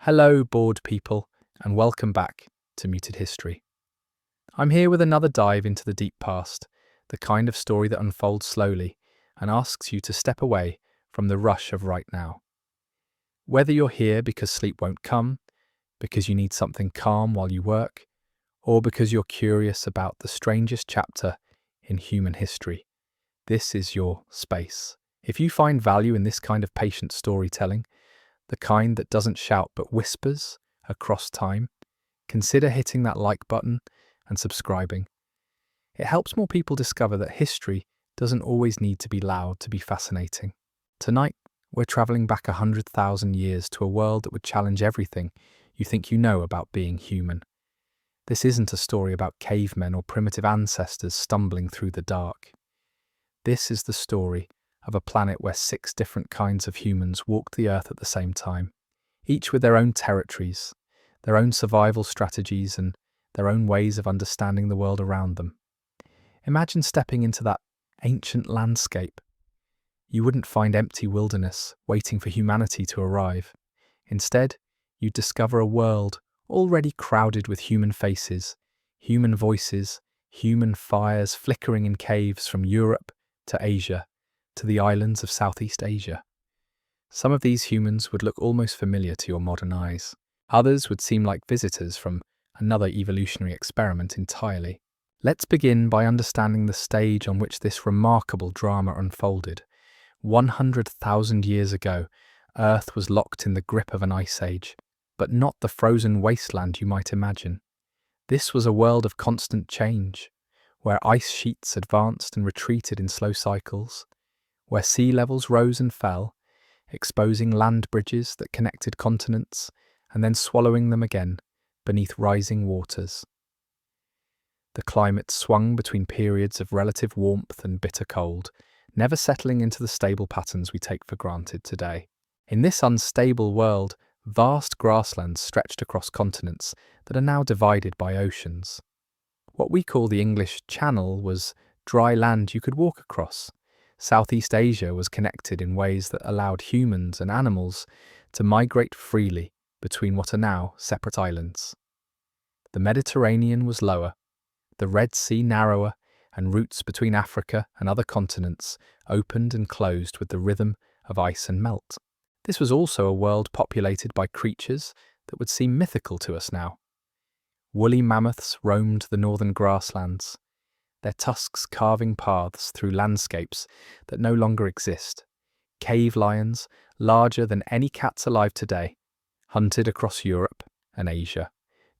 Hello, bored people, and welcome back to Muted History. I'm here with another dive into the deep past, the kind of story that unfolds slowly and asks you to step away from the rush of right now. Whether you're here because sleep won't come, because you need something calm while you work, or because you're curious about the strangest chapter in human history, this is your space. If you find value in this kind of patient storytelling, the kind that doesn't shout but whispers across time, consider hitting that like button and subscribing. It helps more people discover that history doesn't always need to be loud to be fascinating. Tonight, we're travelling back 100,000 years to a world that would challenge everything you think you know about being human. This isn't a story about cavemen or primitive ancestors stumbling through the dark. This is the story of a planet where 6 different kinds of humans walked the Earth at the same time, each with their own territories, their own survival strategies, and their own ways of understanding the world around them. Imagine stepping into that ancient landscape. You wouldn't find empty wilderness waiting for humanity to arrive. Instead, you'd discover a world already crowded with human faces, human voices, human fires flickering in caves from Europe to Asia to the islands of Southeast Asia. Some of these humans would look almost familiar to your modern eyes. Others would seem like visitors from another evolutionary experiment entirely. Let's begin by understanding the stage on which this remarkable drama unfolded. 100,000 years ago, Earth was locked in the grip of an ice age, but not the frozen wasteland you might imagine. This was a world of constant change, where ice sheets advanced and retreated in slow cycles, where sea levels rose and fell, exposing land bridges that connected continents and then swallowing them again beneath rising waters. The climate swung between periods of relative warmth and bitter cold, never settling into the stable patterns we take for granted today. In this unstable world, vast grasslands stretched across continents that are now divided by oceans. What we call the English Channel was dry land you could walk across. Southeast Asia was connected in ways that allowed humans and animals to migrate freely between what are now separate islands. The Mediterranean was lower, the Red Sea narrower, and routes between Africa and other continents opened and closed with the rhythm of ice and melt. This was also a world populated by creatures that would seem mythical to us now. Woolly mammoths roamed the northern grasslands, their tusks carving paths through landscapes that no longer exist. Cave lions, larger than any cats alive today, hunted across Europe and Asia.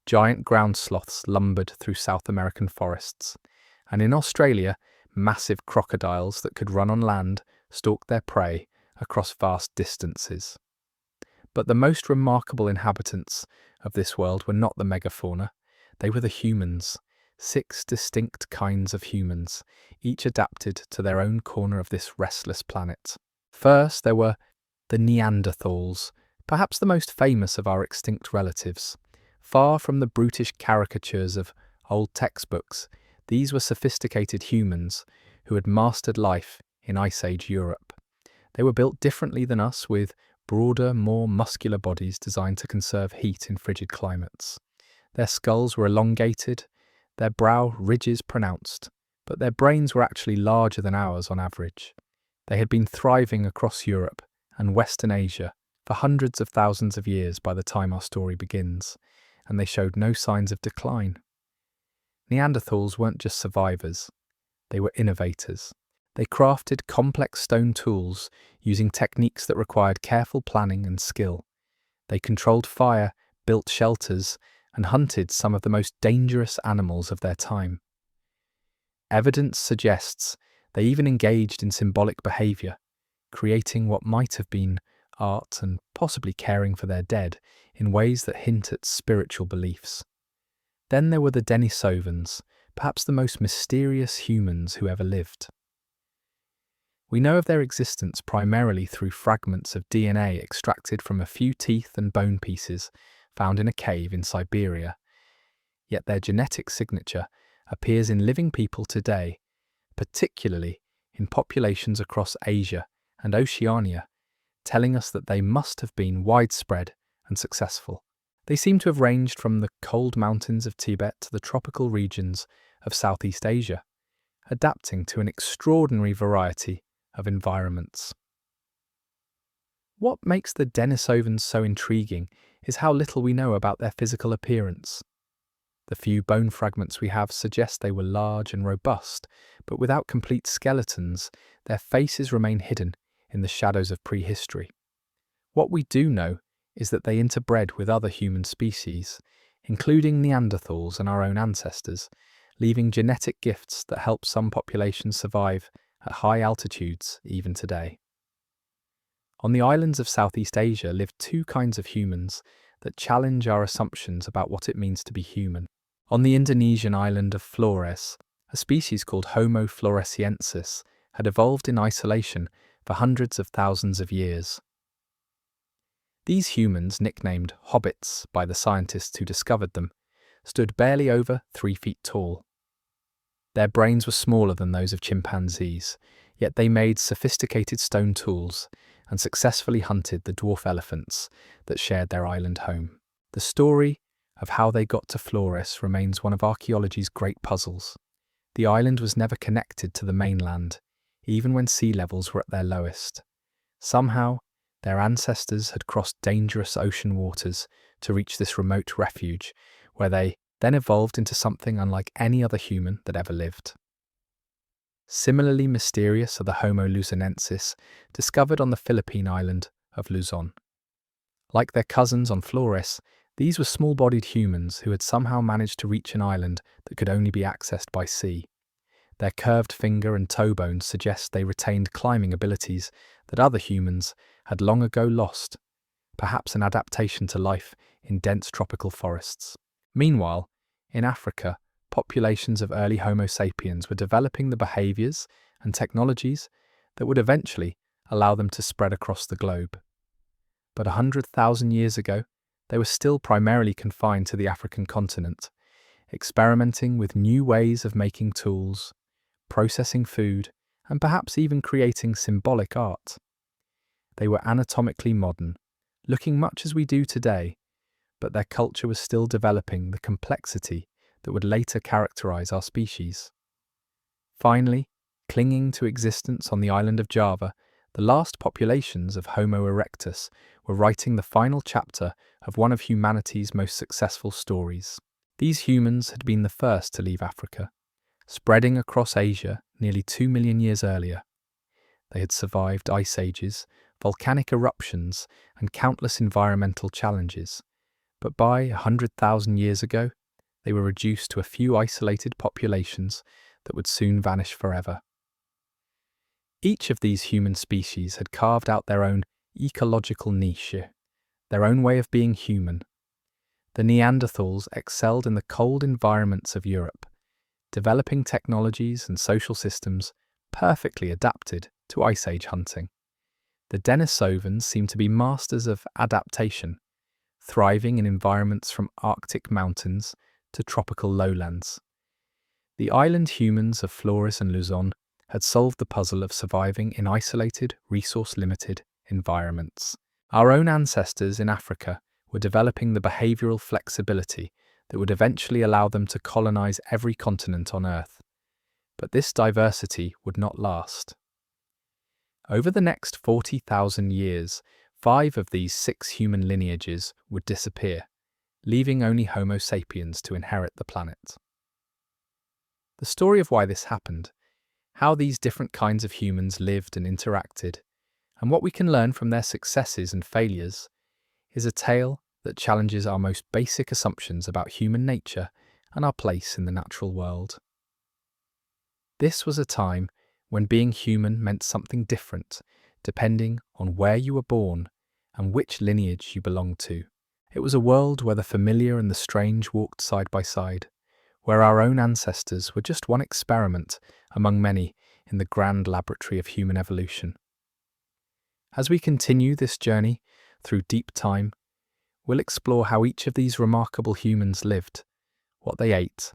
Giant ground sloths lumbered through South American forests. And in Australia, massive crocodiles that could run on land stalked their prey across vast distances. But the most remarkable inhabitants of this world were not the megafauna. They were the humans. 6 distinct kinds of humans, each adapted to their own corner of this restless planet. First, there were the Neanderthals, perhaps the most famous of our extinct relatives. Far from the brutish caricatures of old textbooks, these were sophisticated humans who had mastered life in Ice Age Europe. They were built differently than us, with broader, more muscular bodies designed to conserve heat in frigid climates. Their skulls were elongated, their brow ridges pronounced, but their brains were actually larger than ours on average. They had been thriving across Europe and Western Asia for hundreds of thousands of years by the time our story begins, and they showed no signs of decline. Neanderthals weren't just survivors, they were innovators. They crafted complex stone tools using techniques that required careful planning and skill. They controlled fire, built shelters, and hunted some of the most dangerous animals of their time. Evidence suggests they even engaged in symbolic behaviour, creating what might have been art and possibly caring for their dead in ways that hint at spiritual beliefs. Then there were the Denisovans, perhaps the most mysterious humans who ever lived. We know of their existence primarily through fragments of DNA extracted from a few teeth and bone pieces found in a cave in Siberia. Yet their genetic signature appears in living people today, particularly in populations across Asia and Oceania, telling us that they must have been widespread and successful. They seem to have ranged from the cold mountains of Tibet to the tropical regions of Southeast Asia, adapting to an extraordinary variety of environments. What makes the Denisovans so intriguing is how little we know about their physical appearance. The few bone fragments we have suggest they were large and robust, but without complete skeletons, their faces remain hidden in the shadows of prehistory. What we do know is that they interbred with other human species, including Neanderthals and our own ancestors, leaving genetic gifts that help some populations survive at high altitudes even today. On the islands of Southeast Asia live two kinds of humans that challenge our assumptions about what it means to be human. On the Indonesian island of Flores, a species called Homo floresiensis had evolved in isolation for hundreds of thousands of years. These humans, nicknamed hobbits by the scientists who discovered them, stood barely over 3 feet tall. Their brains were smaller than those of chimpanzees, yet they made sophisticated stone tools and successfully hunted the dwarf elephants that shared their island home. The story of how they got to Flores remains one of archaeology's great puzzles. The island was never connected to the mainland, even when sea levels were at their lowest. Somehow, their ancestors had crossed dangerous ocean waters to reach this remote refuge, where they then evolved into something unlike any other human that ever lived. Similarly mysterious are the Homo luzonensis, discovered on the Philippine island of Luzon. Like their cousins on Flores, these were small-bodied humans who had somehow managed to reach an island that could only be accessed by sea. Their curved finger and toe bones suggest they retained climbing abilities that other humans had long ago lost, perhaps an adaptation to life in dense tropical forests. Meanwhile, in Africa, populations of early Homo sapiens were developing the behaviors and technologies that would eventually allow them to spread across the globe. But 100,000 years ago, they were still primarily confined to the African continent, experimenting with new ways of making tools, processing food, and perhaps even creating symbolic art. They were anatomically modern, looking much as we do today, but their culture was still developing the complexity that would later characterize our species. Finally, clinging to existence on the island of Java, the last populations of Homo erectus were writing the final chapter of one of humanity's most successful stories. These humans had been the first to leave Africa, spreading across Asia nearly 2 million years earlier. They had survived ice ages, volcanic eruptions, and countless environmental challenges, but by 100,000 years ago, they were reduced to a few isolated populations that would soon vanish forever. Each of these human species had carved out their own ecological niche, their own way of being human. The Neanderthals excelled in the cold environments of Europe, developing technologies and social systems perfectly adapted to Ice Age hunting. The Denisovans seemed to be masters of adaptation, thriving in environments from Arctic mountains to tropical lowlands. The island humans of Flores and Luzon had solved the puzzle of surviving in isolated, resource-limited environments. Our own ancestors in Africa were developing the behavioral flexibility that would eventually allow them to colonize every continent on Earth. But this diversity would not last. Over the next 40,000 years, 5 of these 6 human lineages would disappear, leaving only Homo sapiens to inherit the planet. The story of why this happened, how these different kinds of humans lived and interacted, and what we can learn from their successes and failures, is a tale that challenges our most basic assumptions about human nature and our place in the natural world. This was a time when being human meant something different, depending on where you were born and which lineage you belonged to. It was a world where the familiar and the strange walked side by side, where our own ancestors were just one experiment among many in the grand laboratory of human evolution. As we continue this journey through deep time, we'll explore how each of these remarkable humans lived, what they ate,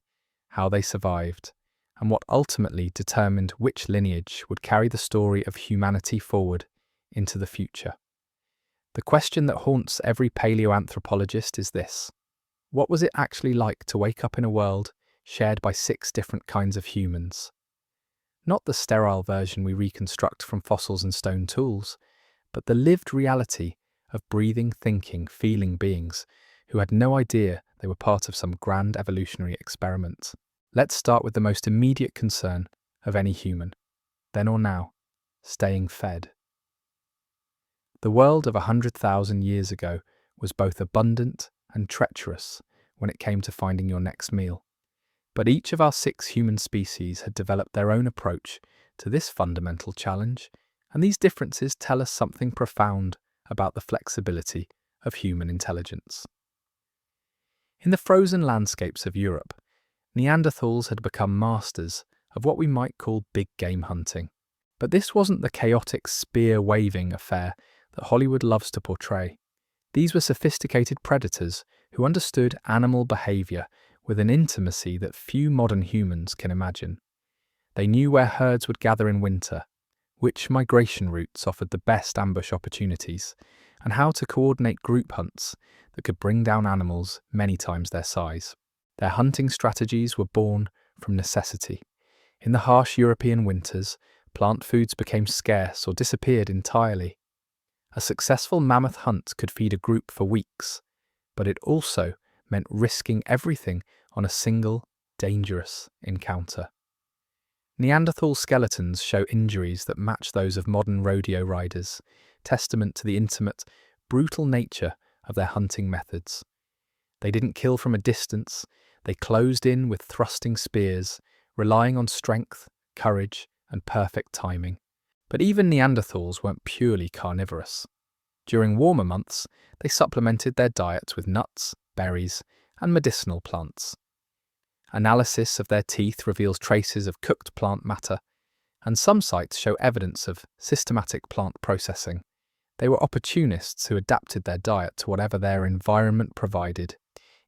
how they survived, and what ultimately determined which lineage would carry the story of humanity forward into the future. The question that haunts every paleoanthropologist is this: what was it actually like to wake up in a world shared by 6 different kinds of humans? Not the sterile version we reconstruct from fossils and stone tools, but the lived reality of breathing, thinking, feeling beings who had no idea they were part of some grand evolutionary experiment. Let's start with the most immediate concern of any human, then or now: staying fed. The world of 100,000 years ago was both abundant and treacherous when it came to finding your next meal. But each of our 6 human species had developed their own approach to this fundamental challenge, and these differences tell us something profound about the flexibility of human intelligence. In the frozen landscapes of Europe, Neanderthals had become masters of what we might call big game hunting. But this wasn't the chaotic spear-waving affair that Hollywood loves to portray. These were sophisticated predators who understood animal behavior with an intimacy that few modern humans can imagine. They knew where herds would gather in winter, which migration routes offered the best ambush opportunities, and how to coordinate group hunts that could bring down animals many times their size. Their hunting strategies were born from necessity. In the harsh European winters, plant foods became scarce or disappeared entirely. A successful mammoth hunt could feed a group for weeks, but it also meant risking everything on a single, dangerous encounter. Neanderthal skeletons show injuries that match those of modern rodeo riders, testament to the intimate, brutal nature of their hunting methods. They didn't kill from a distance, they closed in with thrusting spears, relying on strength, courage, and perfect timing. But even Neanderthals weren't purely carnivorous. During warmer months, they supplemented their diets with nuts, berries, and medicinal plants. Analysis of their teeth reveals traces of cooked plant matter, and some sites show evidence of systematic plant processing. They were opportunists who adapted their diet to whatever their environment provided,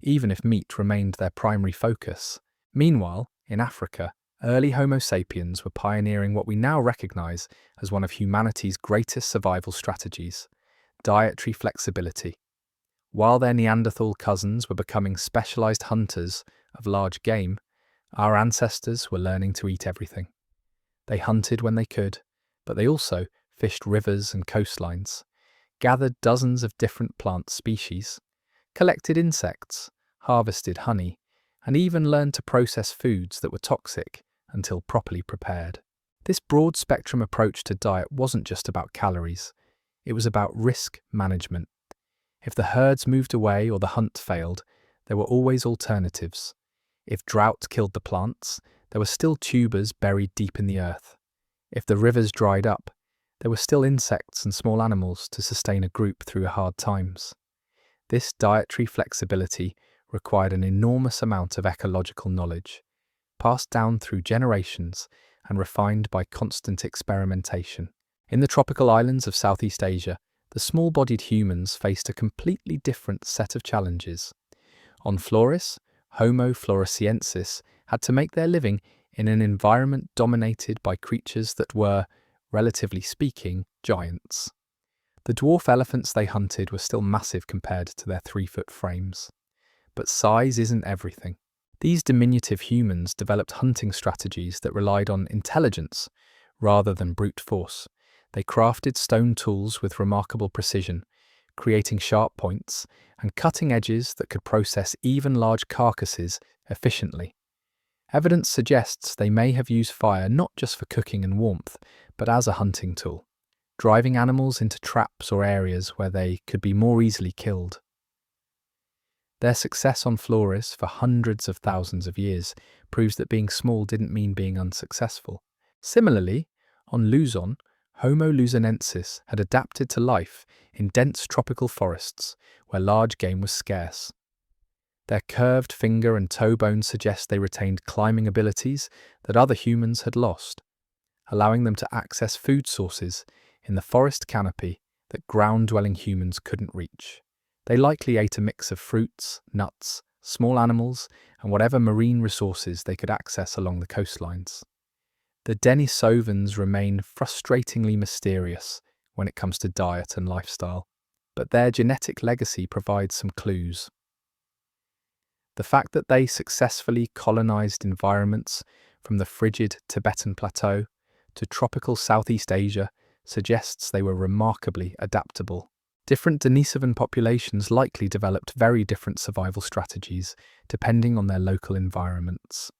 even if meat remained their primary focus. Meanwhile, in Africa, early Homo sapiens were pioneering what we now recognize as one of humanity's greatest survival strategies: dietary flexibility. While their Neanderthal cousins were becoming specialized hunters of large game, our ancestors were learning to eat everything. They hunted when they could, but they also fished rivers and coastlines, gathered dozens of different plant species, collected insects, harvested honey, and even learned to process foods that were toxic until properly prepared. This broad-spectrum approach to diet wasn't just about calories, it was about risk management. If the herds moved away or the hunt failed, there were always alternatives. If drought killed the plants, there were still tubers buried deep in the earth. If the rivers dried up, there were still insects and small animals to sustain a group through hard times. This dietary flexibility required an enormous amount of ecological knowledge, passed down through generations and refined by constant experimentation. In the tropical islands of Southeast Asia, the small-bodied humans faced a completely different set of challenges. On Flores, Homo floresiensis had to make their living in an environment dominated by creatures that were, relatively speaking, giants. The dwarf elephants they hunted were still massive compared to their 3-foot frames. But size isn't everything. These diminutive humans developed hunting strategies that relied on intelligence rather than brute force. They crafted stone tools with remarkable precision, creating sharp points and cutting edges that could process even large carcasses efficiently. Evidence suggests they may have used fire not just for cooking and warmth, but as a hunting tool, driving animals into traps or areas where they could be more easily killed. Their success on Flores for hundreds of thousands of years proves that being small didn't mean being unsuccessful. Similarly, on Luzon, Homo luzonensis had adapted to life in dense tropical forests where large game was scarce. Their curved finger and toe bones suggest they retained climbing abilities that other humans had lost, allowing them to access food sources in the forest canopy that ground-dwelling humans couldn't reach. They likely ate a mix of fruits, nuts, small animals, and whatever marine resources they could access along the coastlines. The Denisovans remain frustratingly mysterious when it comes to diet and lifestyle. but their genetic legacy provides some clues. The fact that they successfully colonized environments from the frigid Tibetan Plateau to tropical Southeast Asia suggests they were remarkably adaptable. Different Denisovan populations likely developed very different survival strategies depending on their local environments.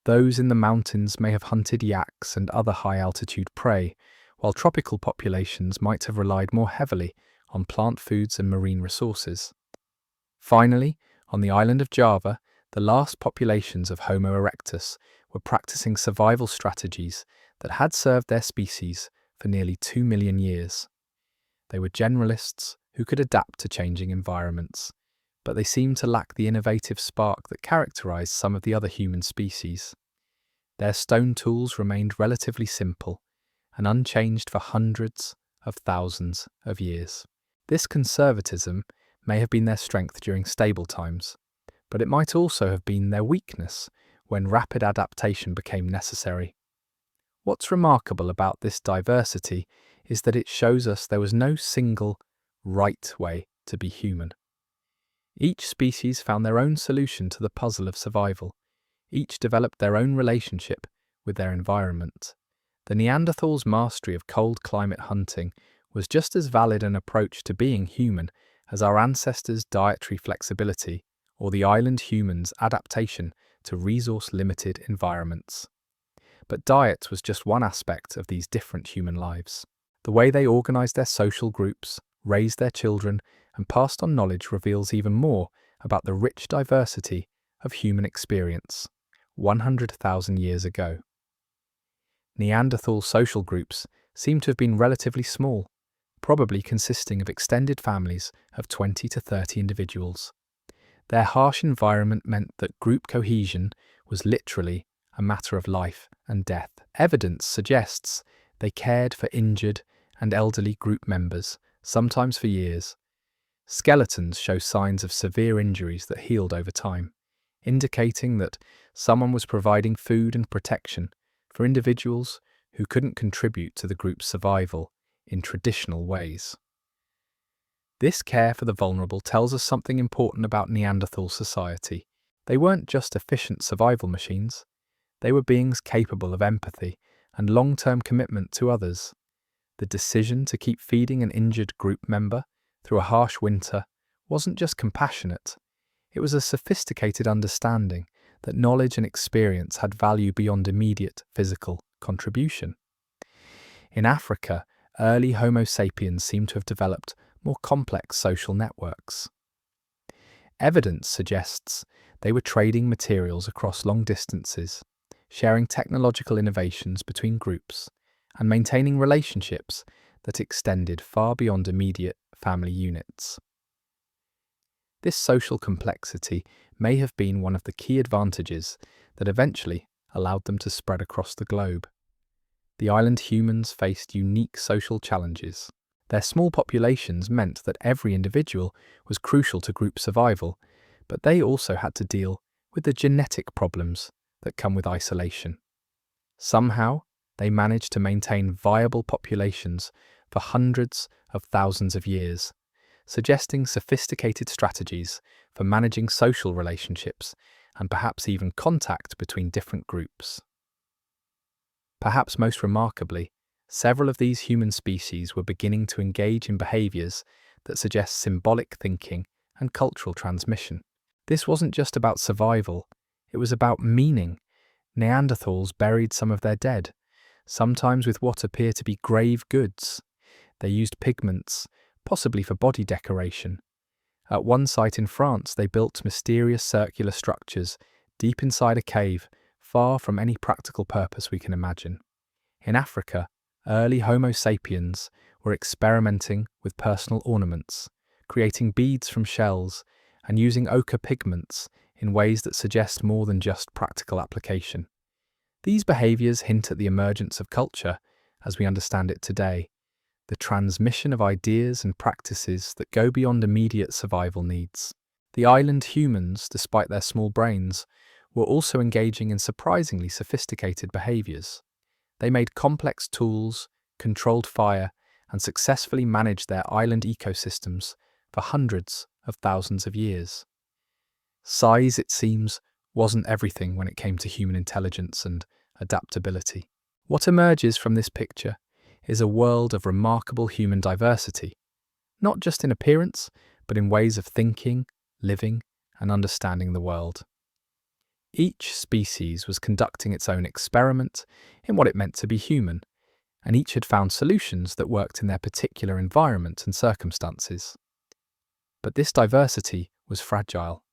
Those in the mountains may have hunted yaks and other high-altitude prey, while tropical populations might have relied more heavily on plant foods and marine resources. Finally, on the island of Java, the last populations of Homo erectus were practicing survival strategies that had served their species for nearly 2 million years. They were generalists who could adapt to changing environments, but they seemed to lack the innovative spark that characterized some of the other human species. Their stone tools remained relatively simple and unchanged for hundreds of thousands of years. This conservatism may have been their strength during stable times, but it might also have been their weakness when rapid adaptation became necessary. What's remarkable about this diversity is that it shows us there was no single right way to be human. Each species found their own solution to the puzzle of survival. Each developed their own relationship with their environment. The Neanderthals' mastery of cold climate hunting was just as valid an approach to being human as our ancestors' dietary flexibility or the island humans' adaptation to resource-limited environments. But diet was just one aspect of these different human lives. The way they organized their social groups, raised their children, and passed on knowledge reveals even more about the rich diversity of human experience 100,000 years ago. Neanderthal social groups seem to have been relatively small, probably consisting of extended families of 20 to 30 individuals. Their harsh environment meant that group cohesion was literally a matter of life and death. Evidence suggests they cared for injured and elderly group members, sometimes for years. Skeletons show signs of severe injuries that healed over time, indicating that someone was providing food and protection for individuals who couldn't contribute to the group's survival in traditional ways. This care for the vulnerable tells us something important about Neanderthal society. They weren't just efficient survival machines, they were beings capable of empathy and long-term commitment to others. The decision to keep feeding an injured group member through a harsh winter wasn't just compassionate, it was a sophisticated understanding that knowledge and experience had value beyond immediate physical contribution. In Africa, early Homo sapiens seem to have developed more complex social networks. Evidence suggests they were trading materials across long distances, sharing technological innovations between groups, and maintaining relationships that extended far beyond immediate family units. This social complexity may have been one of the key advantages that eventually allowed them to spread across the globe. The island humans faced unique social challenges. Their small populations meant that every individual was crucial to group survival, but they also had to deal with the genetic problems that come with isolation. Somehow, they managed to maintain viable populations for hundreds of thousands of years, suggesting sophisticated strategies for managing social relationships and perhaps even contact between different groups. Perhaps most remarkably, several of these human species were beginning to engage in behaviors that suggest symbolic thinking and cultural transmission. This wasn't just about survival, it was about meaning. Neanderthals buried some of their dead, sometimes with what appear to be grave goods. They used pigments, possibly for body decoration. At one site in France, they built mysterious circular structures deep inside a cave, far from any practical purpose we can imagine. In Africa, early Homo sapiens were experimenting with personal ornaments, creating beads from shells, and using ochre pigments in ways that suggest more than just practical application. These behaviors hint at the emergence of culture as we understand it today, the transmission of ideas and practices that go beyond immediate survival needs. The island humans, despite their small brains, were also engaging in surprisingly sophisticated behaviors. They made complex tools, controlled fire, and successfully managed their island ecosystems for hundreds of thousands of years. Size, it seems, wasn't everything when it came to human intelligence and adaptability. What emerges from this picture is a world of remarkable human diversity, not just in appearance, but in ways of thinking, living, and understanding the world. Each species was conducting its own experiment in what it meant to be human, and each had found solutions that worked in their particular environment and circumstances. But this diversity was fragile.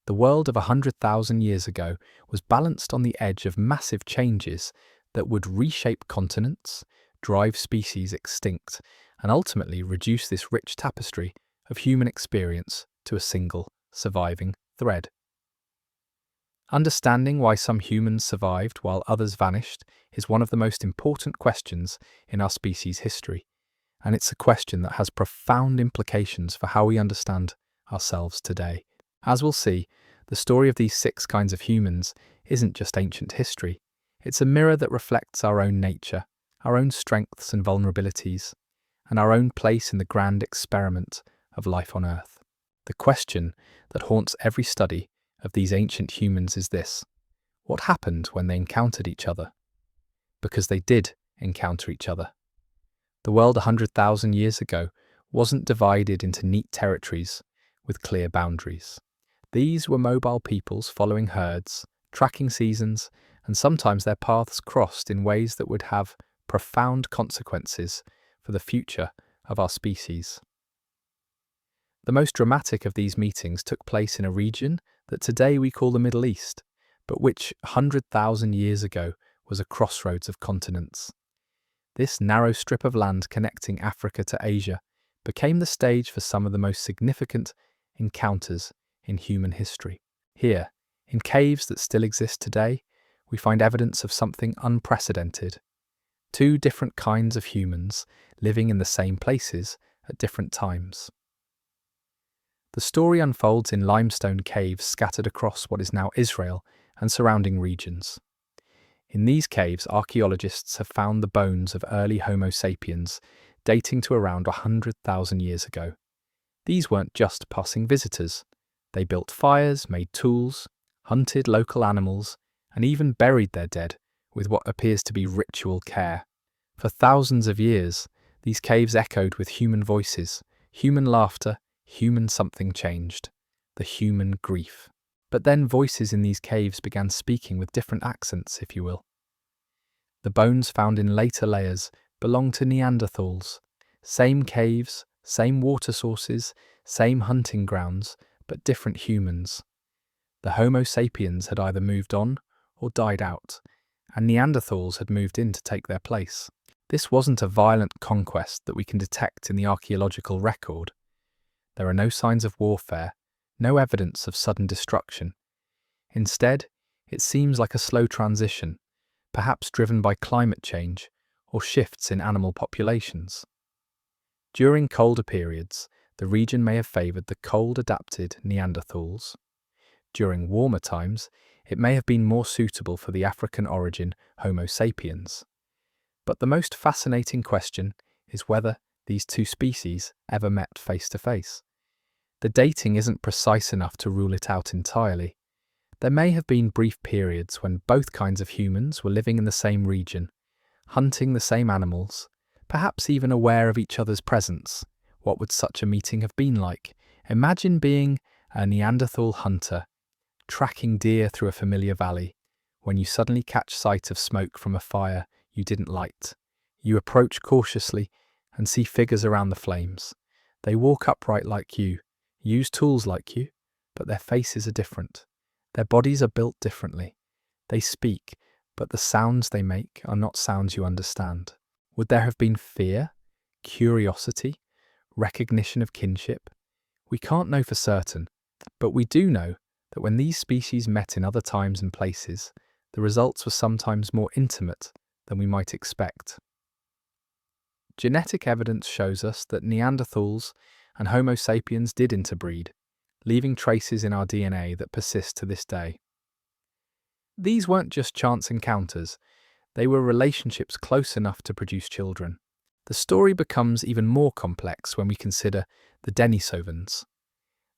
The world of 100,000 years ago was balanced on the edge of massive changes that would reshape continents, drive species extinct, and ultimately reduce this rich tapestry of human experience to a single, surviving thread. Understanding why some humans survived while others vanished is one of the most important questions in our species' history, and it's a question that has profound implications for how we understand ourselves today. As we'll see, the story of these 6 kinds of humans isn't just ancient history. It's a mirror that reflects our own nature, our own strengths and vulnerabilities, and our own place in the grand experiment of life on Earth. The question that haunts every study of these ancient humans is this: what happened when they encountered each other? Because they did encounter each other. The world 100,000 years ago wasn't divided into neat territories with clear boundaries. These were mobile peoples following herds, tracking seasons, and sometimes their paths crossed in ways that would have profound consequences for the future of our species. The most dramatic of these meetings took place in a region that today we call the Middle East, but which 100,000 years ago was a crossroads of continents. This narrow strip of land connecting Africa to Asia became the stage for some of the most significant encounters in human history. Here, in caves that still exist today, we find evidence of something unprecedented. 2 different kinds of humans living in the same places at different times. The story unfolds in limestone caves scattered across what is now Israel and surrounding regions. In these caves, archaeologists have found the bones of early Homo sapiens dating to around 100,000 years ago. These weren't just passing visitors. They built fires, made tools, hunted local animals, and even buried their dead with what appears to be ritual care. For thousands of years, these caves echoed with human voices, human laughter, human something changed, the human grief. But then voices in these caves began speaking with different accents, if you will. The bones found in later layers belonged to Neanderthals. Same caves, same water sources, same hunting grounds, but different humans. The Homo sapiens had either moved on or died out, and Neanderthals had moved in to take their place. This wasn't a violent conquest that we can detect in the archaeological record. There are no signs of warfare, no evidence of sudden destruction. Instead, it seems like a slow transition, perhaps driven by climate change or shifts in animal populations. During colder periods, the region may have favoured the cold-adapted Neanderthals. During warmer times, it may have been more suitable for the African origin Homo sapiens. But the most fascinating question is whether these 2 species ever met face to face. The dating isn't precise enough to rule it out entirely. There may have been brief periods when both kinds of humans were living in the same region, hunting the same animals, perhaps even aware of each other's presence. What would such a meeting have been like? Imagine being a Neanderthal hunter, tracking deer through a familiar valley, when you suddenly catch sight of smoke from a fire you didn't light. You approach cautiously and see figures around the flames. They walk upright like you, use tools like you, but their faces are different. Their bodies are built differently. They speak, but the sounds they make are not sounds you understand. Would there have been fear, curiosity, recognition of kinship? We can't know for certain, but we do know that when these species met in other times and places, the results were sometimes more intimate than we might expect. Genetic evidence shows us that Neanderthals and Homo sapiens did interbreed, leaving traces in our DNA that persist to this day. These weren't just chance encounters, they were relationships close enough to produce children. The story becomes even more complex when we consider the Denisovans.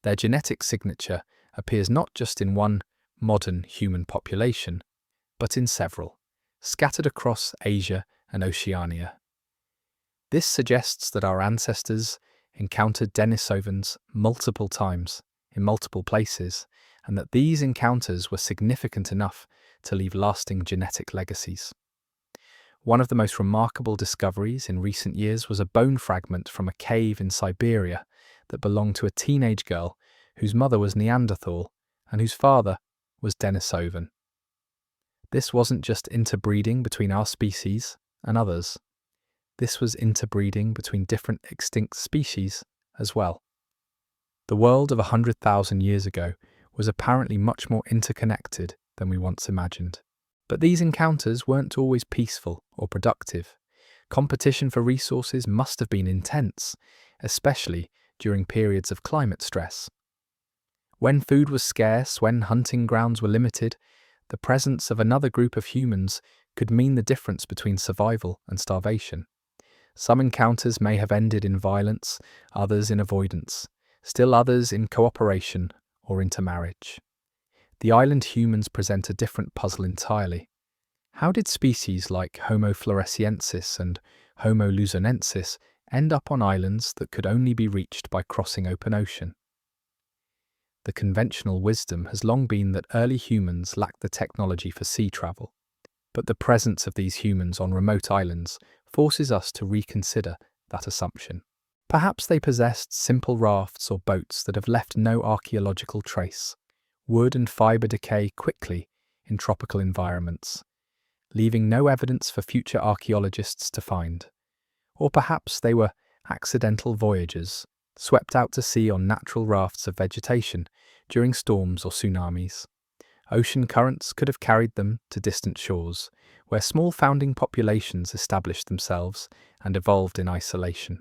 Their genetic signature appears not just in one modern human population, but in several, scattered across Asia and Oceania. This suggests that our ancestors encountered Denisovans multiple times, in multiple places, and that these encounters were significant enough to leave lasting genetic legacies. One of the most remarkable discoveries in recent years was a bone fragment from a cave in Siberia that belonged to a teenage girl whose mother was Neanderthal and whose father was Denisovan. This wasn't just interbreeding between our species and others. This was interbreeding between different extinct species as well. The world of 100,000 years ago was apparently much more interconnected than we once imagined. But these encounters weren't always peaceful or productive. Competition for resources must have been intense, especially during periods of climate stress. When food was scarce, when hunting grounds were limited, the presence of another group of humans could mean the difference between survival and starvation. Some encounters may have ended in violence, others in avoidance, still others in cooperation or intermarriage. The island humans present a different puzzle entirely. How did species like Homo floresiensis and Homo luzonensis end up on islands that could only be reached by crossing open ocean? The conventional wisdom has long been that early humans lacked the technology for sea travel. But the presence of these humans on remote islands forces us to reconsider that assumption. Perhaps they possessed simple rafts or boats that have left no archaeological trace. Wood and fibre decay quickly in tropical environments, leaving no evidence for future archaeologists to find. Or perhaps they were accidental voyagers, swept out to sea on natural rafts of vegetation during storms or tsunamis. Ocean currents could have carried them to distant shores, where small founding populations established themselves and evolved in isolation.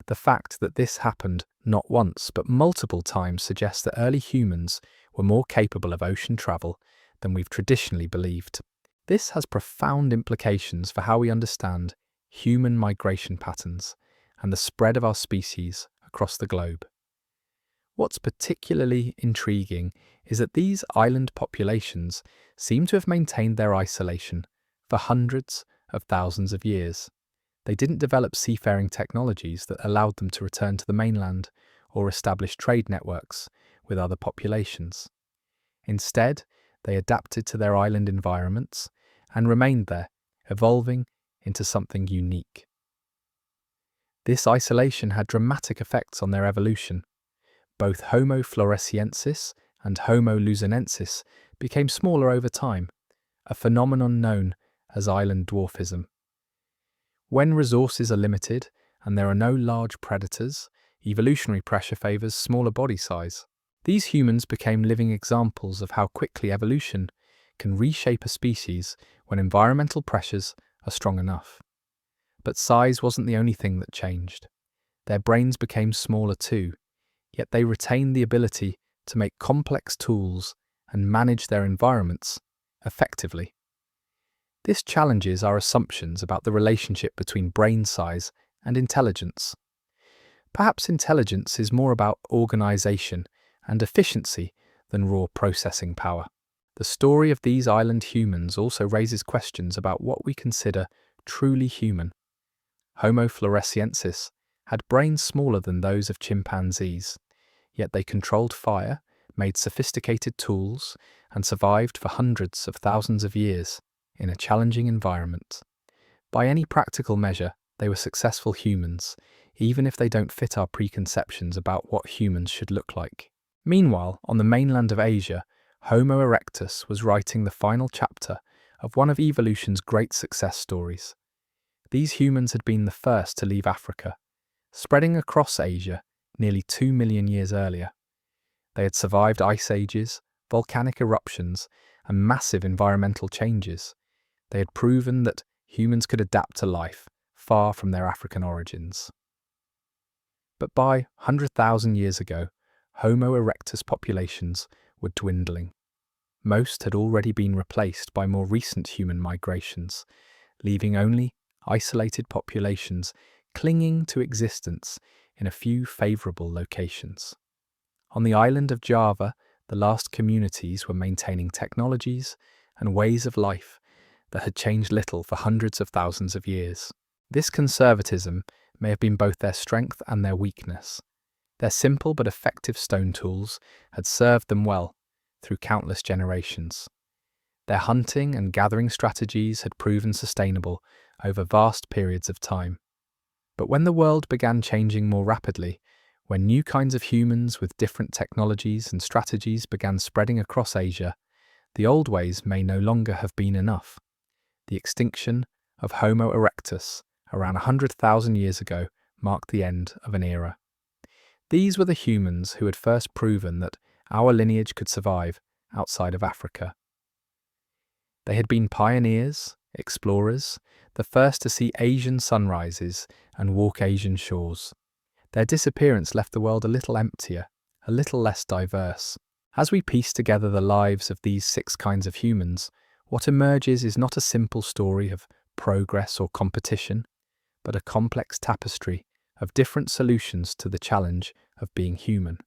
The fact that this happened not once but multiple times suggests that early humans were more capable of ocean travel than we've traditionally believed. This has profound implications for how we understand human migration patterns and the spread of our species across the globe. What's particularly intriguing is that these island populations seem to have maintained their isolation for hundreds of thousands of years. They didn't develop seafaring technologies that allowed them to return to the mainland or establish trade networks with other populations. Instead, they adapted to their island environments and remained there, evolving into something unique. This isolation had dramatic effects on their evolution. Both Homo floresiensis and Homo luzonensis became smaller over time, a phenomenon known as island dwarfism. When resources are limited and there are no large predators, evolutionary pressure favours smaller body size. These humans became living examples of how quickly evolution can reshape a species when environmental pressures are strong enough. But size wasn't the only thing that changed. Their brains became smaller too, yet they retained the ability to make complex tools and manage their environments effectively. This challenges our assumptions about the relationship between brain size and intelligence. Perhaps intelligence is more about organization and efficiency than raw processing power. The story of these island humans also raises questions about what we consider truly human. Homo floresiensis had brains smaller than those of chimpanzees, yet they controlled fire, made sophisticated tools, and survived for hundreds of thousands of years in a challenging environment. By any practical measure, they were successful humans, even if they don't fit our preconceptions about what humans should look like. Meanwhile, on the mainland of Asia, Homo erectus was writing the final chapter of one of evolution's great success stories. These humans had been the first to leave Africa, spreading across Asia nearly 2 million years earlier. They had survived ice ages, volcanic eruptions, and massive environmental changes. They had proven that humans could adapt to life far from their African origins. But by 100,000 years ago, Homo erectus populations were dwindling. Most had already been replaced by more recent human migrations, leaving only isolated populations clinging to existence in a few favourable locations. On the island of Java, the last communities were maintaining technologies and ways of life that had changed little for hundreds of thousands of years. This conservatism may have been both their strength and their weakness. Their simple but effective stone tools had served them well through countless generations. Their hunting and gathering strategies had proven sustainable over vast periods of time. But when the world began changing more rapidly, when new kinds of humans with different technologies and strategies began spreading across Asia, the old ways may no longer have been enough. The extinction of Homo erectus around 100,000 years ago marked the end of an era. These were the humans who had first proven that our lineage could survive outside of Africa. They had been pioneers, explorers, the first to see Asian sunrises and walk Asian shores. Their disappearance left the world a little emptier, a little less diverse. As we piece together the lives of these 6 kinds of humans, what emerges is not a simple story of progress or competition, but a complex tapestry of different solutions to the challenge of being human.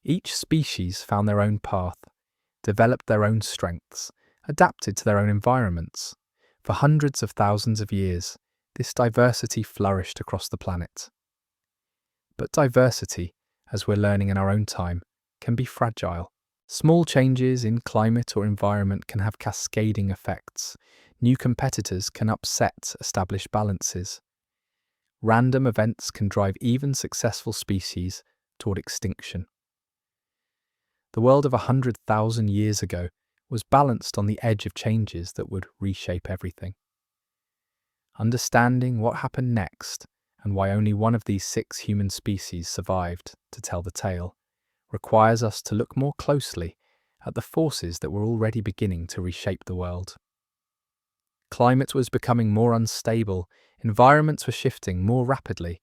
Each species found their own path, developed their own strengths, adapted to their own environments. For hundreds of thousands of years, this diversity flourished across the planet. But diversity, as we're learning in our own time, can be fragile. Small changes in climate or environment can have cascading effects. New competitors can upset established balances. Random events can drive even successful species toward extinction. The world of 100,000 years ago was balanced on the edge of changes that would reshape everything. Understanding what happened next and why only one of these 6 human species survived to tell the tale requires us to look more closely at the forces that were already beginning to reshape the world. Climate was becoming more unstable, environments were shifting more rapidly,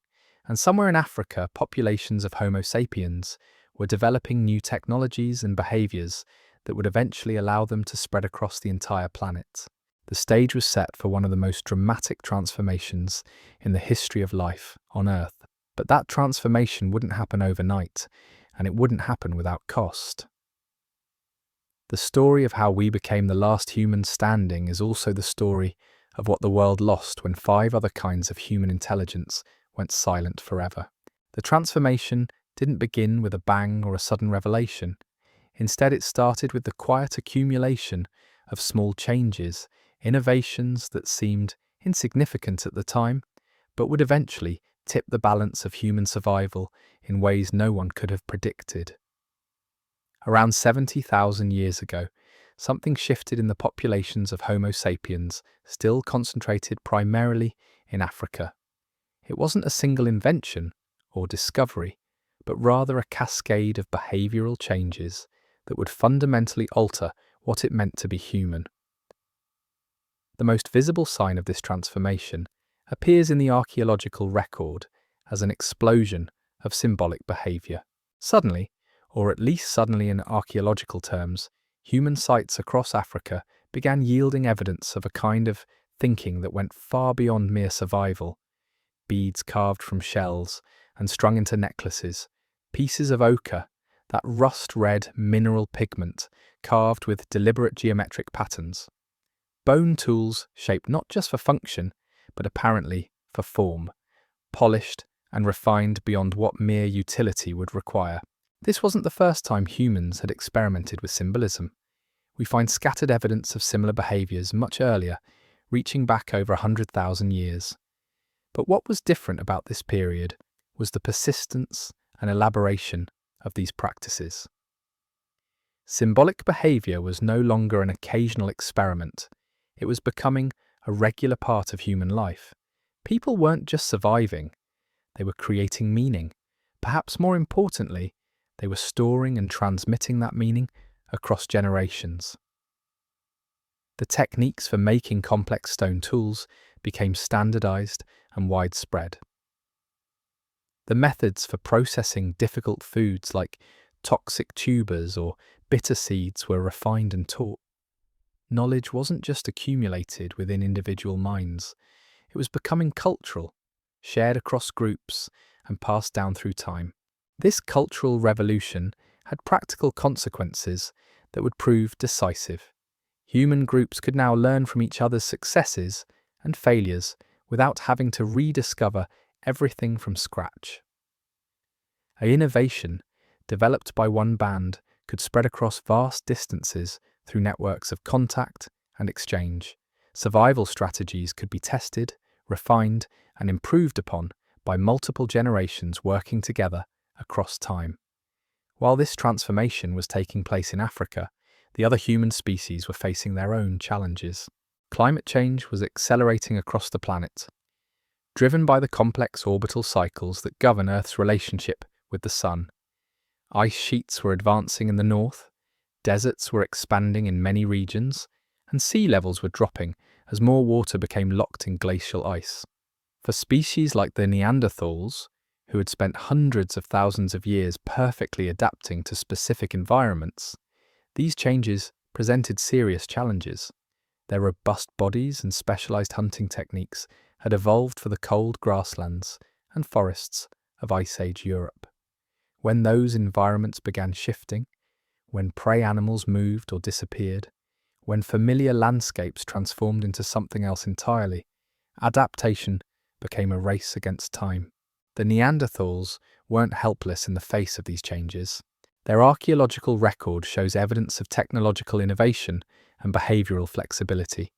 and somewhere in Africa, populations of Homo sapiens were developing new technologies and behaviours that would eventually allow them to spread across the entire planet. The stage was set for one of the most dramatic transformations in the history of life on Earth. But that transformation wouldn't happen overnight, and it wouldn't happen without cost. The story of how we became the last human standing is also the story of what the world lost when 5 other kinds of human intelligence went silent forever. The transformation didn't begin with a bang or a sudden revelation. Instead, it started with the quiet accumulation of small changes, innovations that seemed insignificant at the time, but would eventually tip the balance of human survival in ways no one could have predicted. Around 70,000 years ago, something shifted in the populations of Homo sapiens, still concentrated primarily in Africa. It wasn't a single invention or discovery, but rather a cascade of behavioural changes that would fundamentally alter what it meant to be human. The most visible sign of this transformation appears in the archaeological record as an explosion of symbolic behaviour. Suddenly, or at least suddenly in archaeological terms, human sites across Africa began yielding evidence of a kind of thinking that went far beyond mere survival. Beads carved from shells and strung into necklaces, pieces of ochre, that rust-red mineral pigment carved with deliberate geometric patterns. Bone tools shaped not just for function, but apparently for form, polished and refined beyond what mere utility would require. This wasn't the first time humans had experimented with symbolism. We find scattered evidence of similar behaviours much earlier, reaching back over 100,000 years. But what was different about this period was the persistence and elaboration of these practices. Symbolic behaviour was no longer an occasional experiment. It was becoming a regular part of human life. People weren't just surviving, they were creating meaning. Perhaps more importantly, they were storing and transmitting that meaning across generations. The techniques for making complex stone tools became standardized and widespread. The methods for processing difficult foods like toxic tubers or bitter seeds were refined and taught. Knowledge wasn't just accumulated within individual minds, it was becoming cultural, shared across groups, and passed down through time. This cultural revolution had practical consequences that would prove decisive. Human groups could now learn from each other's successes and failures without having to rediscover everything from scratch. An innovation developed by one band could spread across vast distances through networks of contact and exchange. Survival strategies could be tested, refined, and improved upon by multiple generations working together across time. While this transformation was taking place in Africa, the other human species were facing their own challenges. Climate change was accelerating across the planet, driven by the complex orbital cycles that govern Earth's relationship with the Sun. Ice sheets were advancing in the north, deserts were expanding in many regions, and sea levels were dropping as more water became locked in glacial ice. For species like the Neanderthals, who had spent hundreds of thousands of years perfectly adapting to specific environments, these changes presented serious challenges. Their robust bodies and specialized hunting techniques had evolved for the cold grasslands and forests of Ice Age Europe. When those environments began shifting, when prey animals moved or disappeared, when familiar landscapes transformed into something else entirely, adaptation became a race against time. The Neanderthals weren't helpless in the face of these changes. Their archaeological record shows evidence of technological innovation and behavioral flexibility.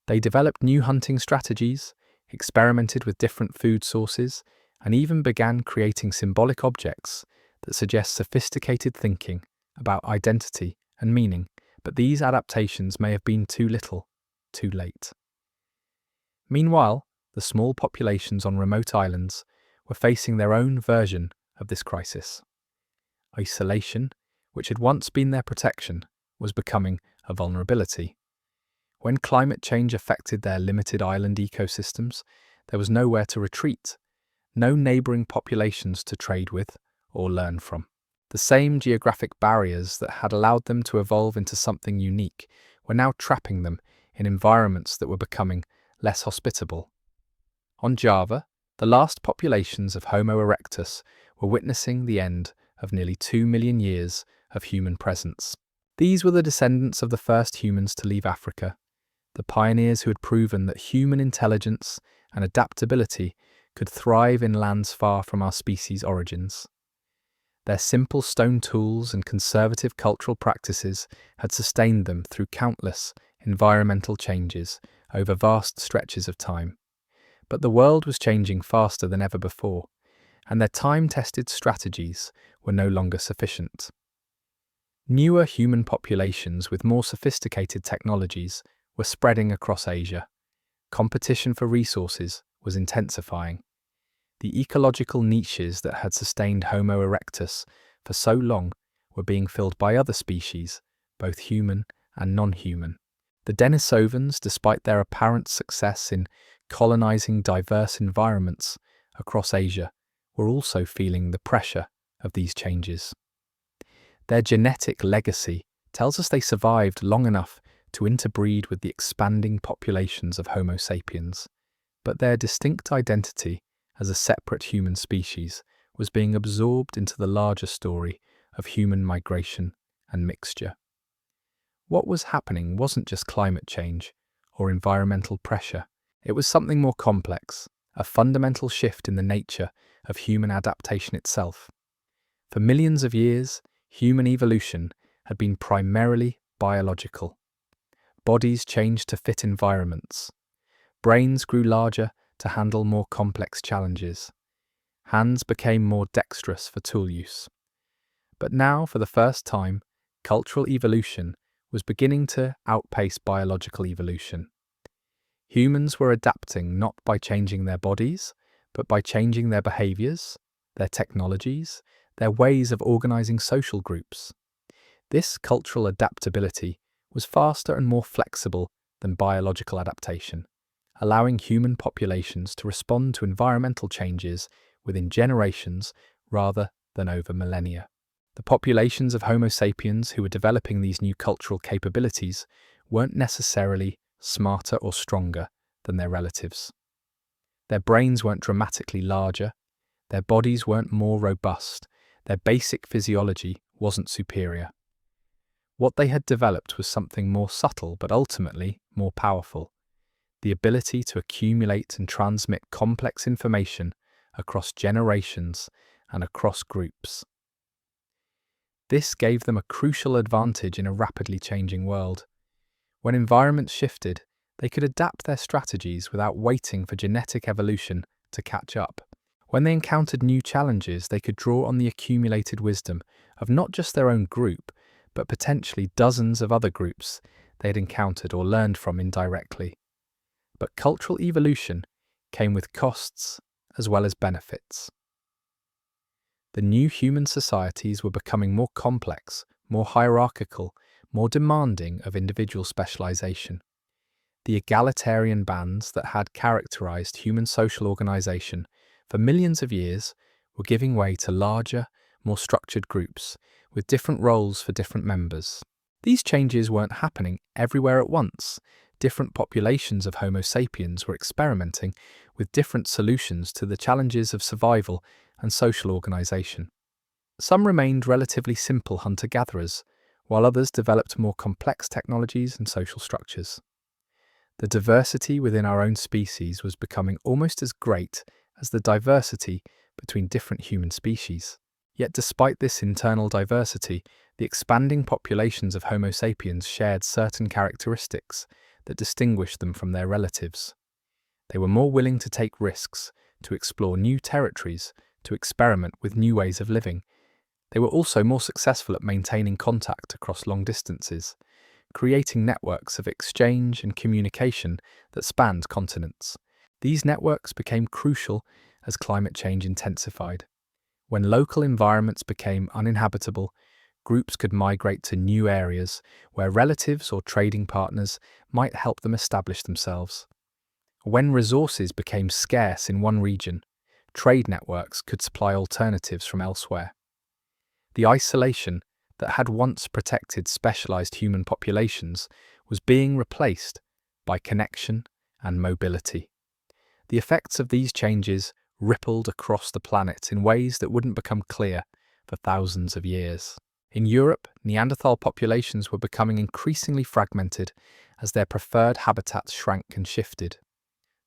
They developed new hunting strategies, experimented with different food sources, and even began creating symbolic objects that suggest sophisticated thinking about identity and meaning, but these adaptations may have been too little, too late. Meanwhile, the small populations on remote islands were facing their own version of this crisis. Isolation, which had once been their protection, was becoming a vulnerability. When climate change affected their limited island ecosystems, there was nowhere to retreat, no neighbouring populations to trade with or learn from. The same geographic barriers that had allowed them to evolve into something unique were now trapping them in environments that were becoming less hospitable. On Java, the last populations of Homo erectus were witnessing the end of nearly 2 million years of human presence. These were the descendants of the first humans to leave Africa, the pioneers who had proven that human intelligence and adaptability could thrive in lands far from our species' origins. Their simple stone tools and conservative cultural practices had sustained them through countless environmental changes over vast stretches of time. But the world was changing faster than ever before, and their time-tested strategies were no longer sufficient. Newer human populations with more sophisticated technologies were spreading across Asia. Competition for resources was intensifying. The ecological niches that had sustained Homo erectus for so long were being filled by other species, both human and non-human. The Denisovans, despite their apparent success in colonizing diverse environments across Asia, were also feeling the pressure of these changes. Their genetic legacy tells us they survived long enough to interbreed with the expanding populations of Homo sapiens, but their distinct identity as a separate human species was being absorbed into the larger story of human migration and mixture. What was happening wasn't just climate change or environmental pressure. It was something more complex, a fundamental shift in the nature of human adaptation itself. For millions of years, human evolution had been primarily biological. Bodies changed to fit environments. Brains grew larger to handle more complex challenges. Hands became more dexterous for tool use. But now, for the first time, cultural evolution was beginning to outpace biological evolution. Humans were adapting not by changing their bodies, but by changing their behaviors, their technologies, their ways of organizing social groups. This cultural adaptability was faster and more flexible than biological adaptation, allowing human populations to respond to environmental changes within generations rather than over millennia. The populations of Homo sapiens who were developing these new cultural capabilities weren't necessarily smarter or stronger than their relatives. Their brains weren't dramatically larger, their bodies weren't more robust, their basic physiology wasn't superior. What they had developed was something more subtle but ultimately more powerful: the ability to accumulate and transmit complex information across generations and across groups. This gave them a crucial advantage in a rapidly changing world. When environments shifted, they could adapt their strategies without waiting for genetic evolution to catch up. When they encountered new challenges, they could draw on the accumulated wisdom of not just their own group, but potentially dozens of other groups they had encountered or learned from indirectly. But cultural evolution came with costs as well as benefits. The new human societies were becoming more complex, more hierarchical, more demanding of individual specialization. The egalitarian bands that had characterized human social organization for millions of years were giving way to larger, more structured groups with different roles for different members. These changes weren't happening everywhere at once. Different populations of Homo sapiens were experimenting with different solutions to the challenges of survival and social organization. Some remained relatively simple hunter-gatherers, while others developed more complex technologies and social structures. The diversity within our own species was becoming almost as great as the diversity between different human species. Yet despite this internal diversity, the expanding populations of Homo sapiens shared certain characteristics that distinguished them from their relatives. They were more willing to take risks, to explore new territories, to experiment with new ways of living. They were also more successful at maintaining contact across long distances, creating networks of exchange and communication that spanned continents. These networks became crucial as climate change intensified. When local environments became uninhabitable, groups could migrate to new areas where relatives or trading partners might help them establish themselves. When resources became scarce in one region, trade networks could supply alternatives from elsewhere. The isolation that had once protected specialized human populations was being replaced by connection and mobility. The effects of these changes rippled across the planet in ways that wouldn't become clear for thousands of years. In Europe, Neanderthal populations were becoming increasingly fragmented as their preferred habitats shrank and shifted.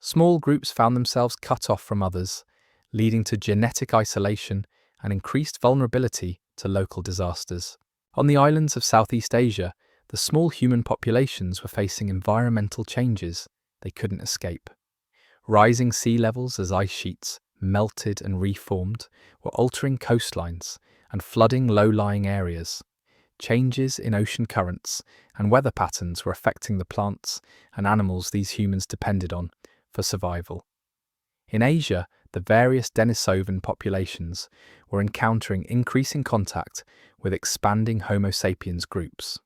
Small groups found themselves cut off from others, leading to genetic isolation and increased vulnerability to local disasters. On the islands of Southeast Asia, the small human populations were facing environmental changes they couldn't escape. Rising sea levels as ice sheets melted and reformed were altering coastlines and flooding low-lying areas. Changes in ocean currents and weather patterns were affecting the plants and animals these humans depended on for survival. In Asia, the various Denisovan populations were encountering increasing contact with expanding Homo sapiens groups.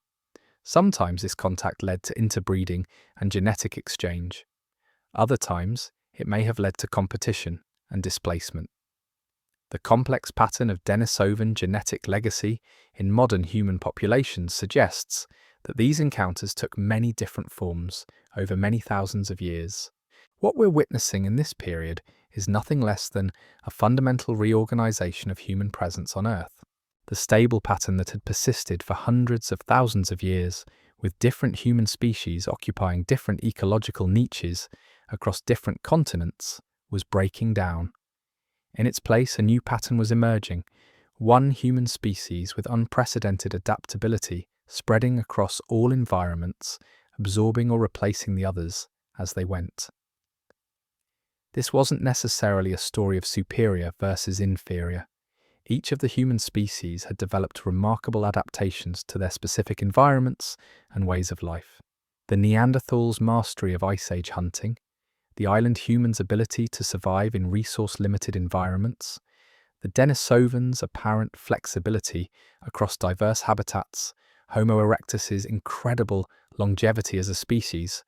Sometimes this contact led to interbreeding and genetic exchange. Other times, it may have led to competition and displacement. The complex pattern of Denisovan genetic legacy in modern human populations suggests that these encounters took many different forms over many thousands of years. What we're witnessing in this period is nothing less than a fundamental reorganization of human presence on Earth. The stable pattern that had persisted for hundreds of thousands of years, with different human species occupying different ecological niches across different continents, was breaking down. In its place, a new pattern was emerging, one human species with unprecedented adaptability spreading across all environments, absorbing or replacing the others as they went. This wasn't necessarily a story of superior versus inferior. Each of the human species had developed remarkable adaptations to their specific environments and ways of life. The Neanderthals' mastery of Ice Age hunting, the island humans' ability to survive in resource-limited environments, the Denisovans' apparent flexibility across diverse habitats, Homo erectus' incredible longevity as a species,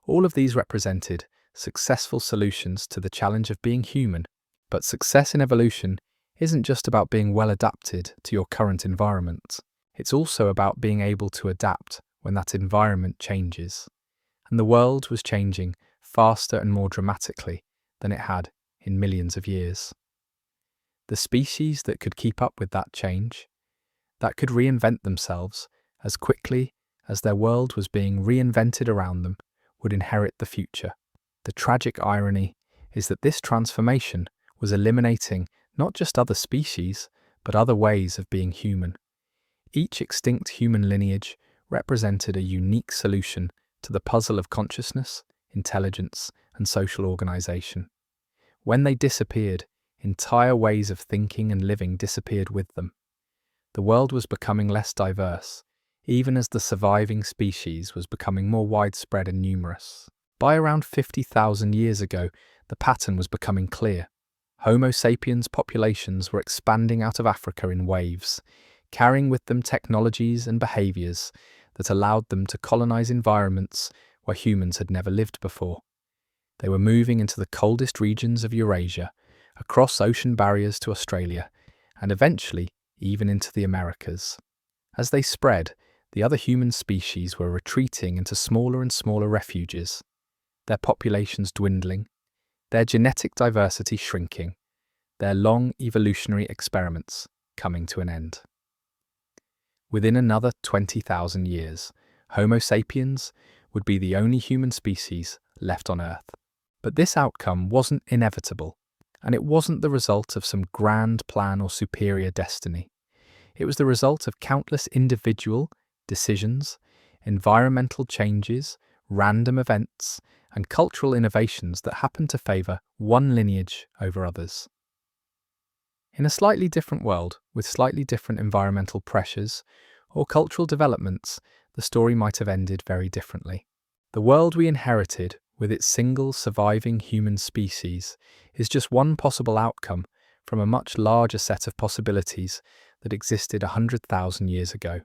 all of these represented successful solutions to the challenge of being human. But success in evolution isn't just about being well adapted to your current environment. It's also about being able to adapt when that environment changes. And the world was changing faster and more dramatically than it had in millions of years. The species that could keep up with that change, that could reinvent themselves as quickly as their world was being reinvented around them, would inherit the future. The tragic irony is that this transformation was eliminating not just other species, but other ways of being human. Each extinct human lineage represented a unique solution to the puzzle of consciousness, intelligence, and social organization. When they disappeared, entire ways of thinking and living disappeared with them. The world was becoming less diverse, even as the surviving species was becoming more widespread and numerous. By around 50,000 years ago, the pattern was becoming clear. Homo sapiens populations were expanding out of Africa in waves, carrying with them technologies and behaviors that allowed them to colonize environments where humans had never lived before. They were moving into the coldest regions of Eurasia, across ocean barriers to Australia, and eventually even into the Americas. As they spread, the other human species were retreating into smaller and smaller refuges, their populations dwindling, their genetic diversity shrinking, their long evolutionary experiments coming to an end. Within another 20,000 years, Homo sapiens would be the only human species left on Earth. But this outcome wasn't inevitable, and it wasn't the result of some grand plan or superior destiny. It was the result of countless individual decisions, environmental changes, random events, and cultural innovations that happened to favor one lineage over others. In a slightly different world, with slightly different environmental pressures or cultural developments, the story might have ended very differently. The world we inherited, with its single surviving human species, is just one possible outcome from a much larger set of possibilities that existed 100,000 years ago.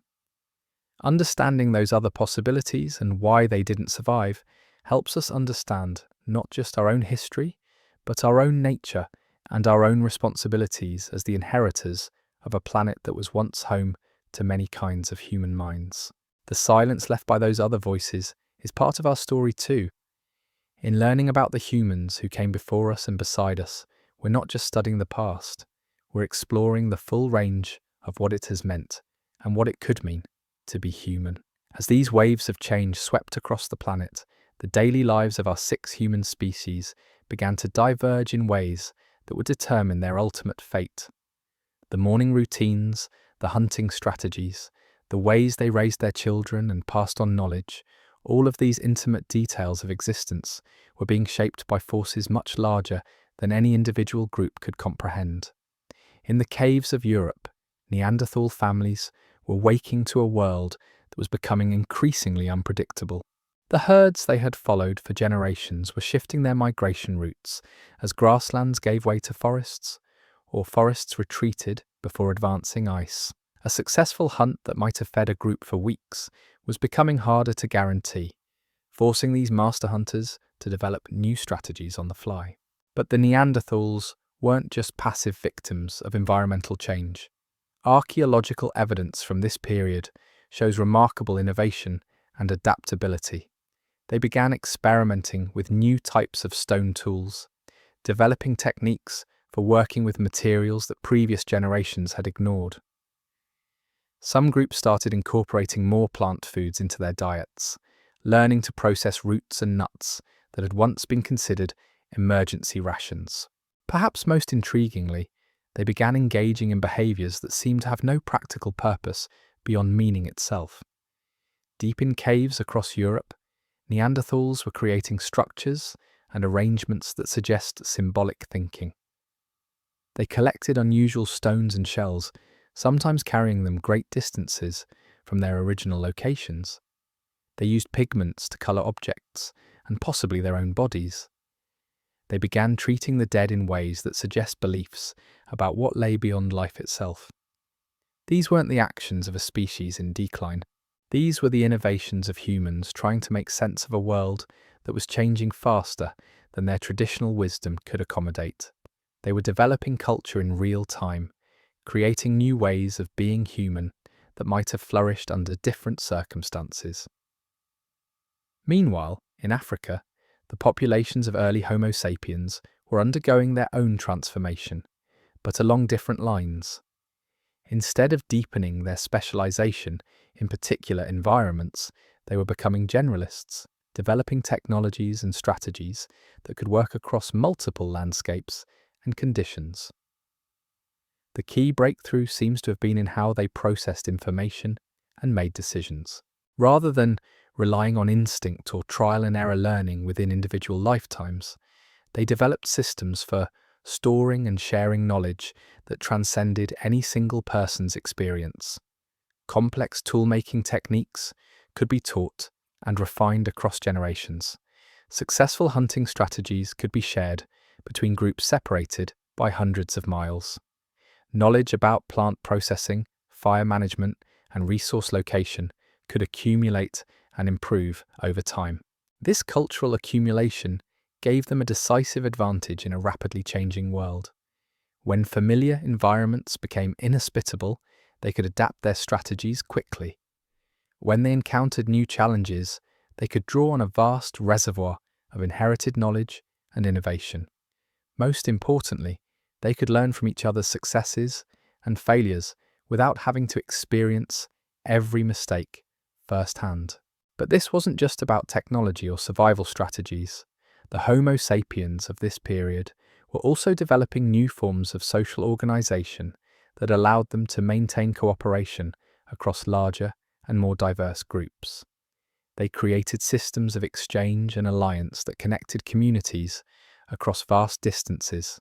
Understanding those other possibilities and why they didn't survive helps us understand not just our own history, but our own nature and our own responsibilities as the inheritors of a planet that was once home to many kinds of human minds. The silence left by those other voices is part of our story too. In learning about the humans who came before us and beside us, we're not just studying the past, we're exploring the full range of what it has meant and what it could mean to be human. As these waves of change swept across the planet, the daily lives of our 6 human species began to diverge in ways that would determine their ultimate fate. The morning routines, the hunting strategies, the ways they raised their children and passed on knowledge, all of these intimate details of existence were being shaped by forces much larger than any individual group could comprehend. In the caves of Europe, Neanderthal families were waking to a world that was becoming increasingly unpredictable. The herds they had followed for generations were shifting their migration routes as grasslands gave way to forests, or forests retreated before advancing ice. A successful hunt that might have fed a group for weeks was becoming harder to guarantee, forcing these master hunters to develop new strategies on the fly. But the Neanderthals weren't just passive victims of environmental change. Archaeological evidence from this period shows remarkable innovation and adaptability. They began experimenting with new types of stone tools, developing techniques for working with materials that previous generations had ignored. Some groups started incorporating more plant foods into their diets, learning to process roots and nuts that had once been considered emergency rations. Perhaps most intriguingly, they began engaging in behaviors that seemed to have no practical purpose beyond meaning itself. Deep in caves across Europe, Neanderthals were creating structures and arrangements that suggest symbolic thinking. They collected unusual stones and shells, sometimes carrying them great distances from their original locations. They used pigments to colour objects, and possibly their own bodies. They began treating the dead in ways that suggest beliefs about what lay beyond life itself. These weren't the actions of a species in decline. These were the innovations of humans trying to make sense of a world that was changing faster than their traditional wisdom could accommodate. They were developing culture in real time, creating new ways of being human that might have flourished under different circumstances. Meanwhile, in Africa, the populations of early Homo sapiens were undergoing their own transformation, but along different lines. Instead of deepening their specialization in particular environments, they were becoming generalists, developing technologies and strategies that could work across multiple landscapes and conditions. The key breakthrough seems to have been in how they processed information and made decisions. Rather than relying on instinct or trial and error learning within individual lifetimes, they developed systems for storing and sharing knowledge that transcended any single person's experience. Complex tool-making techniques could be taught and refined across generations. Successful hunting strategies could be shared between groups separated by hundreds of miles. Knowledge about plant processing, fire management, and resource location could accumulate and improve over time. This cultural accumulation gave them a decisive advantage in a rapidly changing world. When familiar environments became inhospitable, they could adapt their strategies quickly. When they encountered new challenges, they could draw on a vast reservoir of inherited knowledge and innovation. Most importantly, they could learn from each other's successes and failures without having to experience every mistake firsthand. But this wasn't just about technology or survival strategies. The Homo sapiens of this period were also developing new forms of social organization that allowed them to maintain cooperation across larger and more diverse groups. They created systems of exchange and alliance that connected communities across vast distances.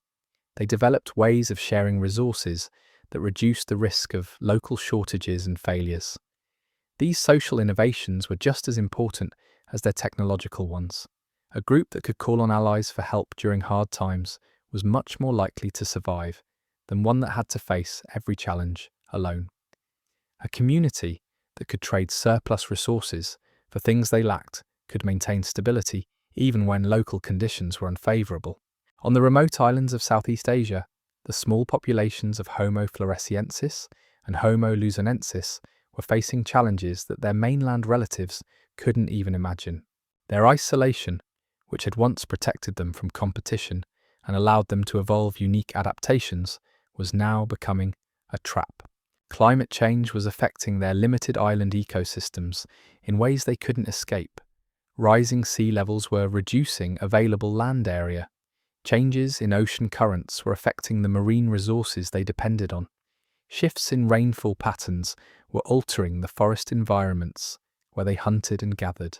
They developed ways of sharing resources that reduced the risk of local shortages and failures. These social innovations were just as important as their technological ones. A group that could call on allies for help during hard times was much more likely to survive than one that had to face every challenge alone. A community that could trade surplus resources for things they lacked could maintain stability even when local conditions were unfavorable. On the remote islands of Southeast Asia, the small populations of Homo floresiensis and Homo luzonensis were facing challenges that their mainland relatives couldn't even imagine. Their isolation, which had once protected them from competition and allowed them to evolve unique adaptations, was now becoming a trap. Climate change was affecting their limited island ecosystems in ways they couldn't escape. Rising sea levels were reducing available land area. Changes in ocean currents were affecting the marine resources they depended on. Shifts in rainfall patterns were altering the forest environments where they hunted and gathered.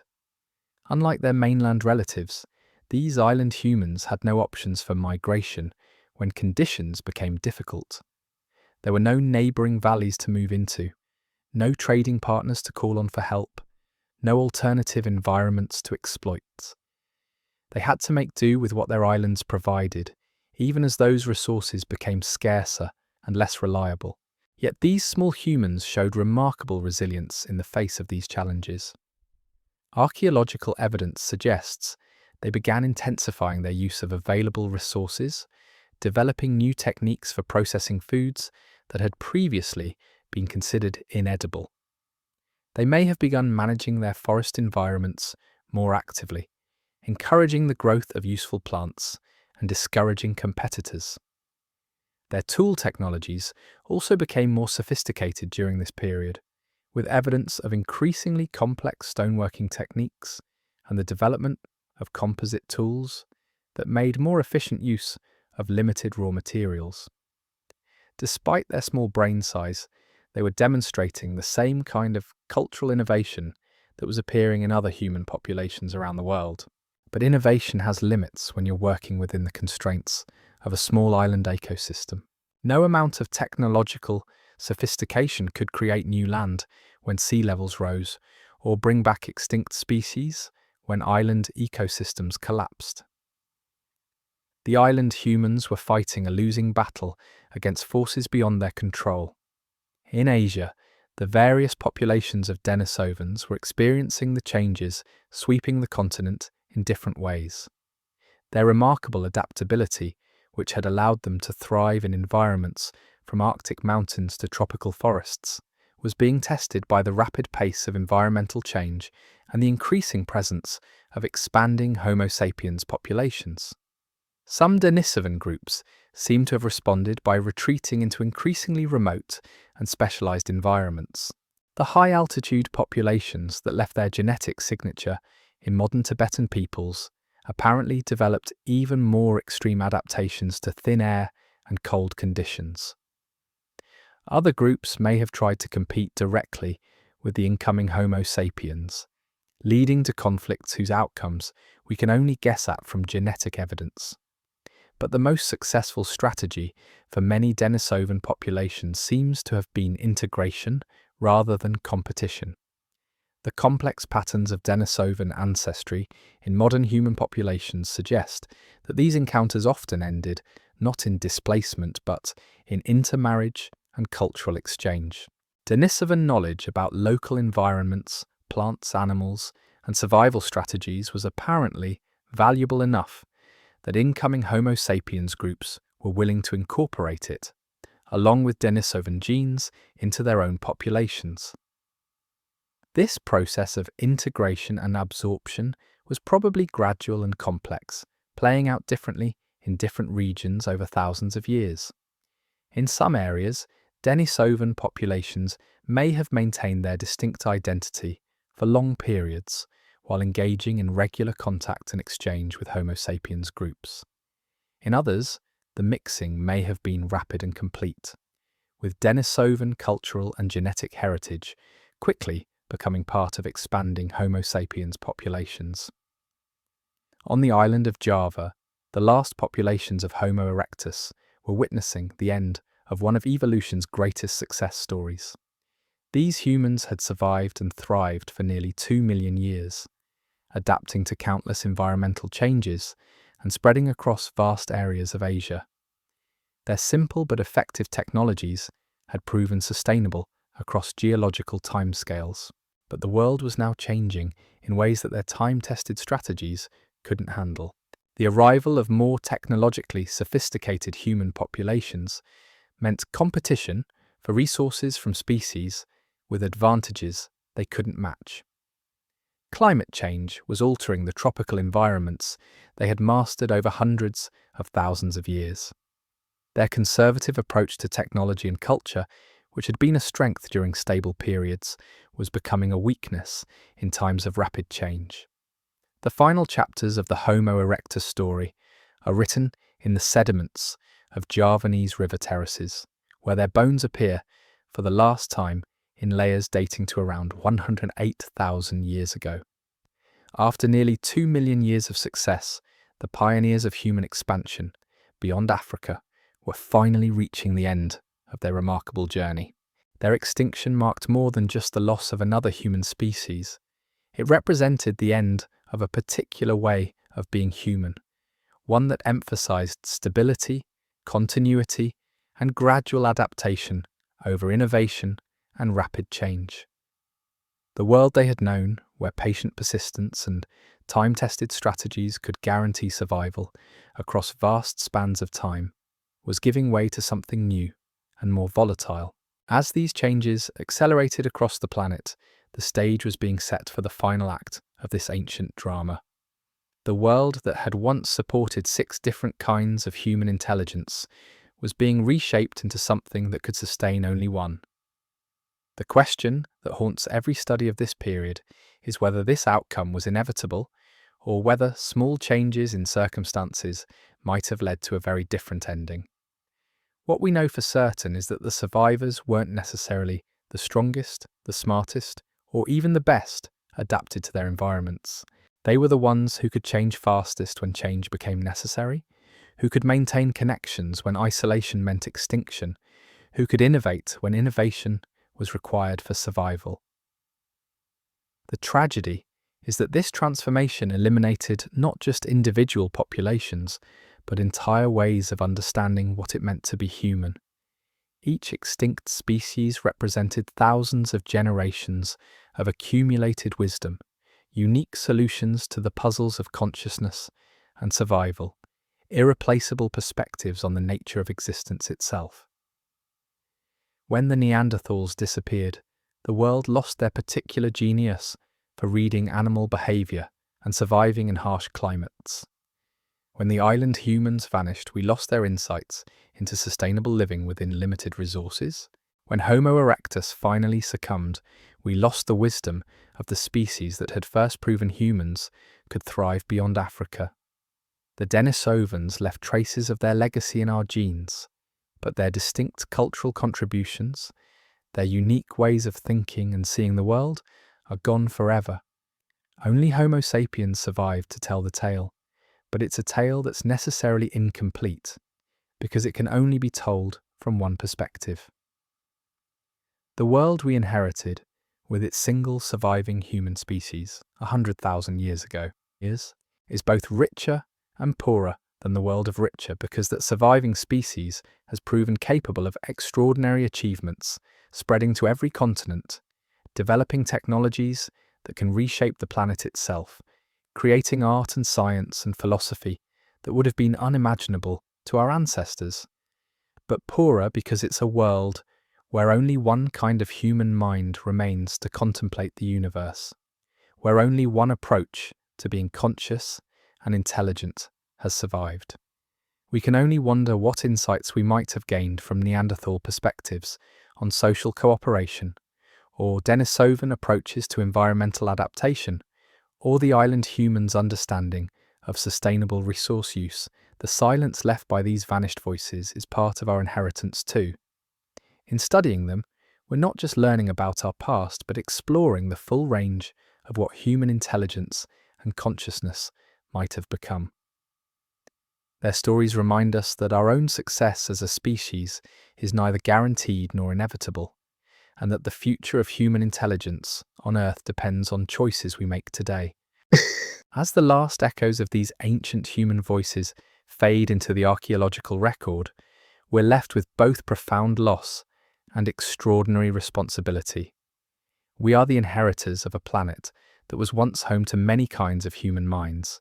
Unlike their mainland relatives, these island humans had no options for migration when conditions became difficult. There were no neighbouring valleys to move into, no trading partners to call on for help, no alternative environments to exploit. They had to make do with what their islands provided, even as those resources became scarcer and less reliable. Yet these small humans showed remarkable resilience in the face of these challenges. Archaeological evidence suggests they began intensifying their use of available resources, developing new techniques for processing foods that had previously been considered inedible. They may have begun managing their forest environments more actively, encouraging the growth of useful plants and discouraging competitors. Their tool technologies also became more sophisticated during this period, with evidence of increasingly complex stoneworking techniques and the development of composite tools that made more efficient use of limited raw materials. Despite their small brain size, they were demonstrating the same kind of cultural innovation that was appearing in other human populations around the world. But innovation has limits when you're working within the constraints of a small island ecosystem. No amount of technological sophistication could create new land when sea levels rose, or bring back extinct species when island ecosystems collapsed. The island humans were fighting a losing battle against forces beyond their control. In Asia, the various populations of Denisovans were experiencing the changes sweeping the continent in different ways. Their remarkable adaptability, which had allowed them to thrive in environments from Arctic mountains to tropical forests, was being tested by the rapid pace of environmental change and the increasing presence of expanding Homo sapiens populations. Some Denisovan groups seem to have responded by retreating into increasingly remote and specialized environments. The high-altitude populations that left their genetic signature in modern Tibetan peoples apparently developed even more extreme adaptations to thin air and cold conditions. Other groups may have tried to compete directly with the incoming Homo sapiens, leading to conflicts whose outcomes we can only guess at from genetic evidence. But the most successful strategy for many Denisovan populations seems to have been integration rather than competition. The complex patterns of Denisovan ancestry in modern human populations suggest that these encounters often ended not in displacement but in intermarriage and cultural exchange. Denisovan knowledge about local environments, plants, animals, and survival strategies was apparently valuable enough that incoming Homo sapiens groups were willing to incorporate it, along with Denisovan genes, into their own populations. This process of integration and absorption was probably gradual and complex, playing out differently in different regions over thousands of years. In some areas, Denisovan populations may have maintained their distinct identity for long periods, while engaging in regular contact and exchange with Homo sapiens groups. In others, the mixing may have been rapid and complete, with Denisovan cultural and genetic heritage quickly becoming part of expanding Homo sapiens populations. On the island of Java, the last populations of Homo erectus were witnessing the end of one of evolution's greatest success stories. These humans had survived and thrived for nearly 2 million years, adapting to countless environmental changes and spreading across vast areas of Asia. Their simple but effective technologies had proven sustainable across geological timescales, but the world was now changing in ways that their time-tested strategies couldn't handle. The arrival of more technologically sophisticated human populations meant competition for resources from species with advantages they couldn't match. Climate change was altering the tropical environments they had mastered over hundreds of thousands of years. Their conservative approach to technology and culture, which had been a strength during stable periods, was becoming a weakness in times of rapid change. The final chapters of the Homo erectus story are written in the sediments of Javanese river terraces, where their bones appear for the last time in layers dating to around 108,000 years ago. After nearly 2 million years of success, the pioneers of human expansion beyond Africa were finally reaching the end of their remarkable journey. Their extinction marked more than just the loss of another human species. It represented the end of a particular way of being human, one that emphasized stability, continuity, and gradual adaptation over innovation and rapid change. The world they had known, where patient persistence and time-tested strategies could guarantee survival across vast spans of time, was giving way to something new and more volatile. As these changes accelerated across the planet, the stage was being set for the final act of this ancient drama. The world that had once supported 6 different kinds of human intelligence was being reshaped into something that could sustain only one. The question that haunts every study of this period is whether this outcome was inevitable or whether small changes in circumstances might have led to a very different ending. What we know for certain is that the survivors weren't necessarily the strongest, the smartest, or even the best adapted to their environments. They were the ones who could change fastest when change became necessary, who could maintain connections when isolation meant extinction, who could innovate when innovation was required for survival. The tragedy is that this transformation eliminated not just individual populations, but entire ways of understanding what it meant to be human. Each extinct species represented thousands of generations of accumulated wisdom, unique solutions to the puzzles of consciousness and survival, irreplaceable perspectives on the nature of existence itself. When the Neanderthals disappeared, the world lost their particular genius for reading animal behavior and surviving in harsh climates. When the island humans vanished, we lost their insights into sustainable living within limited resources. When Homo erectus finally succumbed, we lost the wisdom of the species that had first proven humans could thrive beyond Africa. The Denisovans left traces of their legacy in our genes, but their distinct cultural contributions, their unique ways of thinking and seeing the world, are gone forever. Only Homo sapiens survived to tell the tale, but it's a tale that's necessarily incomplete, because it can only be told from one perspective. The world we inherited, with its single surviving human species 100,000 years ago, is both richer and poorer than the world of richer, because that surviving species has proven capable of extraordinary achievements, spreading to every continent, developing technologies that can reshape the planet itself, creating art and science and philosophy that would have been unimaginable to our ancestors. But poorer because it's a world where only one kind of human mind remains to contemplate the universe, where only one approach to being conscious and intelligent has survived. We can only wonder what insights we might have gained from Neanderthal perspectives on social cooperation, or Denisovan approaches to environmental adaptation, or the island humans' understanding of sustainable resource use. The silence left by these vanished voices is part of our inheritance too. In studying them, we're not just learning about our past, but exploring the full range of what human intelligence and consciousness might have become. Their stories remind us that our own success as a species is neither guaranteed nor inevitable, and that the future of human intelligence on Earth depends on choices we make today. As the last echoes of these ancient human voices fade into the archaeological record, we're left with both profound loss and extraordinary responsibility. We are the inheritors of a planet that was once home to many kinds of human minds,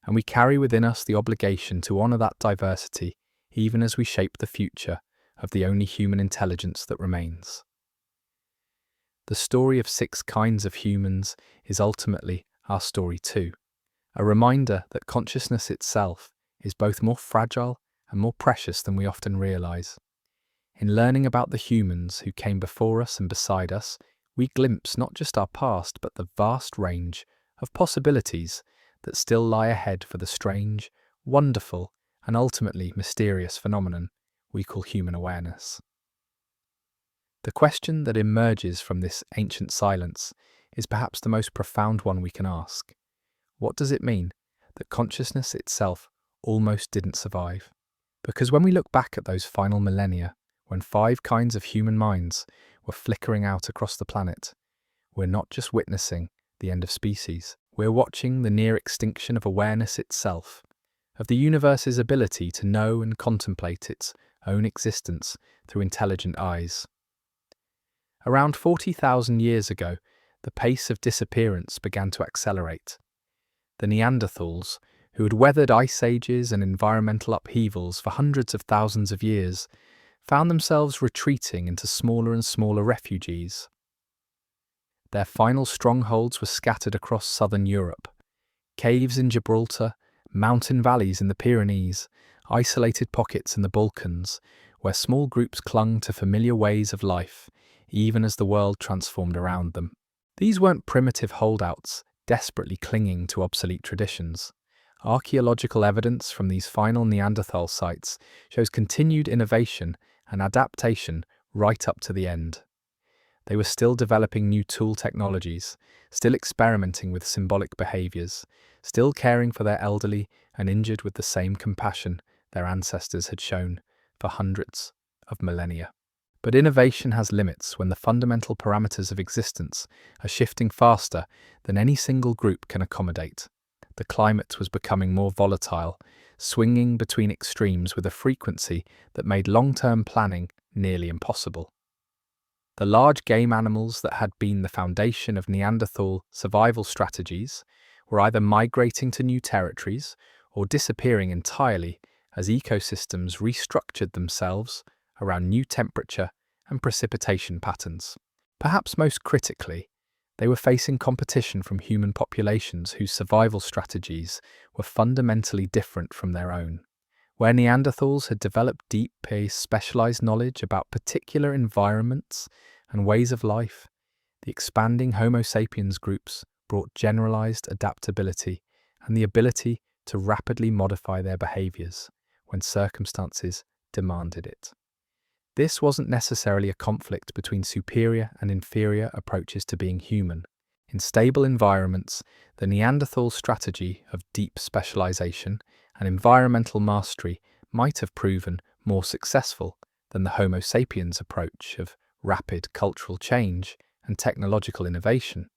and we carry within us the obligation to honour that diversity even as we shape the future of the only human intelligence that remains. The story of 6 kinds of humans is ultimately our story too, a reminder that consciousness itself is both more fragile and more precious than we often realise. In learning about the humans who came before us and beside us, we glimpse not just our past, but the vast range of possibilities that still lie ahead for the strange, wonderful, and ultimately mysterious phenomenon we call human awareness. The question that emerges from this ancient silence is perhaps the most profound one we can ask. What does it mean that consciousness itself almost didn't survive? Because when we look back at those final millennia, when 5 kinds of human minds were flickering out across the planet, we're not just witnessing the end of species, we're watching the near extinction of awareness itself, of the universe's ability to know and contemplate its own existence through intelligent eyes. Around 40,000 years ago, the pace of disappearance began to accelerate. The Neanderthals, who had weathered ice ages and environmental upheavals for hundreds of thousands of years, found themselves retreating into smaller and smaller refuges. Their final strongholds were scattered across southern Europe. Caves in Gibraltar, mountain valleys in the Pyrenees, isolated pockets in the Balkans, where small groups clung to familiar ways of life, even as the world transformed around them. These weren't primitive holdouts, desperately clinging to obsolete traditions. Archaeological evidence from these final Neanderthal sites shows continued innovation and adaptation right up to the end. They were still developing new tool technologies, still experimenting with symbolic behaviours, still caring for their elderly and injured with the same compassion their ancestors had shown for hundreds of millennia. But innovation has limits when the fundamental parameters of existence are shifting faster than any single group can accommodate. The climate was becoming more volatile, swinging between extremes with a frequency that made long-term planning nearly impossible. The large game animals that had been the foundation of Neanderthal survival strategies were either migrating to new territories or disappearing entirely as ecosystems restructured themselves around new temperature and precipitation patterns. Perhaps most critically, They were facing competition from human populations whose survival strategies were fundamentally different from their own. Where Neanderthals had developed deep, specialized knowledge about particular environments and ways of life, the expanding Homo sapiens groups brought generalized adaptability and the ability to rapidly modify their behaviors when circumstances demanded it. This wasn't necessarily a conflict between superior and inferior approaches to being human. In stable environments, the Neanderthal strategy of deep specialization and environmental mastery might have proven more successful than the Homo sapiens approach of rapid cultural change and technological innovation.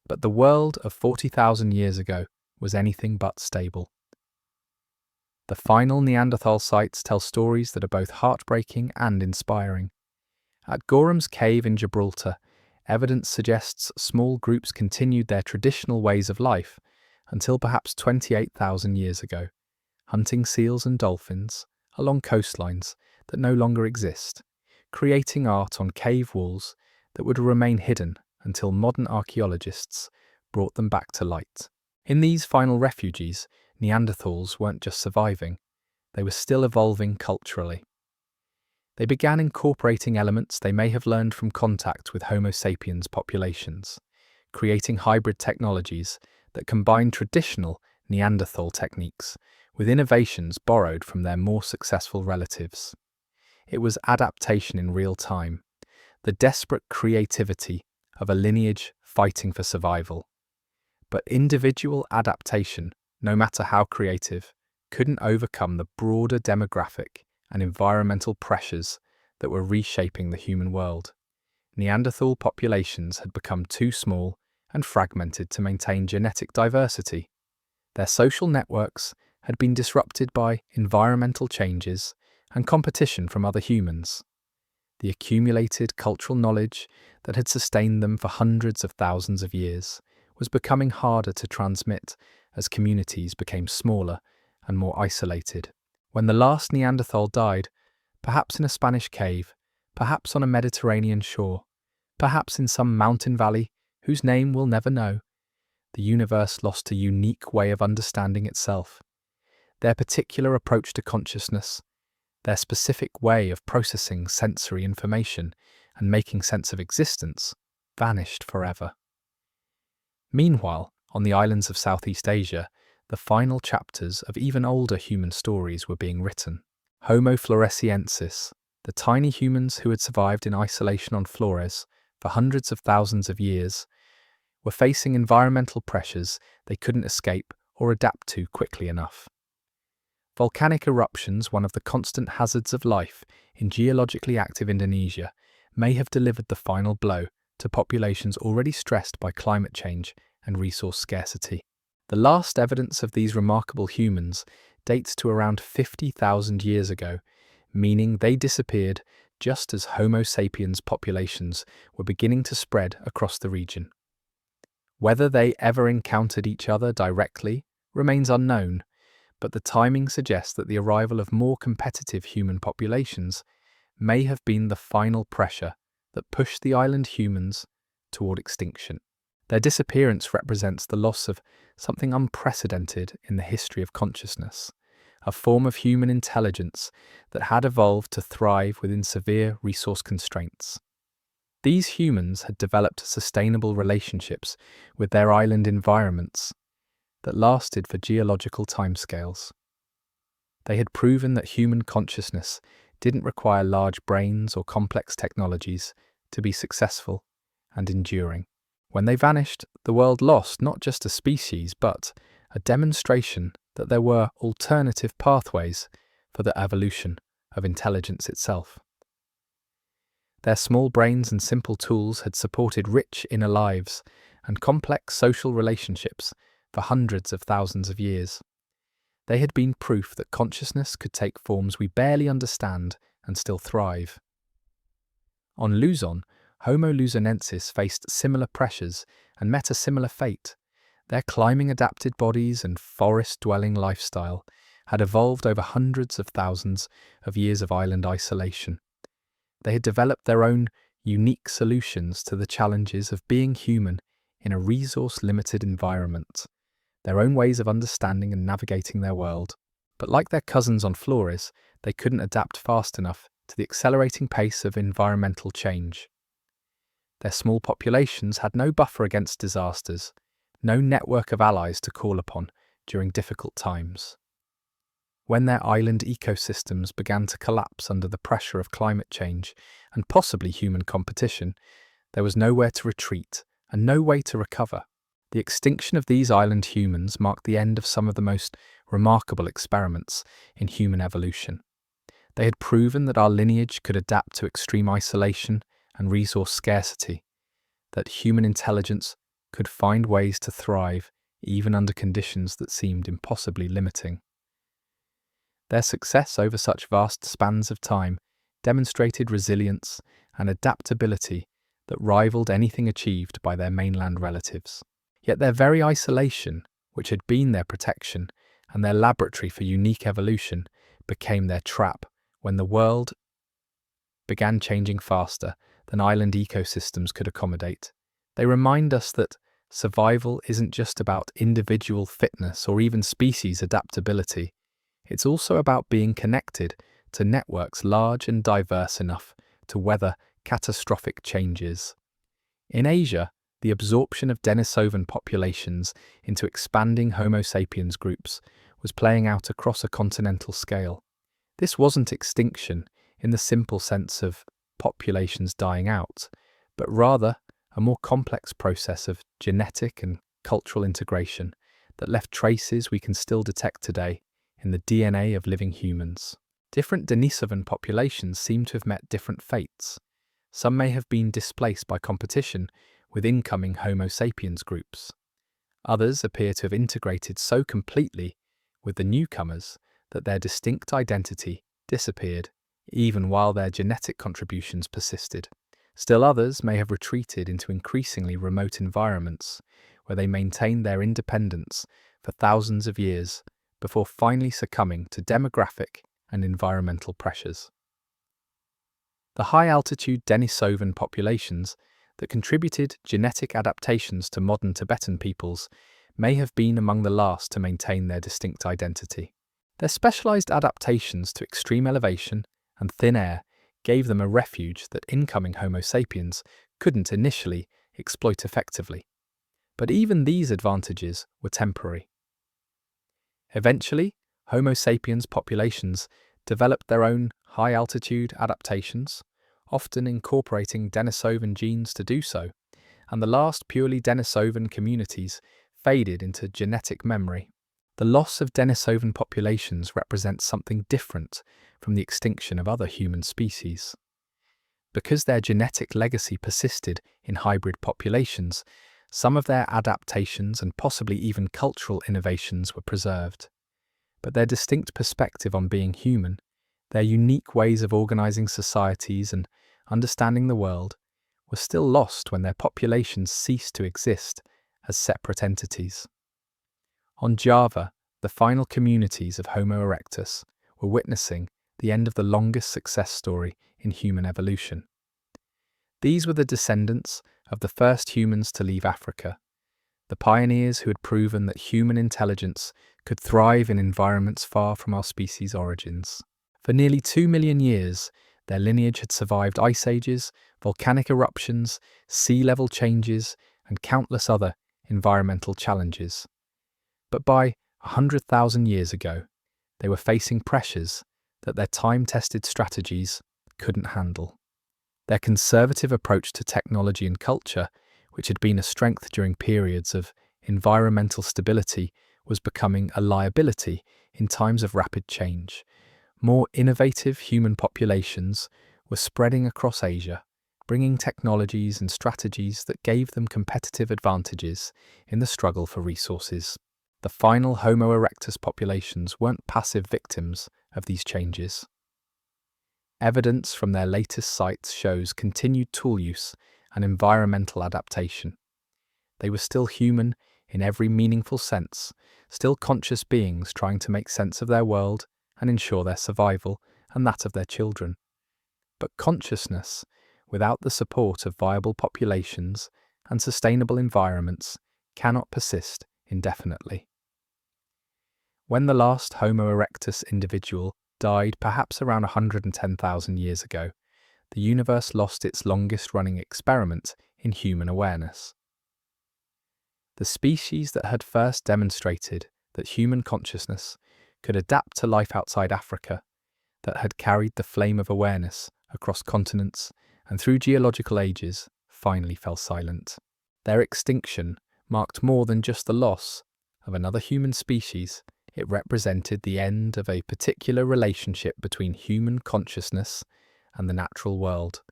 But the world of 40,000 years ago was anything but stable. The final Neanderthal sites tell stories that are both heartbreaking and inspiring. At Gorham's Cave in Gibraltar, evidence suggests small groups continued their traditional ways of life until perhaps 28,000 years ago, hunting seals and dolphins along coastlines that no longer exist, creating art on cave walls that would remain hidden until modern archaeologists brought them back to light. In these final refuges, Neanderthals weren't just surviving, they were still evolving culturally. They began incorporating elements they may have learned from contact with Homo sapiens populations, creating hybrid technologies that combine traditional Neanderthal techniques with innovations borrowed from their more successful relatives. It was adaptation in real time, the desperate creativity of a lineage fighting for survival. But individual adaptation, no matter how creative, couldn't overcome the broader demographic and environmental pressures that were reshaping the human world. Neanderthal populations had become too small and fragmented to maintain genetic diversity. Their social networks had been disrupted by environmental changes and competition from other humans. The accumulated cultural knowledge that had sustained them for hundreds of thousands of years was becoming harder to transmit as communities became smaller and more isolated. When the last Neanderthal died, perhaps in a Spanish cave, perhaps on a Mediterranean shore, perhaps in some mountain valley whose name we'll never know, the universe lost a unique way of understanding itself. Their particular approach to consciousness, their specific way of processing sensory information and making sense of existence, vanished forever. Meanwhile, on the islands of Southeast Asia, the final chapters of even older human stories were being written. Homo floresiensis, the tiny humans who had survived in isolation on Flores for hundreds of thousands of years, were facing environmental pressures they couldn't escape or adapt to quickly enough. Volcanic eruptions, one of the constant hazards of life in geologically active Indonesia, may have delivered the final blow to populations already stressed by climate change and resource scarcity. The last evidence of these remarkable humans dates to around 50,000 years ago, meaning they disappeared just as Homo sapiens populations were beginning to spread across the region. Whether they ever encountered each other directly remains unknown, but the timing suggests that the arrival of more competitive human populations may have been the final pressure that pushed the island humans toward extinction. Their disappearance represents the loss of something unprecedented in the history of consciousness, a form of human intelligence that had evolved to thrive within severe resource constraints. These humans had developed sustainable relationships with their island environments that lasted for geological timescales. They had proven that human consciousness didn't require large brains or complex technologies to be successful and enduring. When they vanished, the world lost not just a species, but a demonstration that there were alternative pathways for the evolution of intelligence itself. Their small brains and simple tools had supported rich inner lives and complex social relationships for hundreds of thousands of years. They had been proof that consciousness could take forms we barely understand and still thrive. On Luzon, Homo luzonensis faced similar pressures and met a similar fate. Their climbing-adapted bodies and forest-dwelling lifestyle had evolved over hundreds of thousands of years of island isolation. They had developed their own unique solutions to the challenges of being human in a resource-limited environment, their own ways of understanding and navigating their world. But like their cousins on Flores, they couldn't adapt fast enough to the accelerating pace of environmental change. Their small populations had no buffer against disasters, no network of allies to call upon during difficult times. When their island ecosystems began to collapse under the pressure of climate change and possibly human competition, there was nowhere to retreat and no way to recover. The extinction of these island humans marked the end of some of the most remarkable experiments in human evolution. They had proven that our lineage could adapt to extreme isolation and resource scarcity, that human intelligence could find ways to thrive even under conditions that seemed impossibly limiting. Their success over such vast spans of time demonstrated resilience and adaptability that rivaled anything achieved by their mainland relatives. Yet their very isolation, which had been their protection and their laboratory for unique evolution, became their trap when the world began changing faster than island ecosystems could accommodate. They remind us that survival isn't just about individual fitness or even species adaptability. It's also about being connected to networks large and diverse enough to weather catastrophic changes. In Asia, the absorption of Denisovan populations into expanding Homo sapiens groups was playing out across a continental scale. This wasn't extinction in the simple sense of populations dying out, but rather a more complex process of genetic and cultural integration that left traces we can still detect today in the DNA of living humans. Different Denisovan populations seem to have met different fates. Some may have been displaced by competition with incoming Homo sapiens groups. Others appear to have integrated so completely with the newcomers that their distinct identity disappeared, even while their genetic contributions persisted. Still others may have retreated into increasingly remote environments, where they maintained their independence for thousands of years before finally succumbing to demographic and environmental pressures. The high-altitude Denisovan populations that contributed genetic adaptations to modern Tibetan peoples may have been among the last to maintain their distinct identity. Their specialized adaptations to extreme elevation and thin air gave them a refuge that incoming Homo sapiens couldn't initially exploit effectively. But even these advantages were temporary. Eventually, Homo sapiens populations developed their own high-altitude adaptations, often incorporating Denisovan genes to do so, and the last purely Denisovan communities faded into genetic memory. The loss of Denisovan populations represents something different from the extinction of other human species. Because their genetic legacy persisted in hybrid populations, some of their adaptations and possibly even cultural innovations were preserved. But their distinct perspective on being human, their unique ways of organizing societies and understanding the world, were still lost when their populations ceased to exist as separate entities. On Java, the final communities of Homo erectus were witnessing the end of the longest success story in human evolution. These were the descendants of the first humans to leave Africa, the pioneers who had proven that human intelligence could thrive in environments far from our species' origins. For nearly 2 million years, their lineage had survived ice ages, volcanic eruptions, sea level changes, and countless other environmental challenges. But by 100,000 years ago, they were facing pressures that their time-tested strategies couldn't handle. Their conservative approach to technology and culture, which had been a strength during periods of environmental stability, was becoming a liability in times of rapid change. More innovative human populations were spreading across Asia, bringing technologies and strategies that gave them competitive advantages in the struggle for resources. The final Homo erectus populations weren't passive victims of these changes. Evidence from their latest sites shows continued tool use and environmental adaptation. They were still human in every meaningful sense, still conscious beings trying to make sense of their world and ensure their survival and that of their children. But consciousness, without the support of viable populations, and sustainable environments cannot persist indefinitely. When the last Homo erectus individual died perhaps around 110,000 years ago, the universe lost its longest-running experiment in human awareness. The species that had first demonstrated that human consciousness could adapt to life outside Africa, that had carried the flame of awareness across continents and through geological ages, finally fell silent. Their extinction marked more than just the loss of another human species. It represented the end of a particular relationship between human consciousness and the natural world,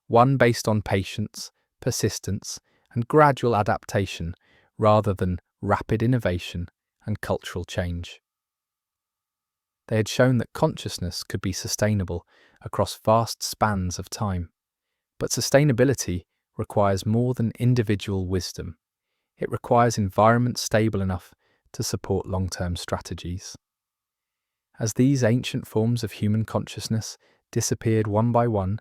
one based on patience, persistence, and gradual adaptation rather than rapid innovation and cultural change. They had shown that consciousness could be sustainable across vast spans of time. But sustainability requires more than individual wisdom. It requires environments stable enough to support long-term strategies. As these ancient forms of human consciousness disappeared one by one,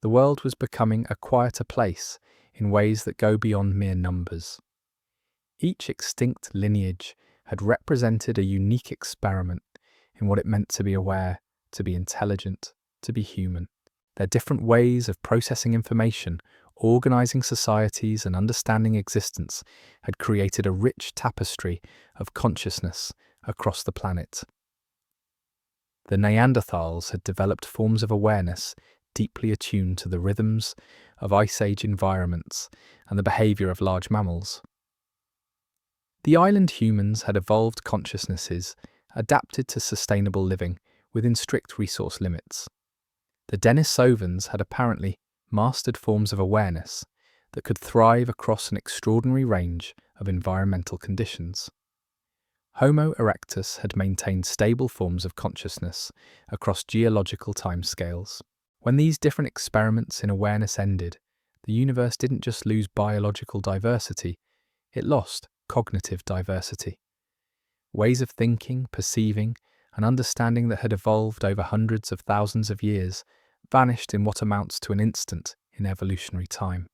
the world was becoming a quieter place in ways that go beyond mere numbers. Each extinct lineage had represented a unique experiment in what it meant to be aware, to be intelligent, to be human. Their different ways of processing information, organizing societies, and understanding existence had created a rich tapestry of consciousness across the planet. The Neanderthals had developed forms of awareness deeply attuned to the rhythms of Ice Age environments and the behavior of large mammals. The island humans had evolved consciousnesses adapted to sustainable living within strict resource limits. The Denisovans had apparently mastered forms of awareness that could thrive across an extraordinary range of environmental conditions. Homo erectus had maintained stable forms of consciousness across geological timescales. When these different experiments in awareness ended, the universe didn't just lose biological diversity, it lost cognitive diversity. Ways of thinking, perceiving, and understanding that had evolved over hundreds of thousands of years vanished in what amounts to an instant in evolutionary time.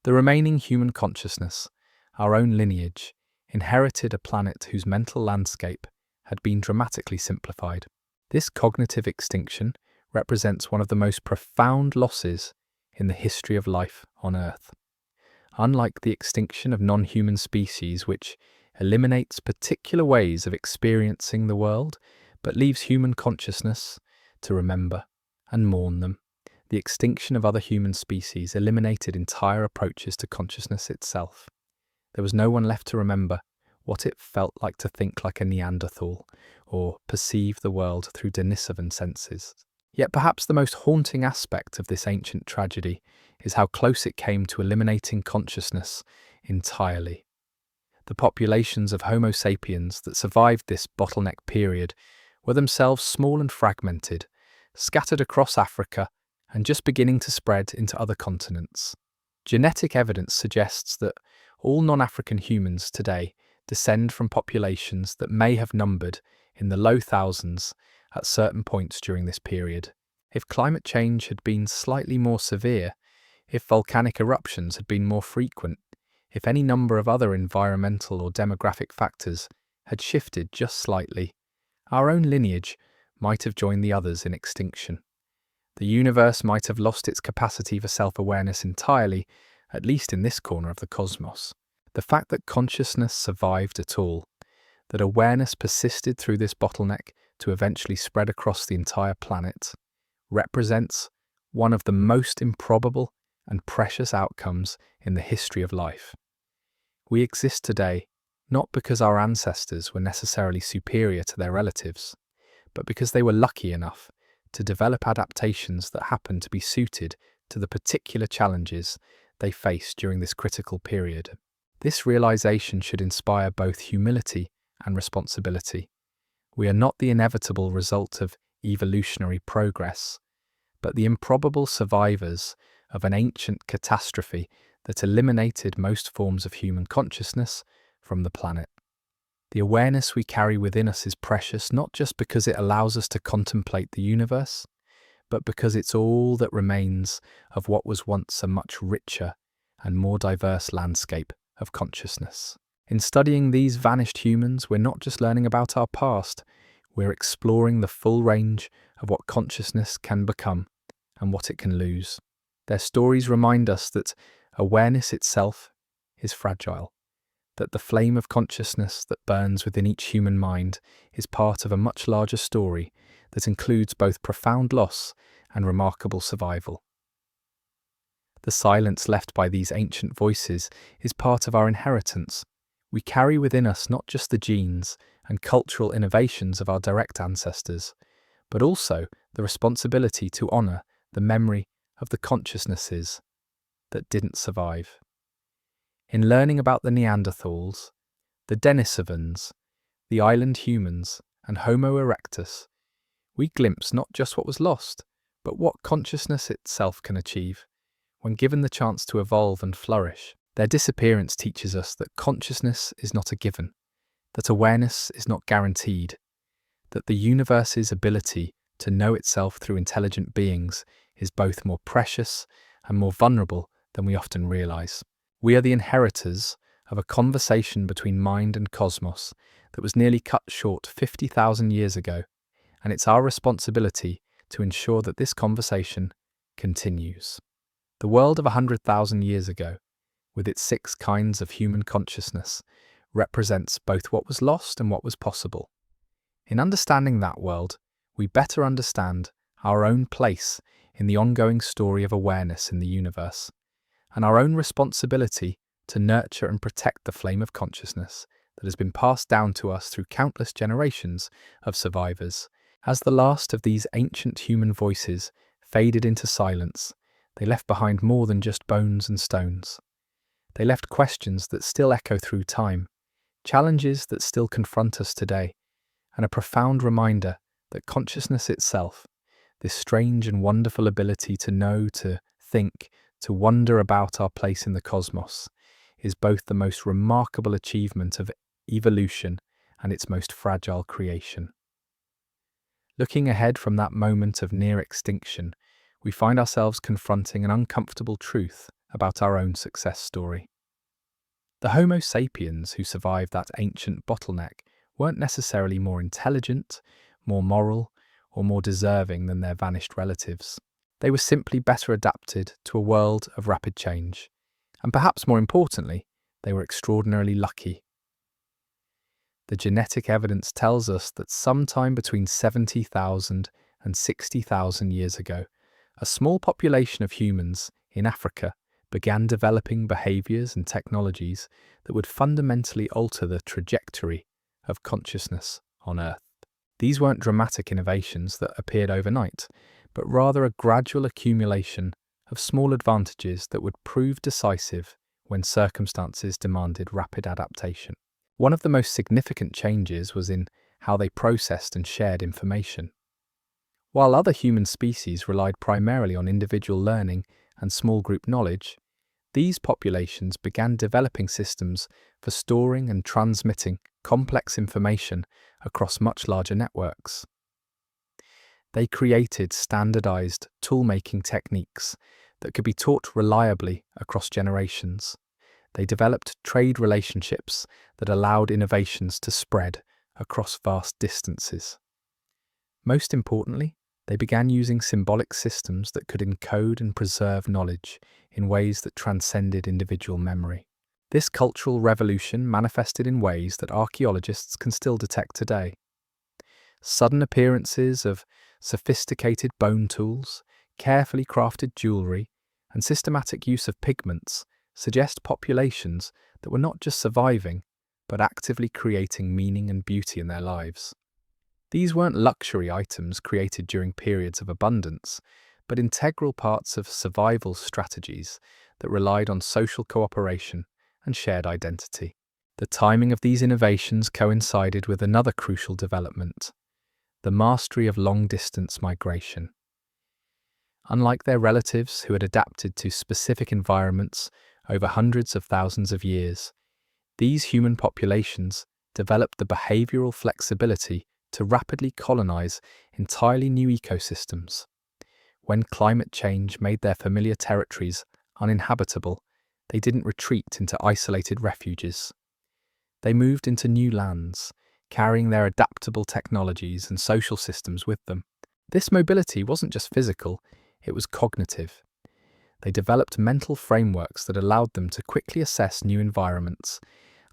The remaining human consciousness, our own lineage, inherited a planet whose mental landscape had been dramatically simplified. This cognitive extinction represents one of the most profound losses in the history of life on Earth. Unlike the extinction of non-human species, which eliminates particular ways of experiencing the world, but leaves human consciousness to remember and mourn them, the extinction of other human species eliminated entire approaches to consciousness itself. There was no one left to remember what it felt like to think like a Neanderthal, or perceive the world through Denisovan senses. Yet perhaps the most haunting aspect of this ancient tragedy is how close it came to eliminating consciousness entirely. The populations of Homo sapiens that survived this bottleneck period were themselves small and fragmented, scattered across Africa and just beginning to spread into other continents. Genetic evidence suggests that all non-African humans today descend from populations that may have numbered in the low thousands at certain points during this period. If climate change had been slightly more severe, if volcanic eruptions had been more frequent, if any number of other environmental or demographic factors had shifted just slightly, our own lineage might have joined the others in extinction. The universe might have lost its capacity for self-awareness entirely, at least in this corner of the cosmos. The fact that consciousness survived at all, that awareness persisted through this bottleneck to eventually spread across the entire planet, represents one of the most improbable and precious outcomes in the history of life. We exist today not because our ancestors were necessarily superior to their relatives, but because they were lucky enough to develop adaptations that happened to be suited to the particular challenges they faced during this critical period. This realization should inspire both humility and responsibility. We are not the inevitable result of evolutionary progress, but the improbable survivors of an ancient catastrophe that eliminated most forms of human consciousness from the planet. The awareness we carry within us is precious not just because it allows us to contemplate the universe, but because it's all that remains of what was once a much richer and more diverse landscape of consciousness. In studying these vanished humans, we're not just learning about our past, we're exploring the full range of what consciousness can become and what it can lose. Their stories remind us that awareness itself is fragile, that the flame of consciousness that burns within each human mind is part of a much larger story that includes both profound loss and remarkable survival. The silence left by these ancient voices is part of our inheritance. We carry within us not just the genes and cultural innovations of our direct ancestors, but also the responsibility to honour the memory of the consciousnesses that didn't survive. In learning about the Neanderthals, the Denisovans, the island humans, and Homo erectus, we glimpse not just what was lost, but what consciousness itself can achieve when given the chance to evolve and flourish. Their disappearance teaches us that consciousness is not a given, that awareness is not guaranteed, that the universe's ability to know itself through intelligent beings is both more precious and more vulnerable than we often realize. We are the inheritors of a conversation between mind and cosmos that was nearly cut short 50,000 years ago, and it's our responsibility to ensure that this conversation continues. The world of 100,000 years ago, with its 6 kinds of human consciousness, represents both what was lost and what was possible. In understanding that world, we better understand our own place in the ongoing story of awareness in the universe, and our own responsibility to nurture and protect the flame of consciousness that has been passed down to us through countless generations of survivors. As the last of these ancient human voices faded into silence, they left behind more than just bones and stones. They left questions that still echo through time, challenges that still confront us today, and a profound reminder that consciousness itself, this strange and wonderful ability to know, to think, to wonder about our place in the cosmos, is both the most remarkable achievement of evolution and its most fragile creation. Looking ahead from that moment of near extinction, we find ourselves confronting an uncomfortable truth about our own success story. The Homo sapiens who survived that ancient bottleneck weren't necessarily more intelligent, more moral, or more deserving than their vanished relatives. They were simply better adapted to a world of rapid change. And perhaps more importantly, they were extraordinarily lucky. The genetic evidence tells us that sometime between 70,000 and 60,000 years ago, a small population of humans in Africa began developing behaviors and technologies that would fundamentally alter the trajectory of consciousness on Earth. These weren't dramatic innovations that appeared overnight, but rather a gradual accumulation of small advantages that would prove decisive when circumstances demanded rapid adaptation. One of the most significant changes was in how they processed and shared information. While other human species relied primarily on individual learning and small group knowledge, these populations began developing systems for storing and transmitting complex information across much larger networks. They created standardized tool-making techniques that could be taught reliably across generations. They developed trade relationships that allowed innovations to spread across vast distances. Most importantly, they began using symbolic systems that could encode and preserve knowledge in ways that transcended individual memory. This cultural revolution manifested in ways that archaeologists can still detect today. Sudden appearances of sophisticated bone tools, carefully crafted jewelry, and systematic use of pigments suggest populations that were not just surviving, but actively creating meaning and beauty in their lives. These weren't luxury items created during periods of abundance, but integral parts of survival strategies that relied on social cooperation and shared identity. The timing of these innovations coincided with another crucial development: the mastery of long-distance migration. Unlike their relatives who had adapted to specific environments over hundreds of thousands of years, these human populations developed the behavioral flexibility to rapidly colonize entirely new ecosystems. When climate change made their familiar territories uninhabitable, They didn't retreat into isolated refuges. They moved into new lands, carrying their adaptable technologies and social systems with them. This mobility wasn't just physical, it was cognitive. They developed mental frameworks that allowed them to quickly assess new environments,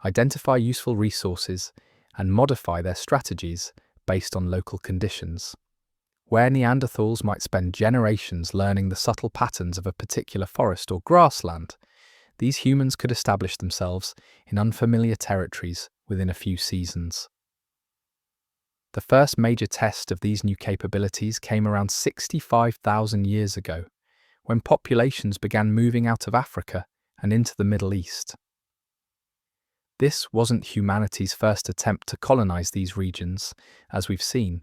identify useful resources, and modify their strategies based on local conditions. Where Neanderthals might spend generations learning the subtle patterns of a particular forest or grassland, these humans could establish themselves in unfamiliar territories within a few seasons. The first major test of these new capabilities came around 65,000 years ago, when populations began moving out of Africa and into the Middle East. This wasn't humanity's first attempt to colonize these regions. As we've seen,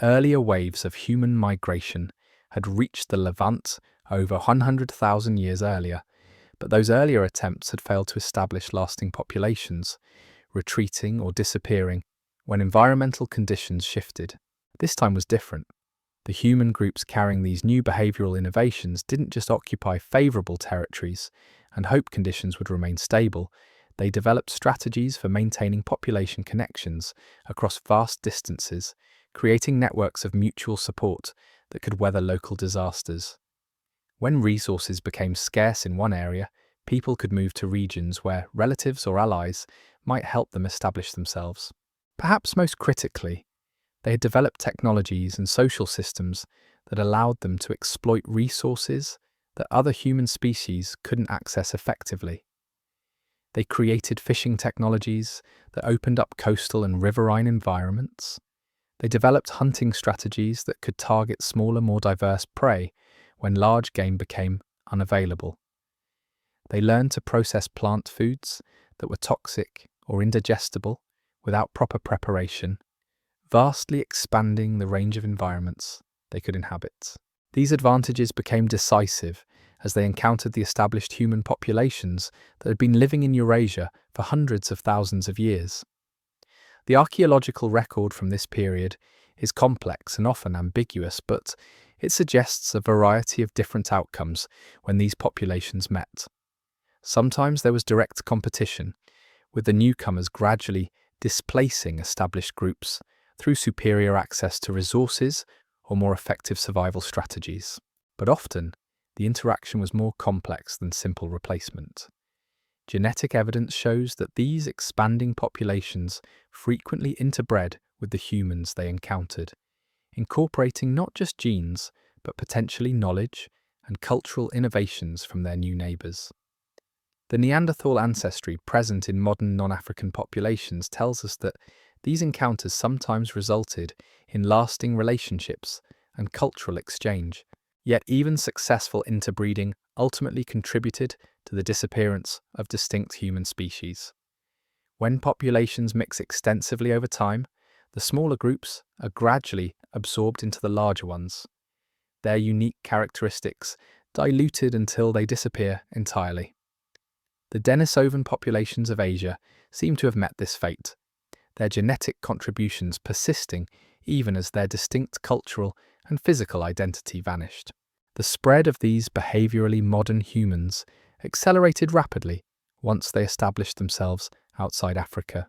earlier waves of human migration had reached the Levant over 100,000 years earlier, but those earlier attempts had failed to establish lasting populations, retreating or disappearing when environmental conditions shifted. This time was different. The human groups carrying these new behavioral innovations didn't just occupy favorable territories and hope conditions would remain stable. They developed strategies for maintaining population connections across vast distances, creating networks of mutual support that could weather local disasters. When resources became scarce in one area, people could move to regions where relatives or allies might help them establish themselves. Perhaps most critically, they had developed technologies and social systems that allowed them to exploit resources that other human species couldn't access effectively. They created fishing technologies that opened up coastal and riverine environments. They developed hunting strategies that could target smaller, more diverse prey when large game became unavailable. They learned to process plant foods that were toxic or indigestible without proper preparation, vastly expanding the range of environments they could inhabit. These advantages became decisive as they encountered the established human populations that had been living in Eurasia for hundreds of thousands of years. The archaeological record from this period is complex and often ambiguous, but it suggests a variety of different outcomes when these populations met. Sometimes there was direct competition, with the newcomers gradually displacing established groups through superior access to resources or more effective survival strategies. But often, the interaction was more complex than simple replacement. Genetic evidence shows that these expanding populations frequently interbred with the humans they encountered, incorporating not just genes, but potentially knowledge and cultural innovations from their new neighbours. The Neanderthal ancestry present in modern non-African populations tells us that these encounters sometimes resulted in lasting relationships and cultural exchange. Yet even successful interbreeding ultimately contributed to the disappearance of distinct human species. When populations mix extensively over time, the smaller groups are gradually absorbed into the larger ones, their unique characteristics diluted until they disappear entirely. The Denisovan populations of Asia seem to have met this fate, their genetic contributions persisting even as their distinct cultural and physical identity vanished. The spread of these behaviorally modern humans accelerated rapidly once they established themselves outside Africa.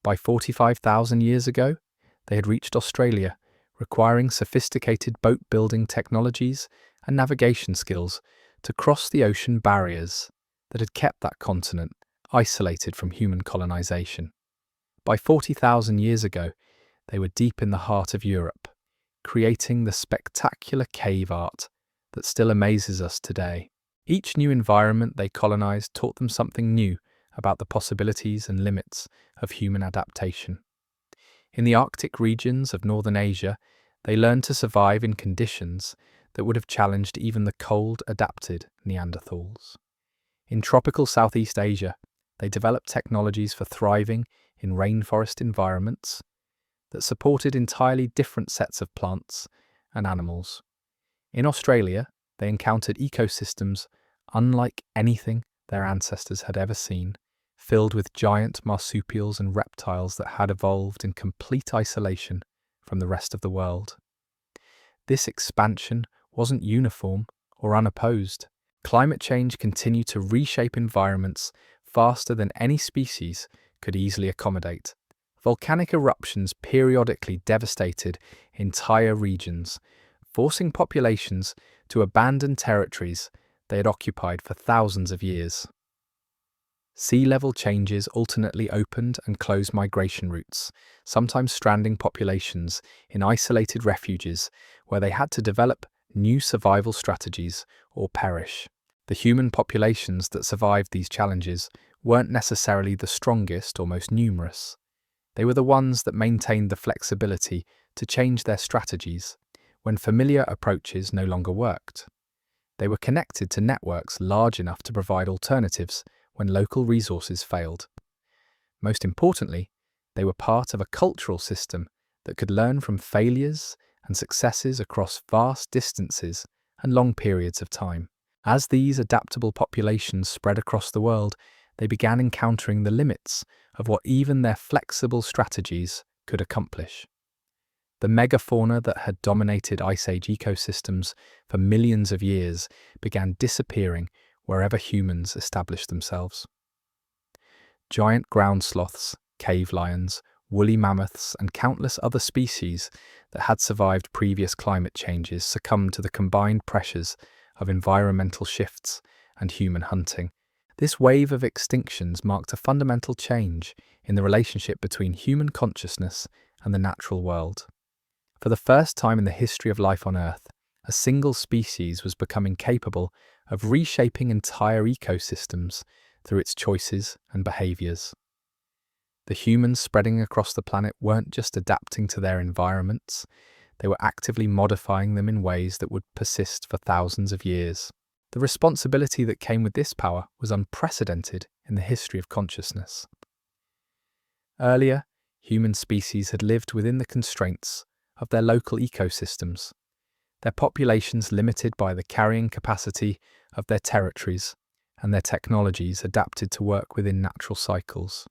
By 45,000 years ago, they had reached Australia, requiring sophisticated boat-building technologies and navigation skills to cross the ocean barriers that had kept that continent isolated from human colonization. By 40,000 years ago, they were deep in the heart of Europe, creating the spectacular cave art that still amazes us today. Each new environment they colonized taught them something new about the possibilities and limits of human adaptation. In the Arctic regions of northern Asia, they learned to survive in conditions that would have challenged even the cold, adapted Neanderthals. In tropical Southeast Asia, they developed technologies for thriving in rainforest environments that supported entirely different sets of plants and animals. In Australia, they encountered ecosystems unlike anything their ancestors had ever seen, filled with giant marsupials and reptiles that had evolved in complete isolation from the rest of the world. This expansion wasn't uniform or unopposed. Climate change continued to reshape environments faster than any species could easily accommodate. Volcanic eruptions periodically devastated entire regions, forcing populations to abandon territories they had occupied for thousands of years. Sea level changes alternately opened and closed migration routes, sometimes stranding populations in isolated refuges where they had to develop new survival strategies or perish. The human populations that survived these challenges weren't necessarily the strongest or most numerous. They were the ones that maintained the flexibility to change their strategies when familiar approaches no longer worked. They were connected to networks large enough to provide alternatives when local resources failed. Most importantly, they were part of a cultural system that could learn from failures and successes across vast distances and long periods of time. As these adaptable populations spread across the world, they began encountering the limits of what even their flexible strategies could accomplish. The megafauna that had dominated Ice Age ecosystems for millions of years began disappearing wherever humans established themselves. Giant ground sloths, cave lions, woolly mammoths, and countless other species that had survived previous climate changes succumbed to the combined pressures of environmental shifts and human hunting. This wave of extinctions marked a fundamental change in the relationship between human consciousness and the natural world. For the first time in the history of life on Earth, a single species was becoming capable of reshaping entire ecosystems through its choices and behaviors. The humans spreading across the planet weren't just adapting to their environments, they were actively modifying them in ways that would persist for thousands of years. The responsibility that came with this power was unprecedented in the history of consciousness. Earlier, human species had lived within the constraints of their local ecosystems, their populations limited by the carrying capacity of their territories and their technologies adapted to work within natural cycles.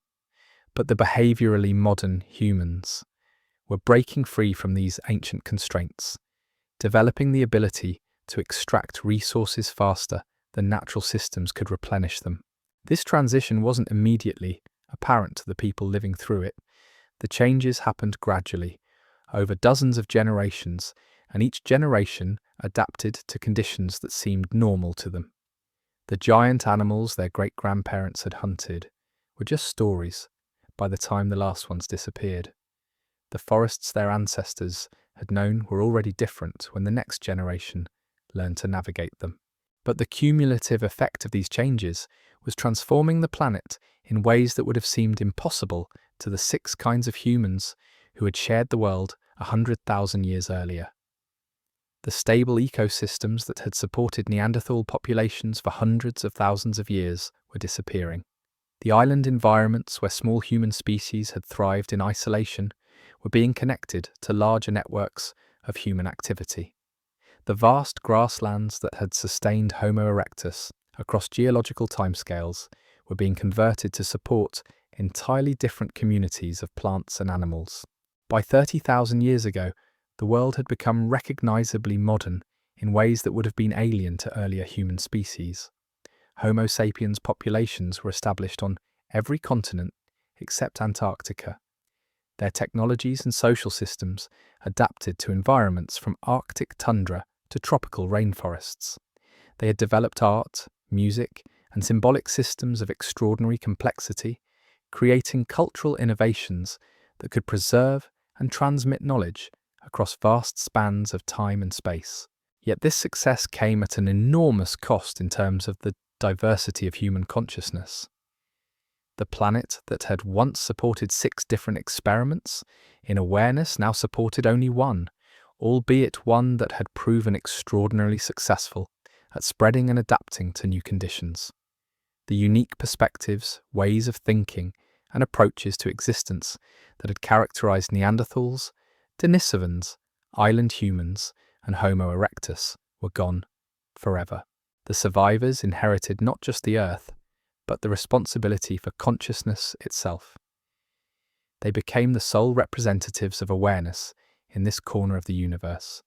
But the behaviourally modern humans were breaking free from these ancient constraints, developing the ability to extract resources faster than natural systems could replenish them. This transition wasn't immediately apparent to the people living through it. The changes happened gradually, over dozens of generations, and each generation adapted to conditions that seemed normal to them. The giant animals their great-grandparents had hunted were just stories by the time the last ones disappeared. The forests their ancestors had known were already different when the next generation learned to navigate them. But the cumulative effect of these changes was transforming the planet in ways that would have seemed impossible to the 6 kinds of humans who had shared the world 100,000 years earlier. The stable ecosystems that had supported Neanderthal populations for hundreds of thousands of years were disappearing. The island environments where small human species had thrived in isolation were being connected to larger networks of human activity. The vast grasslands that had sustained Homo erectus across geological timescales were being converted to support entirely different communities of plants and animals. By 30,000 years ago, the world had become recognizably modern in ways that would have been alien to earlier human species. Homo sapiens populations were established on every continent except Antarctica. Their technologies and social systems adapted to environments from Arctic tundra to tropical rainforests. They had developed art, music, and symbolic systems of extraordinary complexity, creating cultural innovations that could preserve and transmit knowledge across vast spans of time and space. Yet this success came at an enormous cost in terms of the diversity of human consciousness. The planet that had once supported 6 different experiments in awareness now supported only one, albeit one that had proven extraordinarily successful at spreading and adapting to new conditions. The unique perspectives, ways of thinking, and approaches to existence that had characterized Neanderthals, Denisovans, island humans, and Homo erectus were gone forever. The survivors inherited not just the Earth, but the responsibility for consciousness itself. They became the sole representatives of awareness in this corner of the universe,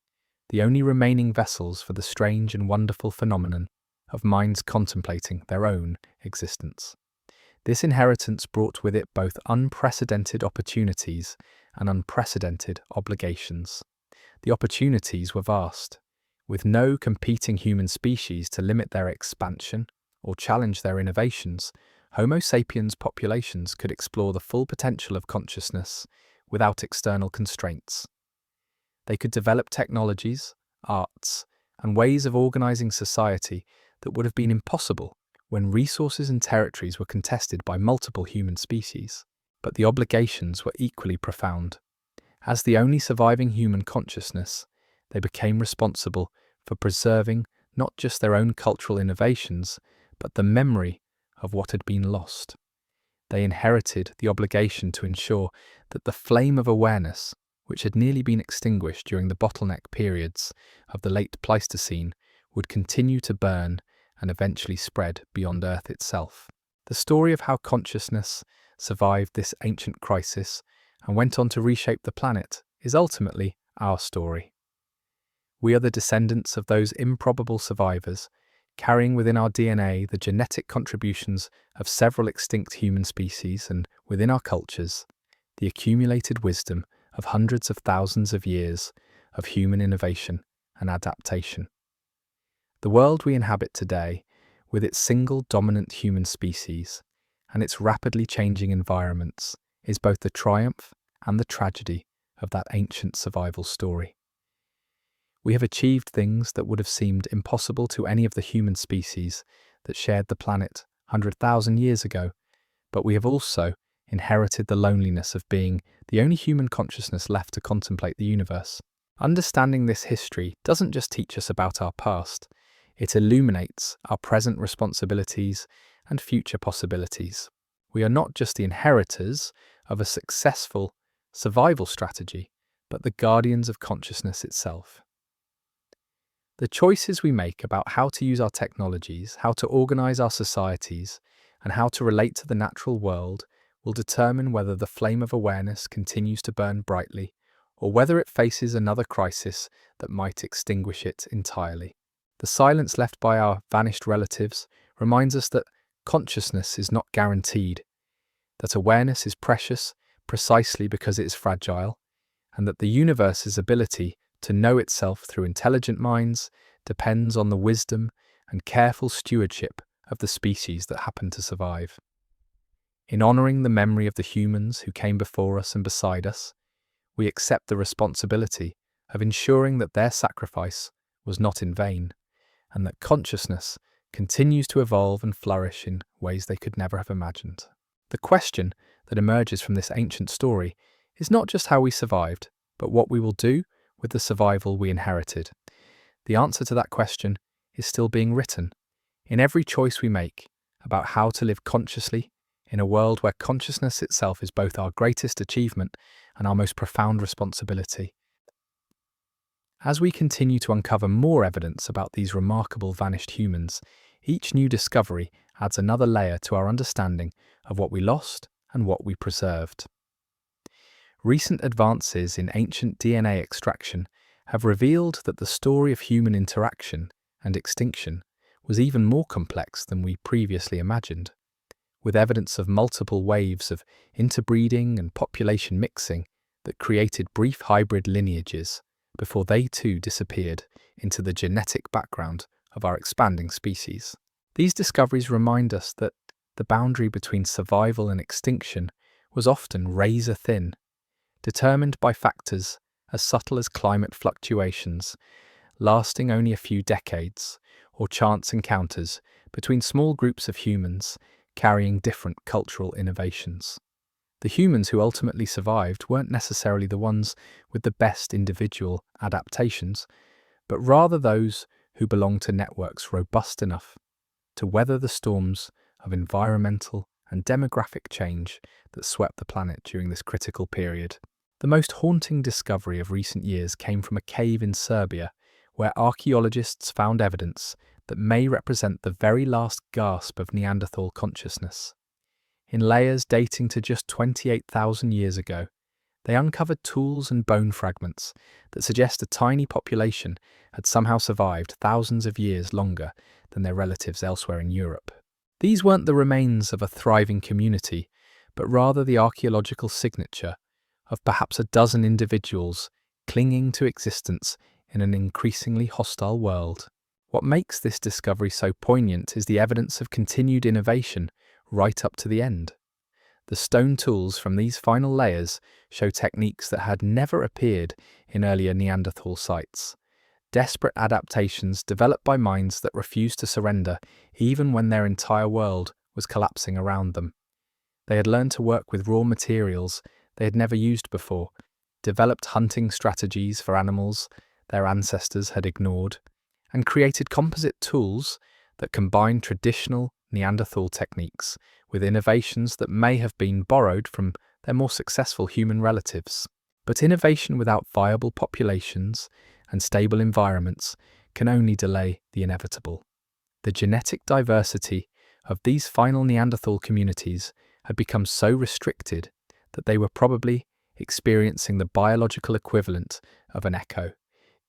the only remaining vessels for the strange and wonderful phenomenon of minds contemplating their own existence. This inheritance brought with it both unprecedented opportunities and unprecedented obligations. The opportunities were vast, with no competing human species to limit their expansion or challenge their innovations. Homo sapiens populations could explore the full potential of consciousness without external constraints. They could develop technologies, arts, and ways of organizing society that would have been impossible when resources and territories were contested by multiple human species. But the obligations were equally profound. As the only surviving human consciousness, they became responsible for preserving not just their own cultural innovations, but the memory of what had been lost. They inherited the obligation to ensure that the flame of awareness, which had nearly been extinguished during the bottleneck periods of the late Pleistocene, would continue to burn and eventually spread beyond Earth itself. The story of how consciousness survived this ancient crisis and went on to reshape the planet is ultimately our story. We are the descendants of those improbable survivors, carrying within our DNA the genetic contributions of several extinct human species and, within our cultures, the accumulated wisdom of hundreds of thousands of years of human innovation and adaptation. The world we inhabit today, with its single dominant human species and its rapidly changing environments, is both the triumph and the tragedy of that ancient survival story. We have achieved things that would have seemed impossible to any of the human species that shared the planet 100,000 years ago, but we have also inherited the loneliness of being the only human consciousness left to contemplate the universe. Understanding this history doesn't just teach us about our past, it illuminates our present responsibilities and future possibilities. We are not just the inheritors of a successful survival strategy, but the guardians of consciousness itself. The choices we make about how to use our technologies, how to organize our societies, and how to relate to the natural world will determine whether the flame of awareness continues to burn brightly, or whether it faces another crisis that might extinguish it entirely. The silence left by our vanished relatives reminds us that consciousness is not guaranteed, that awareness is precious precisely because it is fragile, and that the universe's ability to know itself through intelligent minds depends on the wisdom and careful stewardship of the species that happen to survive. In honouring the memory of the humans who came before us and beside us, we accept the responsibility of ensuring that their sacrifice was not in vain, and that consciousness continues to evolve and flourish in ways they could never have imagined. The question that emerges from this ancient story is not just how we survived, but what we will do with the survival we inherited. The answer to that question is still being written in every choice we make about how to live consciously in a world where consciousness itself is both our greatest achievement and our most profound responsibility. As we continue to uncover more evidence about these remarkable vanished humans, each new discovery adds another layer to our understanding of what we lost and what we preserved. Recent advances in ancient DNA extraction have revealed that the story of human interaction and extinction was even more complex than we previously imagined, with evidence of multiple waves of interbreeding and population mixing that created brief hybrid lineages before they too disappeared into the genetic background of our expanding species. These discoveries remind us that the boundary between survival and extinction was often razor thin, determined by factors as subtle as climate fluctuations, lasting only a few decades, or chance encounters between small groups of humans carrying different cultural innovations. The humans who ultimately survived weren't necessarily the ones with the best individual adaptations, but rather those who belonged to networks robust enough to weather the storms of environmental and demographic change that swept the planet during this critical period. The most haunting discovery of recent years came from a cave in Serbia, where archaeologists found evidence that may represent the very last gasp of Neanderthal consciousness. In layers dating to just 28,000 years ago, they uncovered tools and bone fragments that suggest a tiny population had somehow survived thousands of years longer than their relatives elsewhere in Europe. These weren't the remains of a thriving community, but rather the archaeological signature of perhaps a dozen individuals clinging to existence in an increasingly hostile world. What makes this discovery so poignant is the evidence of continued innovation right up to the end. The stone tools from these final layers show techniques that had never appeared in earlier Neanderthal sites. Desperate adaptations developed by minds that refused to surrender even when their entire world was collapsing around them. They had learned to work with raw materials they had never used before, developed hunting strategies for animals their ancestors had ignored, and created composite tools that combined traditional Neanderthal techniques with innovations that may have been borrowed from their more successful human relatives. But innovation without viable populations and stable environments can only delay the inevitable. The genetic diversity of these final Neanderthal communities had become so restricted that they were probably experiencing the biological equivalent of an echo,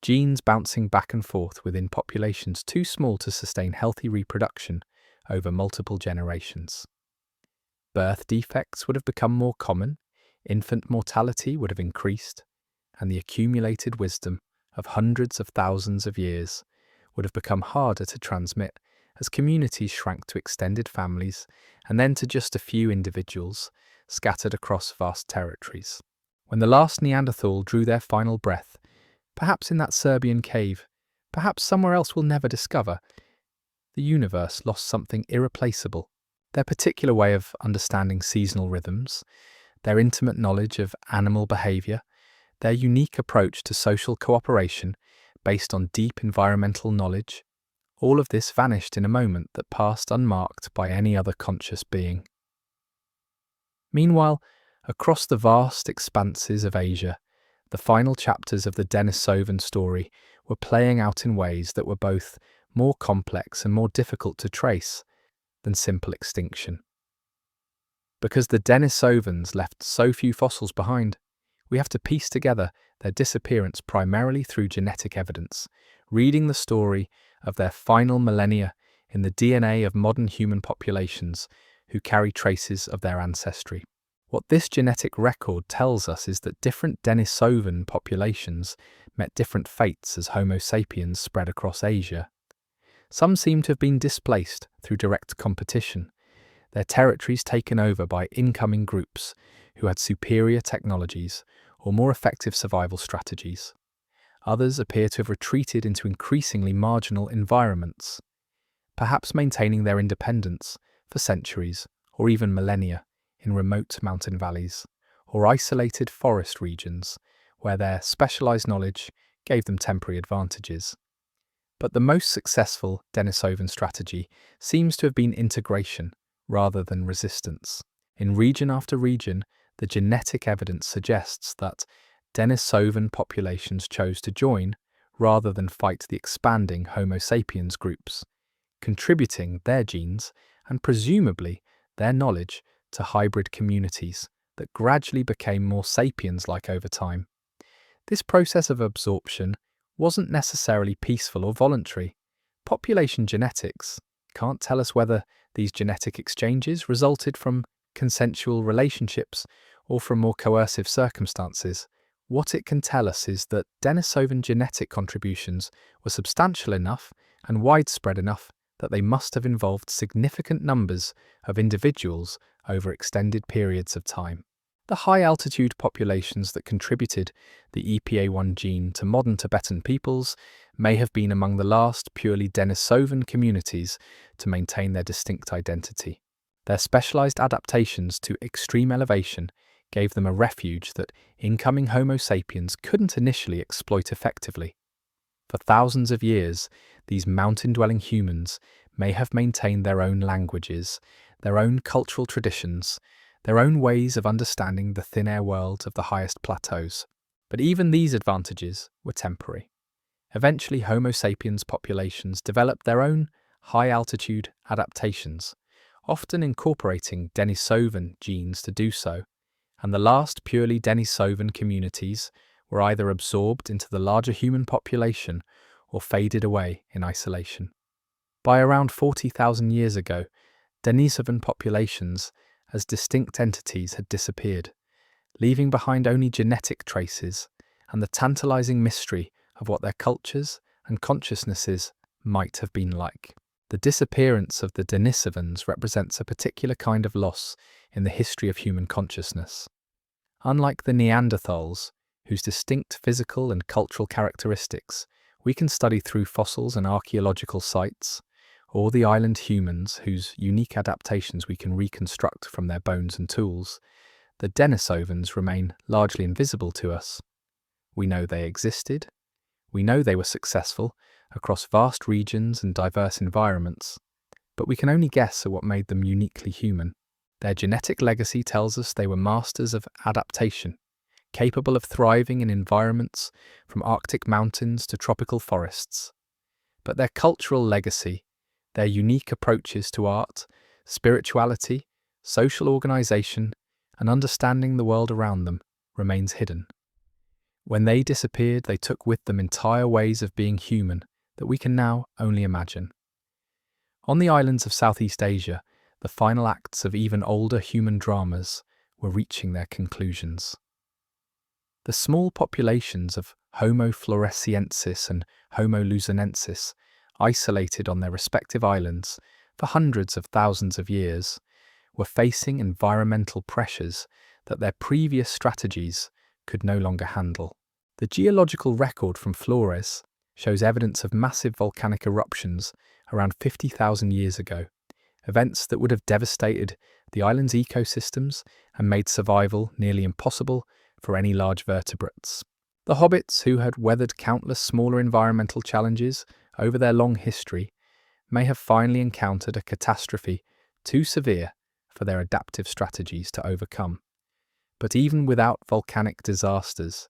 genes bouncing back and forth within populations too small to sustain healthy reproduction over multiple generations. Birth defects would have become more common, infant mortality would have increased, and the accumulated wisdom of hundreds of thousands of years would have become harder to transmit as communities shrank to extended families and then to just a few individuals scattered across vast territories. When the last Neanderthal drew their final breath, perhaps in that Serbian cave, perhaps somewhere else we'll never discover, the universe lost something irreplaceable. Their particular way of understanding seasonal rhythms, their intimate knowledge of animal behavior, their unique approach to social cooperation based on deep environmental knowledge, all of this vanished in a moment that passed unmarked by any other conscious being. Meanwhile, across the vast expanses of Asia, the final chapters of the Denisovan story were playing out in ways that were both more complex and more difficult to trace than simple extinction. Because the Denisovans left so few fossils behind, we have to piece together their disappearance primarily through genetic evidence, reading the story of their final millennia in the DNA of modern human populations who carry traces of their ancestry. What this genetic record tells us is that different Denisovan populations met different fates as Homo sapiens spread across Asia. Some seem to have been displaced through direct competition, their territories taken over by incoming groups who had superior technologies or more effective survival strategies. Others appear to have retreated into increasingly marginal environments, perhaps maintaining their independence for centuries or even millennia in remote mountain valleys or isolated forest regions where their specialized knowledge gave them temporary advantages. But the most successful Denisovan strategy seems to have been integration rather than resistance. In region after region, the genetic evidence suggests that Denisovan populations chose to join rather than fight the expanding Homo sapiens groups, contributing their genes and presumably their knowledge to hybrid communities that gradually became more sapiens-like over time. This process of absorption wasn't necessarily peaceful or voluntary. Population genetics can't tell us whether these genetic exchanges resulted from consensual relationships or from more coercive circumstances. What it can tell us is that Denisovan genetic contributions were substantial enough and widespread enough that they must have involved significant numbers of individuals over extended periods of time. The high-altitude populations that contributed the EPA1 gene to modern Tibetan peoples may have been among the last purely Denisovan communities to maintain their distinct identity. Their specialized adaptations to extreme elevation gave them a refuge that incoming Homo sapiens couldn't initially exploit effectively. For thousands of years, these mountain-dwelling humans may have maintained their own languages, their own cultural traditions, their own ways of understanding the thin air world of the highest plateaus. But even these advantages were temporary. Eventually, Homo sapiens populations developed their own high-altitude adaptations, often incorporating Denisovan genes to do so, and the last purely Denisovan communities were either absorbed into the larger human population or faded away in isolation. By around 40,000 years ago, Denisovan populations as distinct entities had disappeared, leaving behind only genetic traces and the tantalizing mystery of what their cultures and consciousnesses might have been like. The disappearance of the Denisovans represents a particular kind of loss in the history of human consciousness. Unlike the Neanderthals, whose distinct physical and cultural characteristics we can study through fossils and archaeological sites, or the island humans whose unique adaptations we can reconstruct from their bones and tools, the Denisovans remain largely invisible to us. We know they existed, we know they were successful across vast regions and diverse environments, but we can only guess at what made them uniquely human. Their genetic legacy tells us they were masters of adaptation, capable of thriving in environments from Arctic mountains to tropical forests. But their cultural legacy, their unique approaches to art, spirituality, social organization, and understanding the world around them, remains hidden. When they disappeared, they took with them entire ways of being human that we can now only imagine. On the islands of Southeast Asia, the final acts of even older human dramas were reaching their conclusions. The small populations of Homo floresiensis and Homo luzonensis, isolated on their respective islands for hundreds of thousands of years, were facing environmental pressures that their previous strategies could no longer handle. The geological record from Flores shows evidence of massive volcanic eruptions around 50,000 years ago, events that would have devastated the island's ecosystems and made survival nearly impossible for any large vertebrates. The hobbits, who had weathered countless smaller environmental challenges over their long history, may have finally encountered a catastrophe too severe for their adaptive strategies to overcome. But even without volcanic disasters,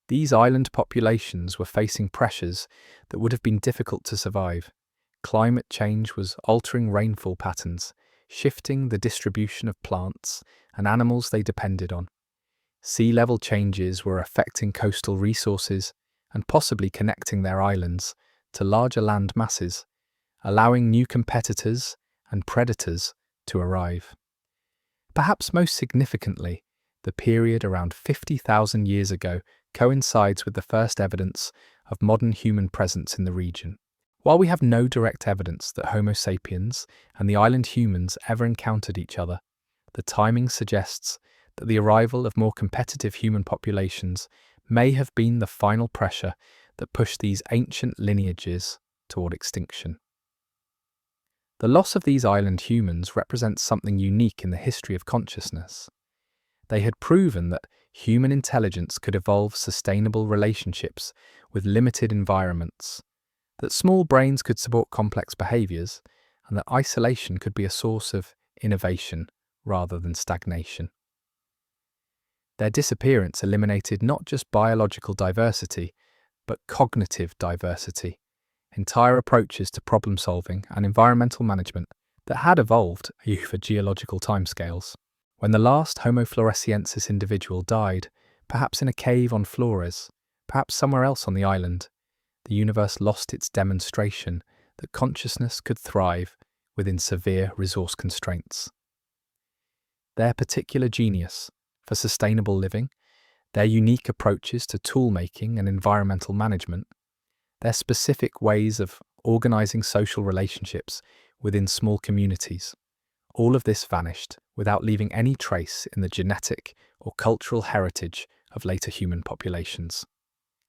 these island populations were facing pressures that would have been difficult to survive. Climate change was altering rainfall patterns, shifting the distribution of plants and animals they depended on. Sea level changes were affecting coastal resources and possibly connecting their islands to larger land masses, allowing new competitors and predators to arrive. Perhaps most significantly, the period around 50,000 years ago coincides with the first evidence of modern human presence in the region. While we have no direct evidence that Homo sapiens and the island humans ever encountered each other, the timing suggests that the arrival of more competitive human populations may have been the final pressure that pushed these ancient lineages toward extinction. The loss of these island humans represents something unique in the history of consciousness. They had proven that human intelligence could evolve sustainable relationships with limited environments, that small brains could support complex behaviors, and that isolation could be a source of innovation rather than stagnation. Their disappearance eliminated not just biological diversity, but cognitive diversity, entire approaches to problem solving and environmental management that had evolved over geological timescales. When the last Homo floresiensis individual died, perhaps in a cave on Flores, perhaps somewhere else on the island, the universe lost its demonstration that consciousness could thrive within severe resource constraints. Their particular genius for sustainable living, their unique approaches to tool-making and environmental management, their specific ways of organizing social relationships within small communities, all of this vanished without leaving any trace in the genetic or cultural heritage of later human populations.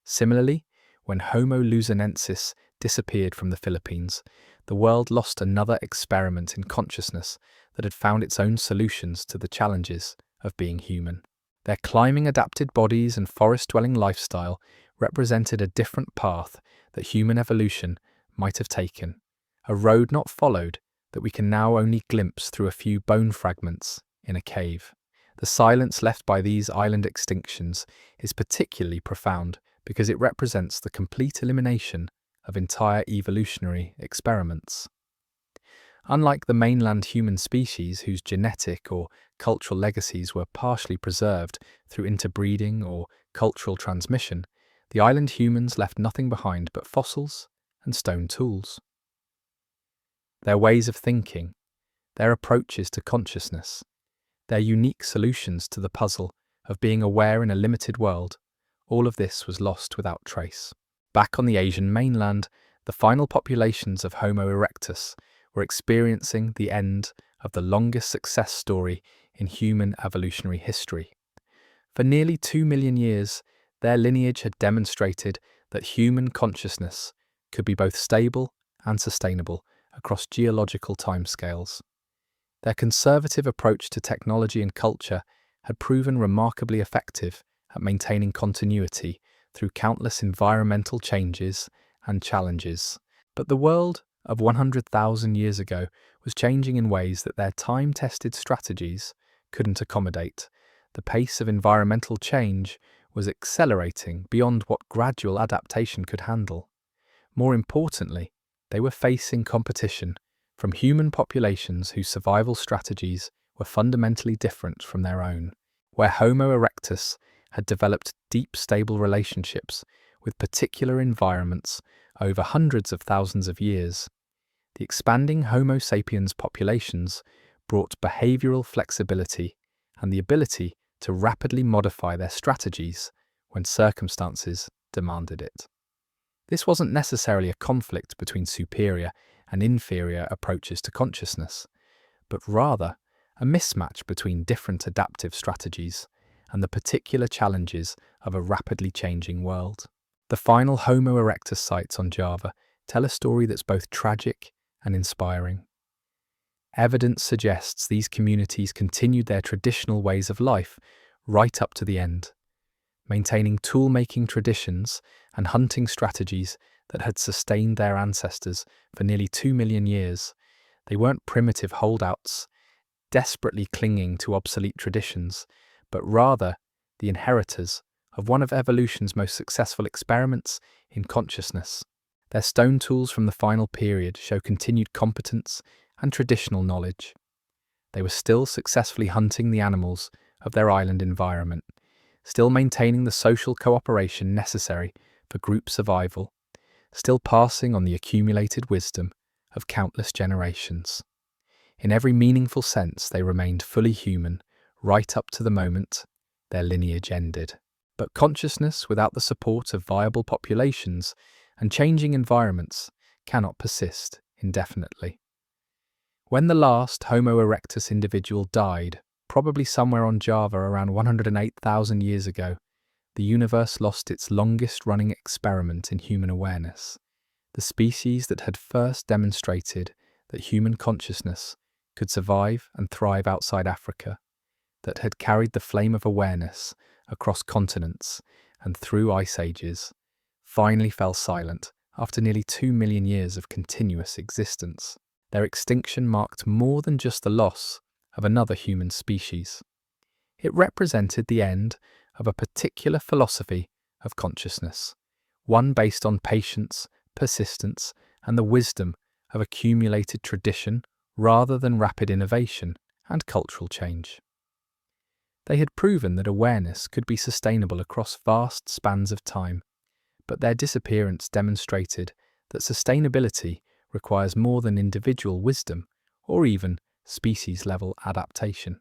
Similarly, when Homo luzonensis disappeared from the Philippines, the world lost another experiment in consciousness that had found its own solutions to the challenges of being human. Their climbing-adapted bodies and forest-dwelling lifestyle represented a different path that human evolution might have taken, a road not followed that we can now only glimpse through a few bone fragments in a cave. The silence left by these island extinctions is particularly profound because it represents the complete elimination of entire evolutionary experiments. Unlike the mainland human species whose genetic or cultural legacies were partially preserved through interbreeding or cultural transmission, the island humans left nothing behind but fossils and stone tools. their ways of thinking, their approaches to consciousness, their unique solutions to the puzzle of being aware in a limited world, all of this was lost without trace. Back on the Asian mainland, the final populations of Homo erectus were experiencing the end of the longest success story in human evolutionary history. For nearly 2 million years, their lineage had demonstrated that human consciousness could be both stable and sustainable across geological timescales. Their conservative approach to technology and culture had proven remarkably effective at maintaining continuity through countless environmental changes and challenges. But the world of 100,000 years ago was changing in ways that their time-tested strategies couldn't accommodate. The pace of environmental change was accelerating beyond what gradual adaptation could handle. More importantly, they were facing competition from human populations whose survival strategies were fundamentally different from their own. Where Homo erectus had developed deep, stable relationships with particular environments over hundreds of thousands of years, the expanding Homo sapiens populations brought behavioral flexibility and the ability to rapidly modify their strategies when circumstances demanded it. This wasn't necessarily a conflict between superior and inferior approaches to consciousness, but rather a mismatch between different adaptive strategies and the particular challenges of a rapidly changing world. The final Homo erectus sites on Java tell a story that's both tragic and inspiring. Evidence suggests these communities continued their traditional ways of life right up to the end, maintaining tool-making traditions and hunting strategies that had sustained their ancestors for nearly 2 million years. They weren't primitive holdouts, desperately clinging to obsolete traditions, but rather the inheritors of one of evolution's most successful experiments in consciousness. Their stone tools from the final period show continued competence and traditional knowledge. They were still successfully hunting the animals of their island environment, still maintaining the social cooperation necessary for group survival, still passing on the accumulated wisdom of countless generations. In every meaningful sense, they remained fully human right up to the moment their lineage ended. But consciousness without the support of viable populations and changing environments cannot persist indefinitely. When the last Homo erectus individual died, probably somewhere on Java around 108,000 years ago, the universe lost its longest-running experiment in human awareness. The species that had first demonstrated that human consciousness could survive and thrive outside Africa, that had carried the flame of awareness across continents and through ice ages, finally fell silent after nearly 2 million years of continuous existence. Their extinction marked more than just the loss of another human species. It represented the end of a particular philosophy of consciousness, one based on patience, persistence, and the wisdom of accumulated tradition rather than rapid innovation and cultural change. They had proven that awareness could be sustainable across vast spans of time, but their disappearance demonstrated that sustainability requires more than individual wisdom or even species-level adaptation.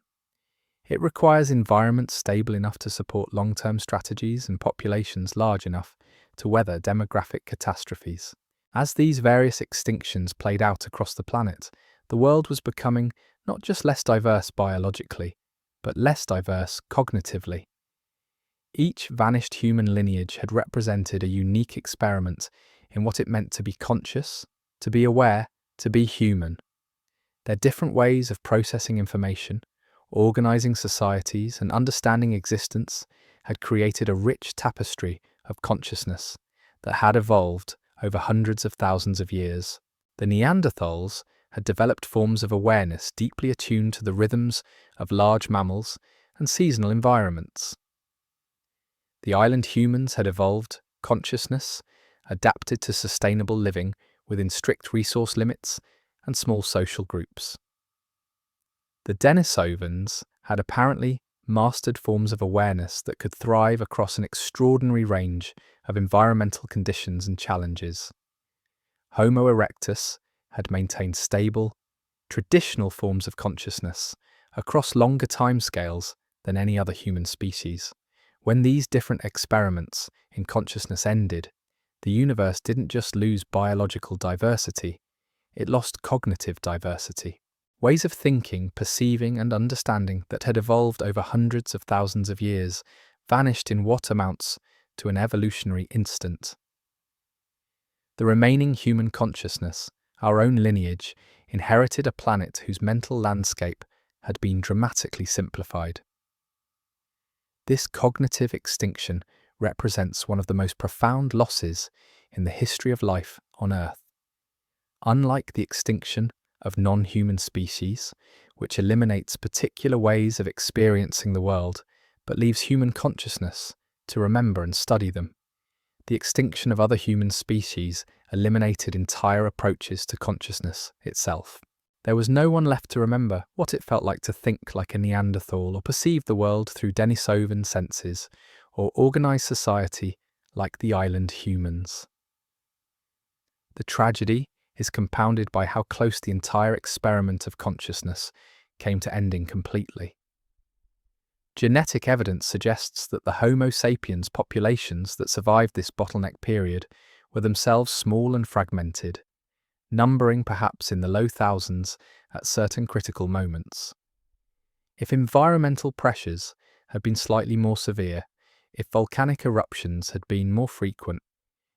It requires environments stable enough to support long-term strategies and populations large enough to weather demographic catastrophes. As these various extinctions played out across the planet, the world was becoming not just less diverse biologically, but less diverse cognitively. Each vanished human lineage had represented a unique experiment in what it meant to be conscious, to be aware, to be human. Their different ways of processing information, organizing societies, and understanding existence had created a rich tapestry of consciousness that had evolved over hundreds of thousands of years. The Neanderthals had developed forms of awareness deeply attuned to the rhythms of large mammals and seasonal environments. The island humans had evolved consciousness, adapted to sustainable living within strict resource limits and small social groups. The Denisovans had apparently mastered forms of awareness that could thrive across an extraordinary range of environmental conditions and challenges. Homo erectus had maintained stable, traditional forms of consciousness across longer timescales than any other human species. When these different experiments in consciousness ended, the universe didn't just lose biological diversity, it lost cognitive diversity. Ways of thinking, perceiving, and understanding that had evolved over hundreds of thousands of years vanished in what amounts to an evolutionary instant. The remaining human consciousness, our own lineage, inherited a planet whose mental landscape had been dramatically simplified. This cognitive extinction represents one of the most profound losses in the history of life on Earth. Unlike the extinction of non-human species, which eliminates particular ways of experiencing the world but leaves human consciousness to remember and study them, the extinction of other human species eliminated entire approaches to consciousness itself. There was no one left to remember what it felt like to think like a Neanderthal or perceive the world through Denisovan senses or organize society like the island humans. The tragedy is compounded by how close the entire experiment of consciousness came to ending completely. Genetic evidence suggests that the Homo sapiens populations that survived this bottleneck period were themselves small and fragmented, numbering perhaps in the low thousands at certain critical moments. If environmental pressures had been slightly more severe, if volcanic eruptions had been more frequent,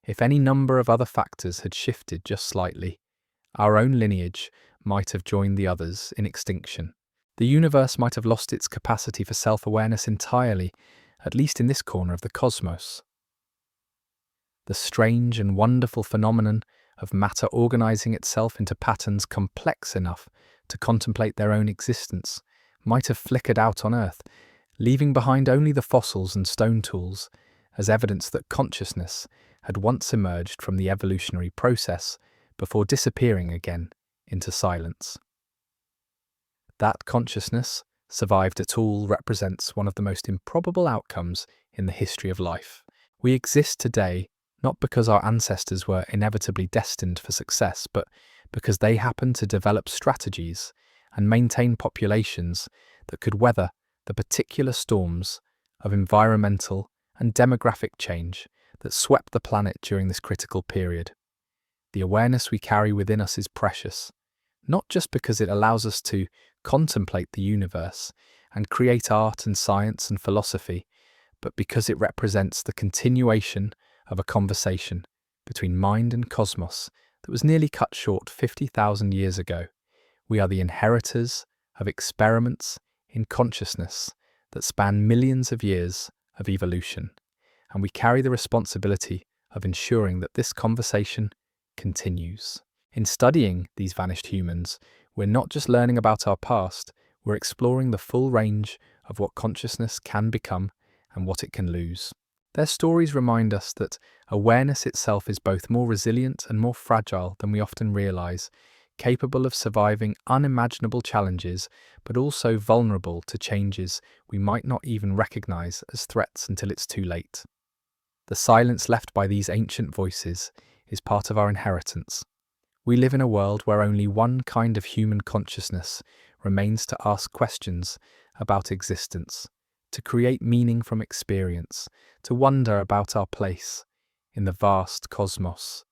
if any number of other factors had shifted just slightly, our own lineage might have joined the others in extinction. The universe might have lost its capacity for self-awareness entirely, at least in this corner of the cosmos. The strange and wonderful phenomenon of matter organizing itself into patterns complex enough to contemplate their own existence might have flickered out on Earth, leaving behind only the fossils and stone tools as evidence that consciousness had once emerged from the evolutionary process before disappearing again into silence. That consciousness survived at all represents one of the most improbable outcomes in the history of life. We exist today not because our ancestors were inevitably destined for success, but because they happened to develop strategies and maintain populations that could weather the particular storms of environmental and demographic change that swept the planet during this critical period. The awareness we carry within us is precious, not just because it allows us to contemplate the universe and create art and science and philosophy, but because it represents the continuation of a conversation between mind and cosmos that was nearly cut short 50,000 years ago. We are the inheritors of experiments in consciousness that span millions of years of evolution, and we carry the responsibility of ensuring that this conversation continues. In studying these vanished humans, we're not just learning about our past, we're exploring the full range of what consciousness can become and what it can lose. Their stories remind us that awareness itself is both more resilient and more fragile than we often realize, capable of surviving unimaginable challenges, but also vulnerable to changes we might not even recognize as threats until it's too late. The silence left by these ancient voices is part of our inheritance. We live in a world where only one kind of human consciousness remains to ask questions about existence, to create meaning from experience, to wonder about our place in the vast cosmos.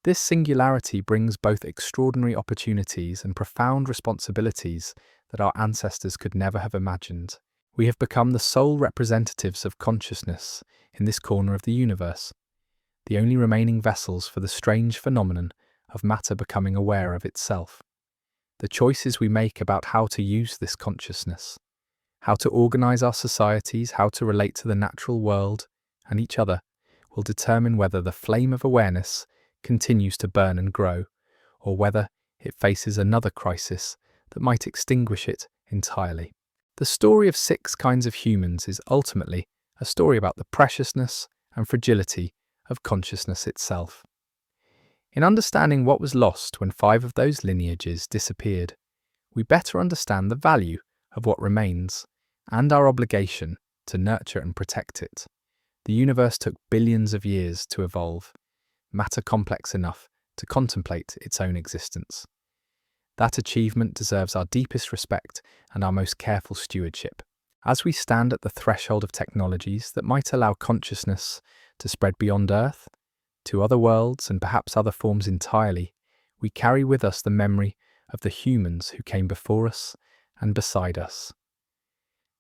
This singularity brings both extraordinary opportunities and profound responsibilities that our ancestors could never have imagined. We have become the sole representatives of consciousness in this corner of the universe, the only remaining vessels for the strange phenomenon of matter becoming aware of itself. The choices we make about how to use this consciousness, how to organize our societies, how to relate to the natural world and each other, will determine whether the flame of awareness continues to burn and grow, or whether it faces another crisis that might extinguish it entirely. The story of 6 kinds of humans is ultimately a story about the preciousness and fragility of consciousness itself. In understanding what was lost when 5 of those lineages disappeared, we better understand the value of what remains and our obligation to nurture and protect it. The universe took billions of years to evolve, matter complex enough to contemplate its own existence. That achievement deserves our deepest respect and our most careful stewardship. As we stand at the threshold of technologies that might allow consciousness to spread beyond Earth, to other worlds and perhaps other forms entirely, we carry with us the memory of the humans who came before us and beside us.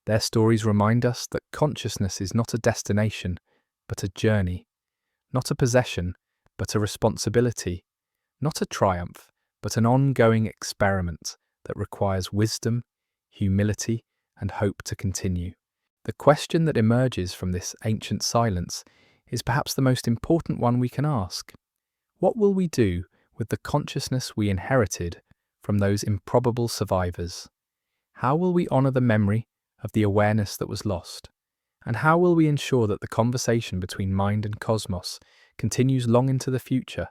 Their stories remind us that consciousness is not a destination, but a journey, not a possession, but a responsibility, not a triumph, but an ongoing experiment that requires wisdom, humility, and hope to continue. The question that emerges from this ancient silence is perhaps the most important one we can ask. What will we do with the consciousness we inherited from those improbable survivors? How will we honor the memory of the awareness that was lost? And how will we ensure that the conversation between mind and cosmos continues long into the future,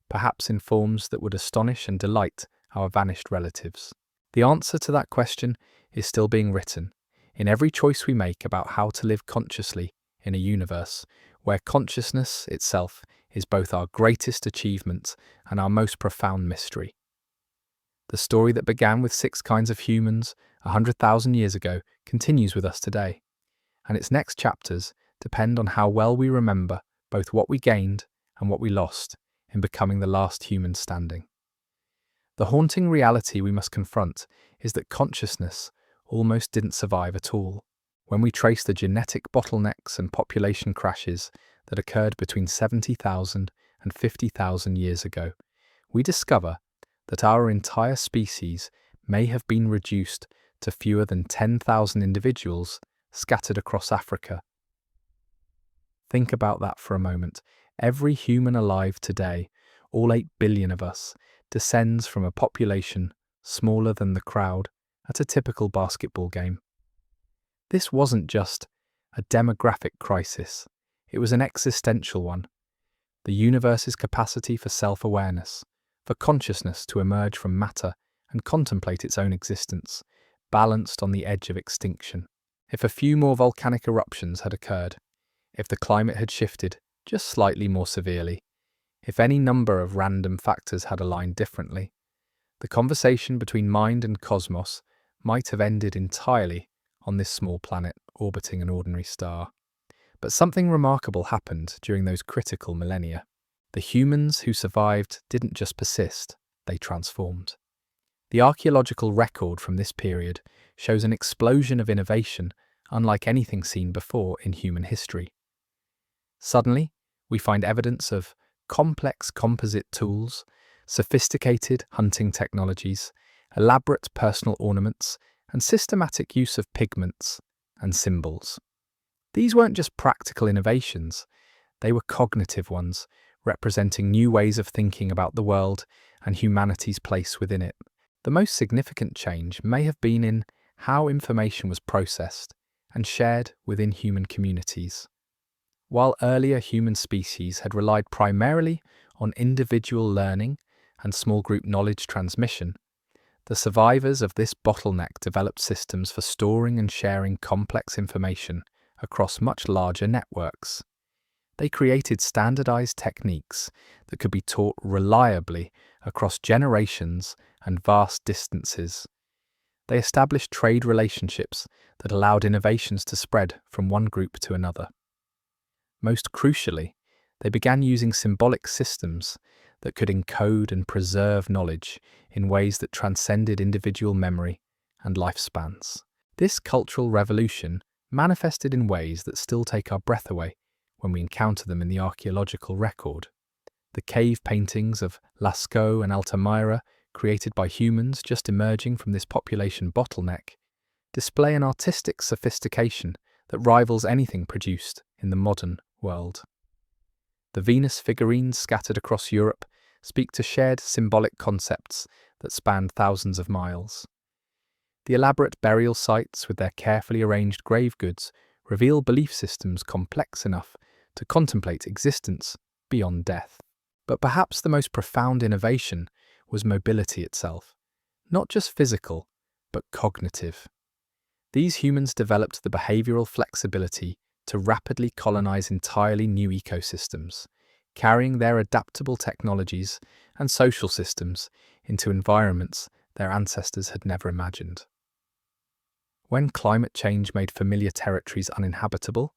perhaps in forms that would astonish and delight our vanished relatives? The answer to that question is still being written in every choice we make about how to live consciously in a universe where consciousness itself is both our greatest achievement and our most profound mystery. The story that began with 6 kinds of humans 100,000 years ago continues with us today, and its next chapters depend on how well we remember both what we gained and what we lost in becoming the last human standing. The haunting reality we must confront is that consciousness almost didn't survive at all. When we trace the genetic bottlenecks and population crashes that occurred between 70,000 and 50,000 years ago, we discover that our entire species may have been reduced to fewer than 10,000 individuals scattered across Africa. Think about that for a moment. Every human alive today, all 8 billion of us, descends from a population smaller than the crowd at a typical basketball game. This wasn't just a demographic crisis, it was an existential one. The universe's capacity for self-awareness, for consciousness to emerge from matter and contemplate its own existence, balanced on the edge of extinction. If a few more volcanic eruptions had occurred, if the climate had shifted just slightly more severely, if any number of random factors had aligned differently, the conversation between mind and cosmos might have ended entirely on this small planet orbiting an ordinary star. But something remarkable happened during those critical millennia. The humans who survived didn't just persist, they transformed. The archaeological record from this period shows an explosion of innovation unlike anything seen before in human history. Suddenly, we find evidence of complex composite tools, sophisticated hunting technologies, elaborate personal ornaments, and systematic use of pigments and symbols. These weren't just practical innovations, they were cognitive ones, representing new ways of thinking about the world and humanity's place within it. The most significant change may have been in how information was processed and shared within human communities. While earlier human species had relied primarily on individual learning and small group knowledge transmission, the survivors of this bottleneck developed systems for storing and sharing complex information across much larger networks. They created standardized techniques that could be taught reliably across generations and vast distances. They established trade relationships that allowed innovations to spread from one group to another. Most crucially, they began using symbolic systems that could encode and preserve knowledge in ways that transcended individual memory and lifespans. This cultural revolution manifested in ways that still take our breath away when we encounter them in the archaeological record. The cave paintings of Lascaux and Altamira, created by humans just emerging from this population bottleneck, display an artistic sophistication that rivals anything produced in the modern world. The Venus figurines scattered across Europe speak to shared symbolic concepts that span thousands of miles. The elaborate burial sites with their carefully arranged grave goods reveal belief systems complex enough to contemplate existence beyond death. But perhaps the most profound innovation was mobility itself, not just physical, but cognitive. These humans developed the behavioral flexibility to rapidly colonize entirely new ecosystems, carrying their adaptable technologies and social systems into environments their ancestors had never imagined. When climate change made familiar territories uninhabitable,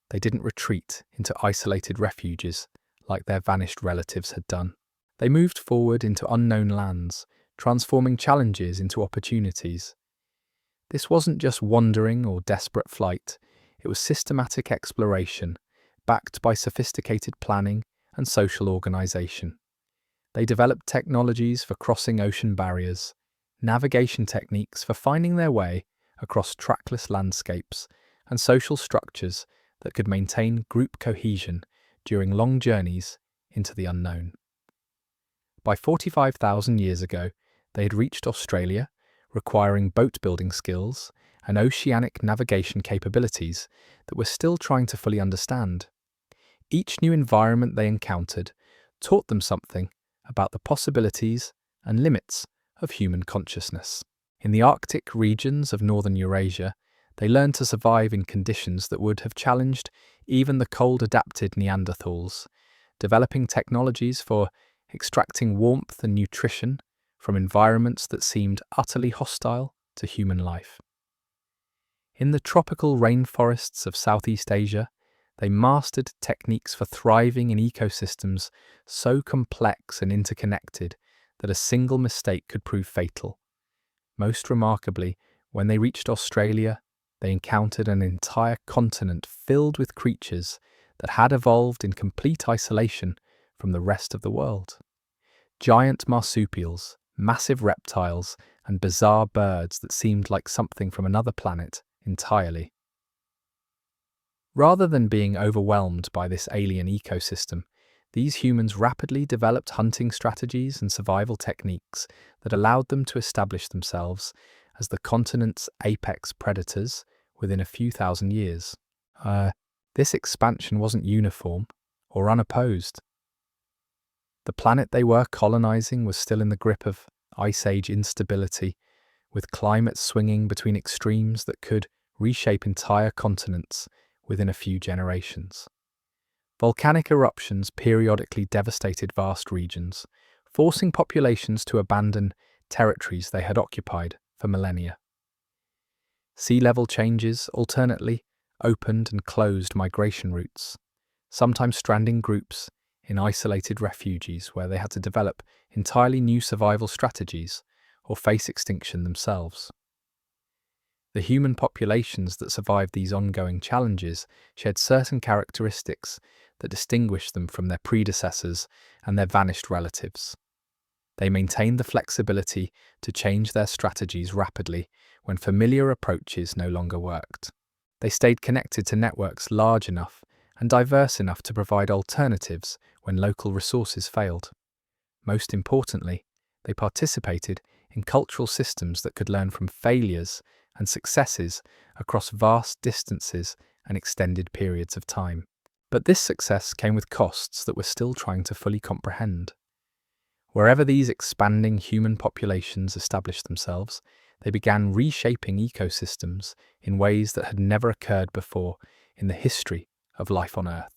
they didn't retreat into isolated refuges like their vanished relatives had done. They moved forward into unknown lands, transforming challenges into opportunities. This wasn't just wandering or desperate flight, it was systematic exploration, backed by sophisticated planning and social organization. They developed technologies for crossing ocean barriers, navigation techniques for finding their way across trackless landscapes, and social structures that could maintain group cohesion during long journeys into the unknown. By 45,000 years ago, they had reached Australia, requiring boat-building skills and oceanic navigation capabilities that we're still trying to fully understand. Each new environment they encountered taught them something about the possibilities and limits of human consciousness. In the Arctic regions of northern Eurasia, they learned to survive in conditions that would have challenged even the cold-adapted Neanderthals, developing technologies for extracting warmth and nutrition from environments that seemed utterly hostile to human life. In the tropical rainforests of Southeast Asia, they mastered techniques for thriving in ecosystems so complex and interconnected that a single mistake could prove fatal. Most remarkably, when they reached Australia, they encountered an entire continent filled with creatures that had evolved in complete isolation from the rest of the world. Giant marsupials, massive reptiles, and bizarre birds that seemed like something from another planet entirely. Rather than being overwhelmed by this alien ecosystem, these humans rapidly developed hunting strategies and survival techniques that allowed them to establish themselves as the continent's apex predators within a few thousand years. This expansion wasn't uniform or unopposed. The planet they were colonizing was still in the grip of Ice Age instability, with climates swinging between extremes that could reshape entire continents within a few generations. Volcanic eruptions periodically devastated vast regions, forcing populations to abandon territories they had occupied for millennia. Sea level changes alternately opened and closed migration routes, sometimes stranding groups in isolated refuges where they had to develop entirely new survival strategies or face extinction themselves. The human populations that survived these ongoing challenges shared certain characteristics that distinguished them from their predecessors and their vanished relatives. They maintained the flexibility to change their strategies rapidly when familiar approaches no longer worked. They stayed connected to networks large enough and diverse enough to provide alternatives when local resources failed. Most importantly, they participated in cultural systems that could learn from failures and successes across vast distances and extended periods of time. But this success came with costs that we're still trying to fully comprehend. Wherever these expanding human populations established themselves, they began reshaping ecosystems in ways that had never occurred before in the history of life on Earth.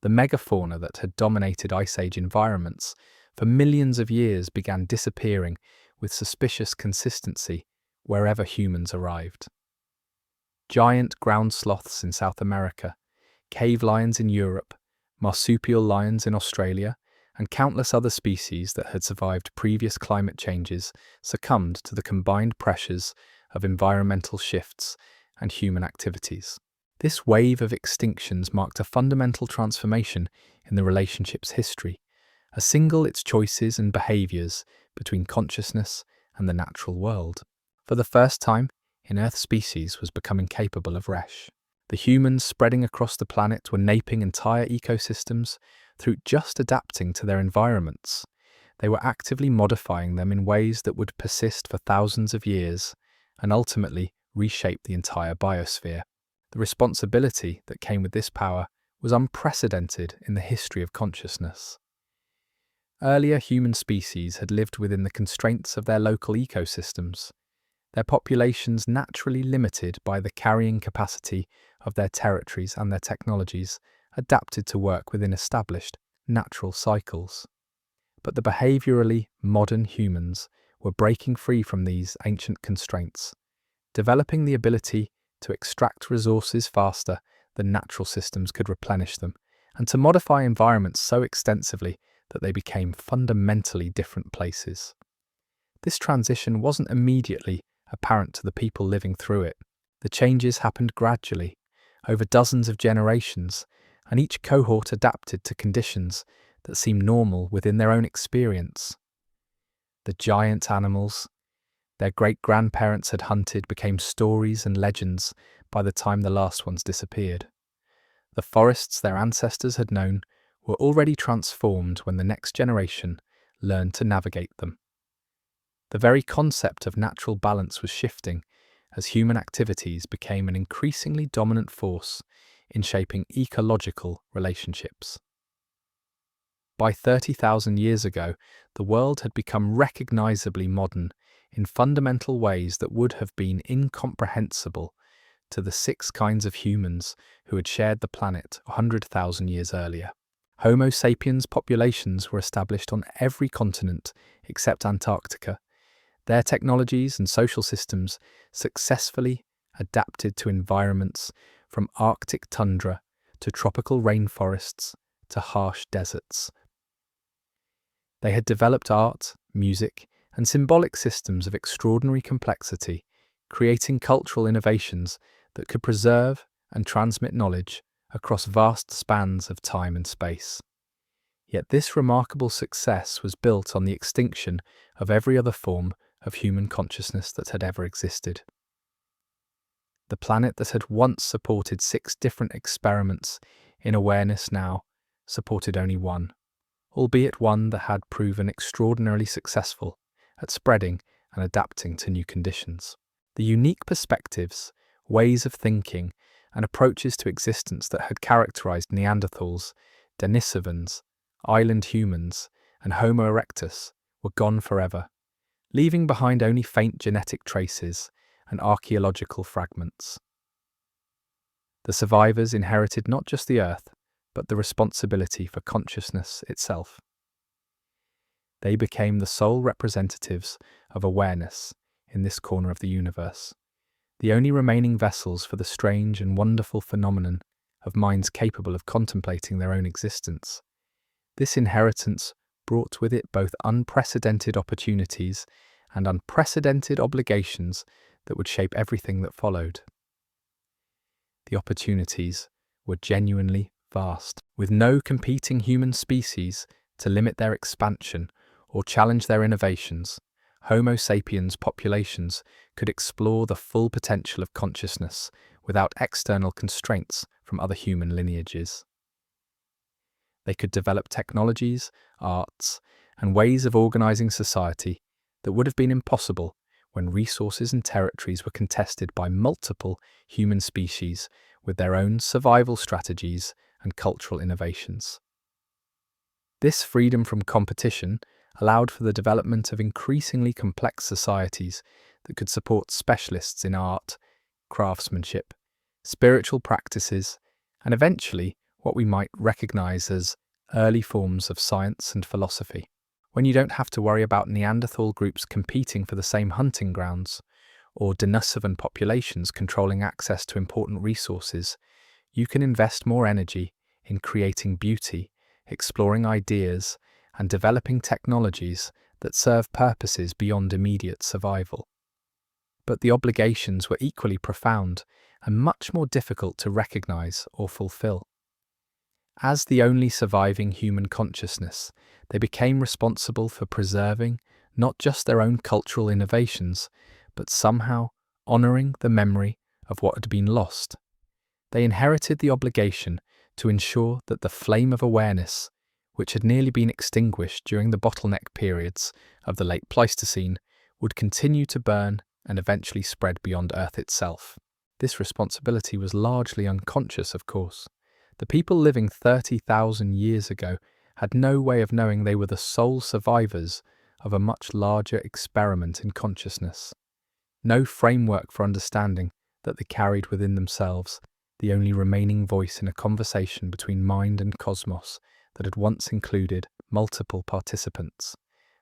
The megafauna that had dominated Ice Age environments for millions of years began disappearing with suspicious consistency wherever humans arrived. Giant ground sloths in South America, cave lions in Europe, marsupial lions in Australia, and countless other species that had survived previous climate changes succumbed to the combined pressures of environmental shifts and human activities. This wave of extinctions marked a fundamental transformation in the relationship's history, a single its choices and behaviours between consciousness and the natural world. For the first time, Earth species was becoming capable of resh. The humans spreading across the planet were naping entire ecosystems through just adapting to their environments. They were actively modifying them in ways that would persist for thousands of years and ultimately reshape the entire biosphere. The responsibility that came with this power was unprecedented in the history of consciousness. Earlier human species had lived within the constraints of their local ecosystems, their populations naturally limited by the carrying capacity of their territories and their technologies adapted to work within established, natural cycles. But the behaviourally modern humans were breaking free from these ancient constraints, developing the ability to extract resources faster than natural systems could replenish them, and to modify environments so extensively that they became fundamentally different places. This transition wasn't immediately apparent to the people living through it. The changes happened gradually, over dozens of generations, and each cohort adapted to conditions that seemed normal within their own experience. The giant animals their great-grandparents had hunted became stories and legends by the time the last ones disappeared. The forests their ancestors had known were already transformed when the next generation learned to navigate them. The very concept of natural balance was shifting as human activities became an increasingly dominant force in shaping ecological relationships. By 30,000 years ago, the world had become recognizably modern in fundamental ways that would have been incomprehensible to the 6 kinds of humans who had shared the planet 100,000 years earlier. Homo sapiens populations were established on every continent except Antarctica. Their technologies and social systems successfully adapted to environments from Arctic tundra to tropical rainforests to harsh deserts. They had developed art, music, and symbolic systems of extraordinary complexity, creating cultural innovations that could preserve and transmit knowledge across vast spans of time and space. Yet this remarkable success was built on the extinction of every other form of human consciousness that had ever existed. The planet that had once supported 6 different experiments in awareness now supported only one, albeit one that had proven extraordinarily successful at spreading and adapting to new conditions. The unique perspectives, ways of thinking, and approaches to existence that had characterized Neanderthals, Denisovans, island humans, and Homo erectus were gone forever, leaving behind only faint genetic traces and archaeological fragments. The survivors inherited not just the Earth, but the responsibility for consciousness itself. They became the sole representatives of awareness in this corner of the universe, the only remaining vessels for the strange and wonderful phenomenon of minds capable of contemplating their own existence. This inheritance brought with it both unprecedented opportunities and unprecedented obligations that would shape everything that followed. The opportunities were genuinely vast, with no competing human species to limit their expansion or challenge their innovations. Homo sapiens populations could explore the full potential of consciousness without external constraints from other human lineages. They could develop technologies, arts, and ways of organizing society that would have been impossible when resources and territories were contested by multiple human species with their own survival strategies and cultural innovations. This freedom from competition allowed for the development of increasingly complex societies that could support specialists in art, craftsmanship, spiritual practices, and eventually what we might recognize as early forms of science and philosophy. When you don't have to worry about Neanderthal groups competing for the same hunting grounds, or Denisovan populations controlling access to important resources, you can invest more energy in creating beauty, exploring ideas, and developing technologies that serve purposes beyond immediate survival. But the obligations were equally profound and much more difficult to recognize or fulfill. As the only surviving human consciousness, they became responsible for preserving not just their own cultural innovations, but somehow honoring the memory of what had been lost. They inherited the obligation to ensure that the flame of awareness, which had nearly been extinguished during the bottleneck periods of the late Pleistocene, would continue to burn and eventually spread beyond Earth itself. This responsibility was largely unconscious, of course. The people living 30,000 years ago had no way of knowing they were the sole survivors of a much larger experiment in consciousness. No framework for understanding that they carried within themselves the only remaining voice in a conversation between mind and cosmos that had once included multiple participants.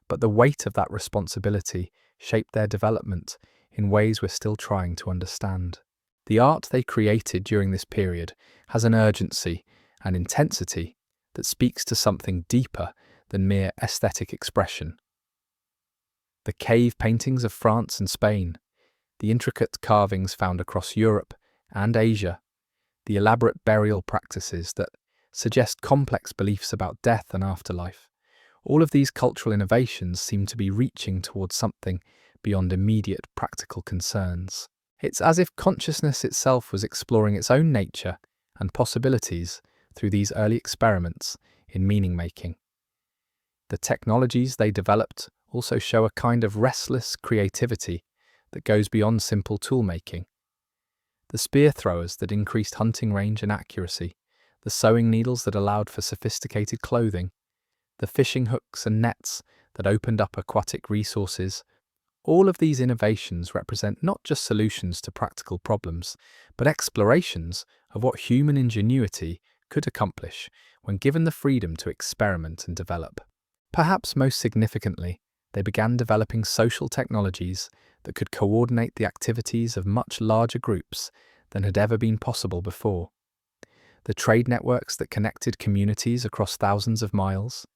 But the weight of that responsibility shaped their development in ways we're still trying to understand. The art they created during this period has an urgency and intensity that speaks to something deeper than mere aesthetic expression. The cave paintings of France and Spain, the intricate carvings found across Europe and Asia, the elaborate burial practices that suggest complex beliefs about death and afterlife, all of these cultural innovations seem to be reaching towards something beyond immediate practical concerns. It's as if consciousness itself was exploring its own nature and possibilities through these early experiments in meaning-making. The technologies they developed also show a kind of restless creativity that goes beyond simple tool-making. The spear throwers that increased hunting range and accuracy, the sewing needles that allowed for sophisticated clothing, the fishing hooks and nets that opened up aquatic resources. All of these innovations represent not just solutions to practical problems, but explorations of what human ingenuity could accomplish when given the freedom to experiment and develop. Perhaps most significantly, they began developing social technologies that could coordinate the activities of much larger groups than had ever been possible before. The trade networks that connected communities across thousands of miles,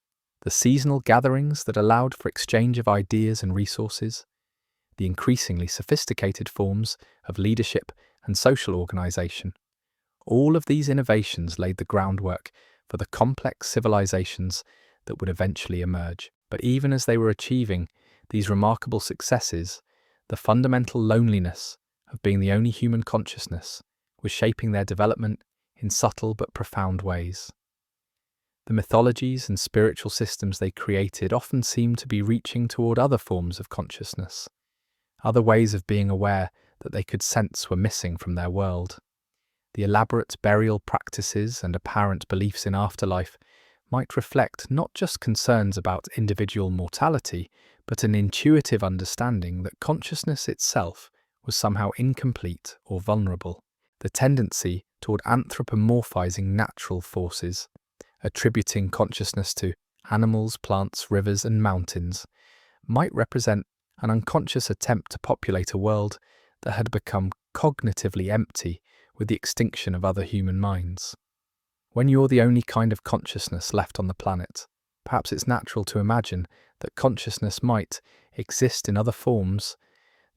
the seasonal gatherings that allowed for exchange of ideas and resources, the increasingly sophisticated forms of leadership and social organization. All of these innovations laid the groundwork for the complex civilizations that would eventually emerge. But even as they were achieving these remarkable successes, the fundamental loneliness of being the only human consciousness was shaping their development in subtle but profound ways. The mythologies and spiritual systems they created often seemed to be reaching toward other forms of consciousness. Other ways of being aware that they could sense were missing from their world. The elaborate burial practices and apparent beliefs in afterlife might reflect not just concerns about individual mortality, but an intuitive understanding that consciousness itself was somehow incomplete or vulnerable. The tendency toward anthropomorphizing natural forces, attributing consciousness to animals, plants, rivers, and mountains, might represent an unconscious attempt to populate a world that had become cognitively empty with the extinction of other human minds. When you're the only kind of consciousness left on the planet, perhaps it's natural to imagine that consciousness might exist in other forms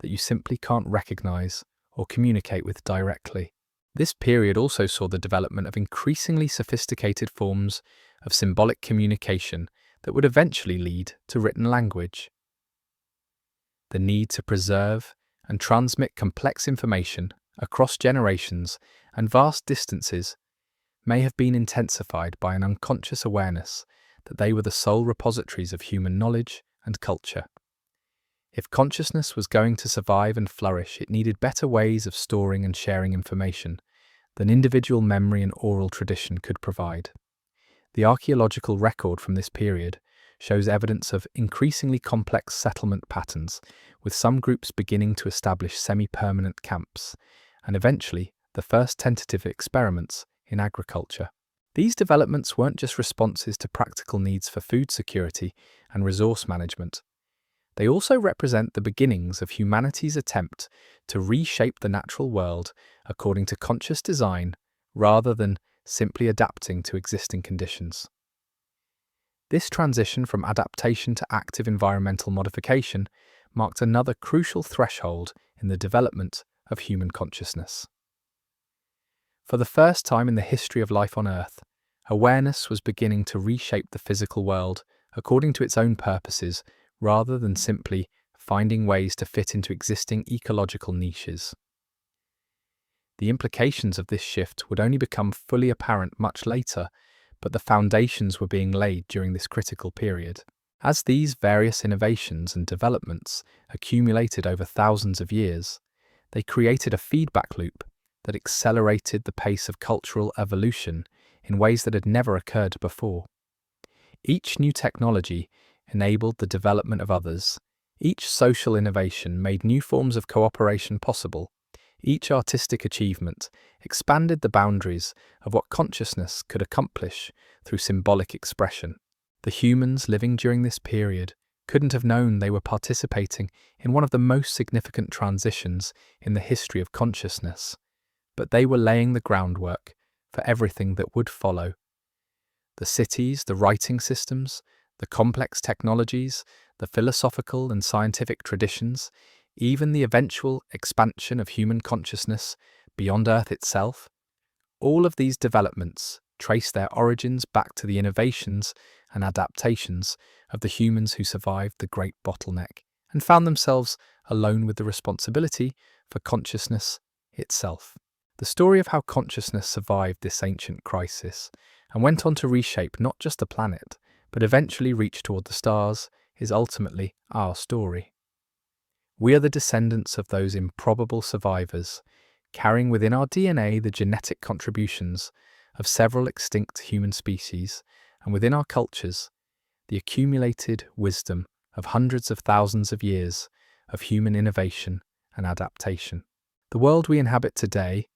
that you simply can't recognize or communicate with directly. This period also saw the development of increasingly sophisticated forms of symbolic communication that would eventually lead to written language. The need to preserve and transmit complex information across generations and vast distances may have been intensified by an unconscious awareness that they were the sole repositories of human knowledge and culture. If consciousness was going to survive and flourish, it needed better ways of storing and sharing information than individual memory and oral tradition could provide. The archaeological record from this period shows evidence of increasingly complex settlement patterns, with some groups beginning to establish semi-permanent camps, and eventually the first tentative experiments in agriculture. These developments weren't just responses to practical needs for food security and resource management. They also represent the beginnings of humanity's attempt to reshape the natural world according to conscious design rather than simply adapting to existing conditions. This transition from adaptation to active environmental modification marked another crucial threshold in the development of human consciousness. For the first time in the history of life on Earth, awareness was beginning to reshape the physical world according to its own purposes rather than simply finding ways to fit into existing ecological niches. The implications of this shift would only become fully apparent much later, but the foundations were being laid during this critical period. As these various innovations and developments accumulated over thousands of years, they created a feedback loop that accelerated the pace of cultural evolution in ways that had never occurred before. Each new technology enabled the development of others. Each social innovation made new forms of cooperation possible, Each artistic achievement expanded the boundaries of what consciousness could accomplish through symbolic expression. The humans living during this period couldn't have known they were participating in one of the most significant transitions in the history of consciousness, but they were laying the groundwork for everything that would follow. The cities, the writing systems, the complex technologies, the philosophical and scientific traditions, even the eventual expansion of human consciousness beyond Earth itself, all of these developments trace their origins back to the innovations and adaptations of the humans who survived the Great Bottleneck and found themselves alone with the responsibility for consciousness itself. The story of how consciousness survived this ancient crisis and went on to reshape not just the planet, but eventually reach toward the stars, is ultimately our story. We are the descendants of those improbable survivors, carrying within our DNA the genetic contributions of several extinct human species, and within our cultures, the accumulated wisdom of hundreds of thousands of years of human innovation and adaptation. The world we inhabit today,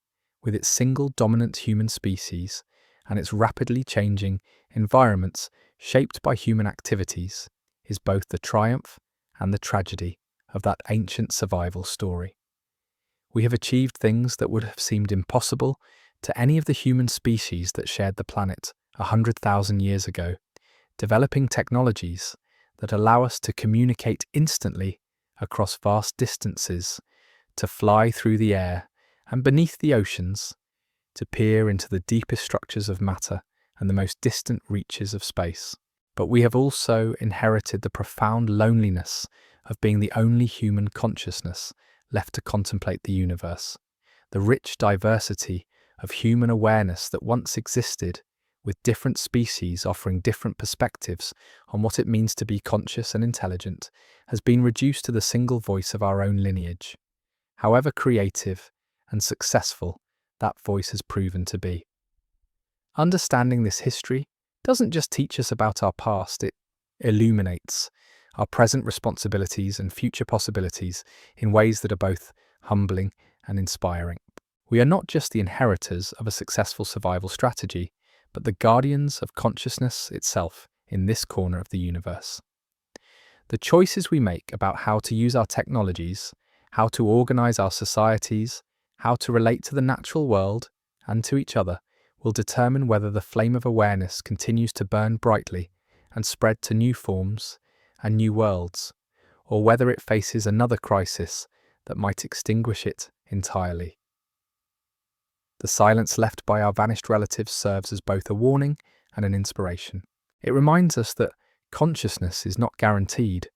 with its single dominant human species and its rapidly changing environments shaped by human activities, is both the triumph and the tragedy of that ancient survival story. We have achieved things that would have seemed impossible to any of the human species that shared the planet 100,000 years ago, developing technologies that allow us to communicate instantly across vast distances, to fly through the air and beneath the oceans, to peer into the deepest structures of matter and the most distant reaches of space. But we have also inherited the profound loneliness of being the only human consciousness left to contemplate the universe, the rich diversity of human awareness that once existed, with different species offering different perspectives on what it means to be conscious and intelligent, has been reduced to the single voice of our own lineage, however creative and successful that voice has proven to be. Understanding this history doesn't just teach us about our past, it illuminates our present responsibilities and future possibilities in ways that are both humbling and inspiring. We are not just the inheritors of a successful survival strategy, but the guardians of consciousness itself in this corner of the universe. The choices we make about how to use our technologies, how to organize our societies, how to relate to the natural world and to each other will determine whether the flame of awareness continues to burn brightly and spread to new forms and new worlds, or whether it faces another crisis that might extinguish it entirely. The silence left by our vanished relatives serves as both a warning and an inspiration. It reminds us that consciousness is not guaranteed,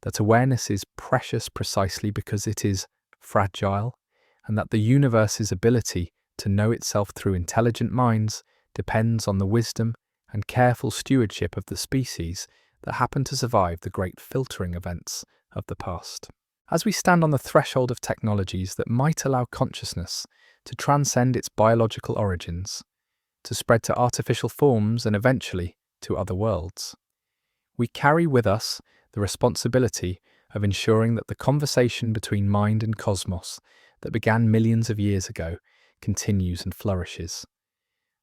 that awareness is precious precisely because it is fragile, and that the universe's ability to know itself through intelligent minds depends on the wisdom and careful stewardship of the species that happen to survive the great filtering events of the past. As we stand on the threshold of technologies that might allow consciousness to transcend its biological origins, to spread to artificial forms and eventually to other worlds, we carry with us the responsibility of ensuring that the conversation between mind and cosmos that began millions of years ago continues and flourishes.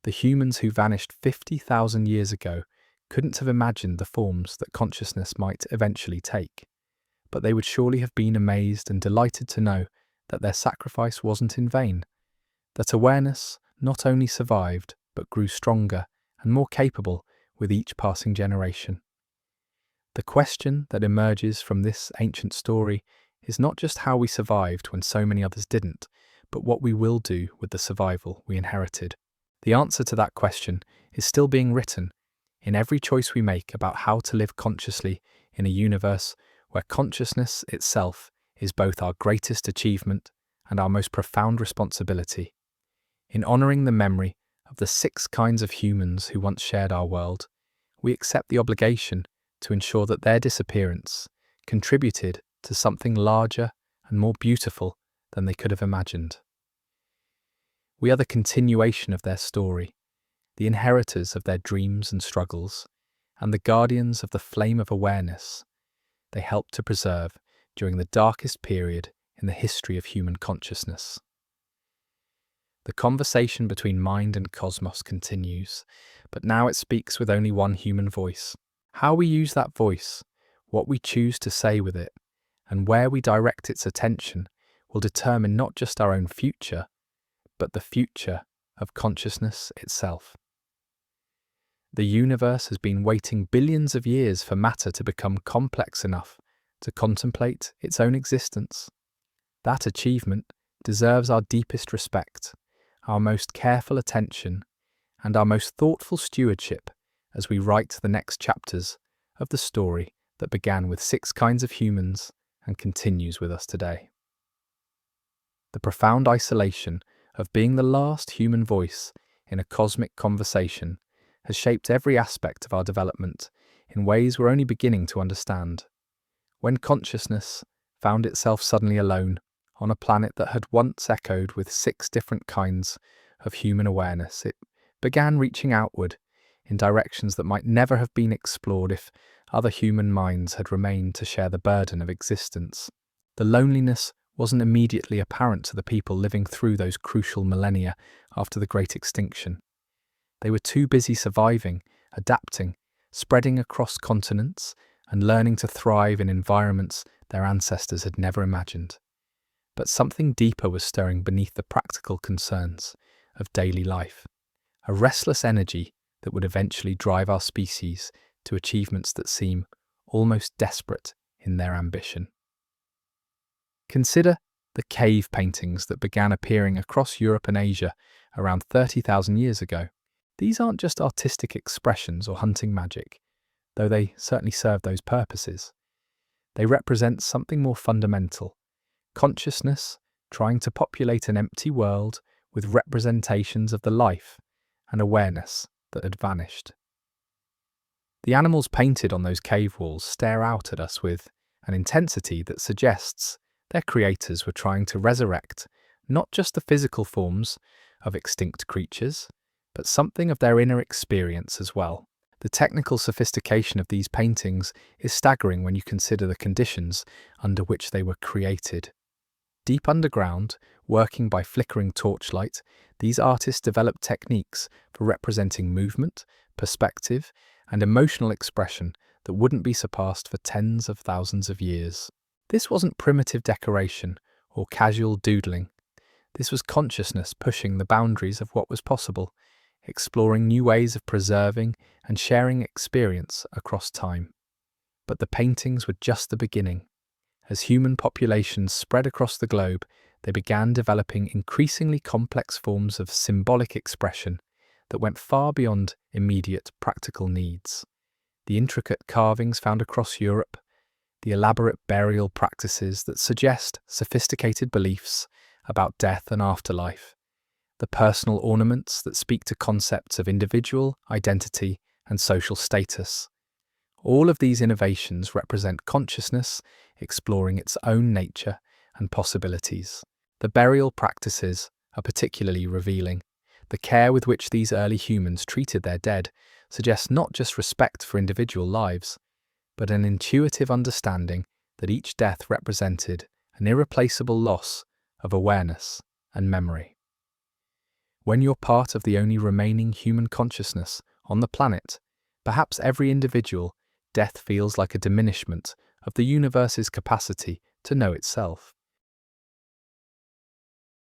The humans who vanished 50,000 years ago couldn't have imagined the forms that consciousness might eventually take, but they would surely have been amazed and delighted to know that their sacrifice wasn't in vain, that awareness not only survived but grew stronger and more capable with each passing generation. The question that emerges from this ancient story is not just how we survived when so many others didn't, but what we will do with the survival we inherited. The answer to that question is still being written in every choice we make about how to live consciously in a universe where consciousness itself is both our greatest achievement and our most profound responsibility. In honouring the memory of the 6 kinds of humans who once shared our world, we accept the obligation to ensure that their disappearance contributed to something larger and more beautiful than they could have imagined. We are the continuation of their story, the inheritors of their dreams and struggles, and the guardians of the flame of awareness they helped to preserve during the darkest period in the history of human consciousness. The conversation between mind and cosmos continues, but now it speaks with only one human voice. How we use that voice, what we choose to say with it, and where we direct its attention will determine not just our own future, but the future of consciousness itself. The universe has been waiting billions of years for matter to become complex enough to contemplate its own existence. That achievement deserves our deepest respect, our most careful attention, and our most thoughtful stewardship as we write the next chapters of the story that began with 6 kinds of humans and continues with us today. The profound isolation of being the last human voice in a cosmic conversation has shaped every aspect of our development in ways we're only beginning to understand. When consciousness found itself suddenly alone on a planet that had once echoed with 6 different kinds of human awareness, it began reaching outward in directions that might never have been explored if other human minds had remained to share the burden of existence. The loneliness wasn't immediately apparent to the people living through those crucial millennia after the Great Extinction. They were too busy surviving, adapting, spreading across continents, and learning to thrive in environments their ancestors had never imagined. But something deeper was stirring beneath the practical concerns of daily life, a restless energy that would eventually drive our species to achievements that seem almost desperate in their ambition. Consider the cave paintings that began appearing across Europe and Asia around 30,000 years ago. These aren't just artistic expressions or hunting magic, though they certainly serve those purposes. They represent something more fundamental: consciousness trying to populate an empty world with representations of the life and awareness that had vanished. The animals painted on those cave walls stare out at us with an intensity that suggests their creators were trying to resurrect not just the physical forms of extinct creatures, but something of their inner experience as well. The technical sophistication of these paintings is staggering when you consider the conditions under which they were created. Deep underground, working by flickering torchlight, these artists developed techniques for representing movement, perspective, and emotional expression that wouldn't be surpassed for tens of thousands of years. This wasn't primitive decoration or casual doodling. This was consciousness pushing the boundaries of what was possible, exploring new ways of preserving and sharing experience across time. But the paintings were just the beginning. As human populations spread across the globe, they began developing increasingly complex forms of symbolic expression that went far beyond immediate practical needs. The intricate carvings found across Europe, the elaborate burial practices that suggest sophisticated beliefs about death and afterlife, the personal ornaments that speak to concepts of individual identity and social status. All of these innovations represent consciousness exploring its own nature and possibilities. The burial practices are particularly revealing. The care with which these early humans treated their dead suggests not just respect for individual lives, but an intuitive understanding that each death represented an irreplaceable loss of awareness and memory. When you're part of the only remaining human consciousness on the planet, perhaps every individual, death feels like a diminishment of the universe's capacity to know itself.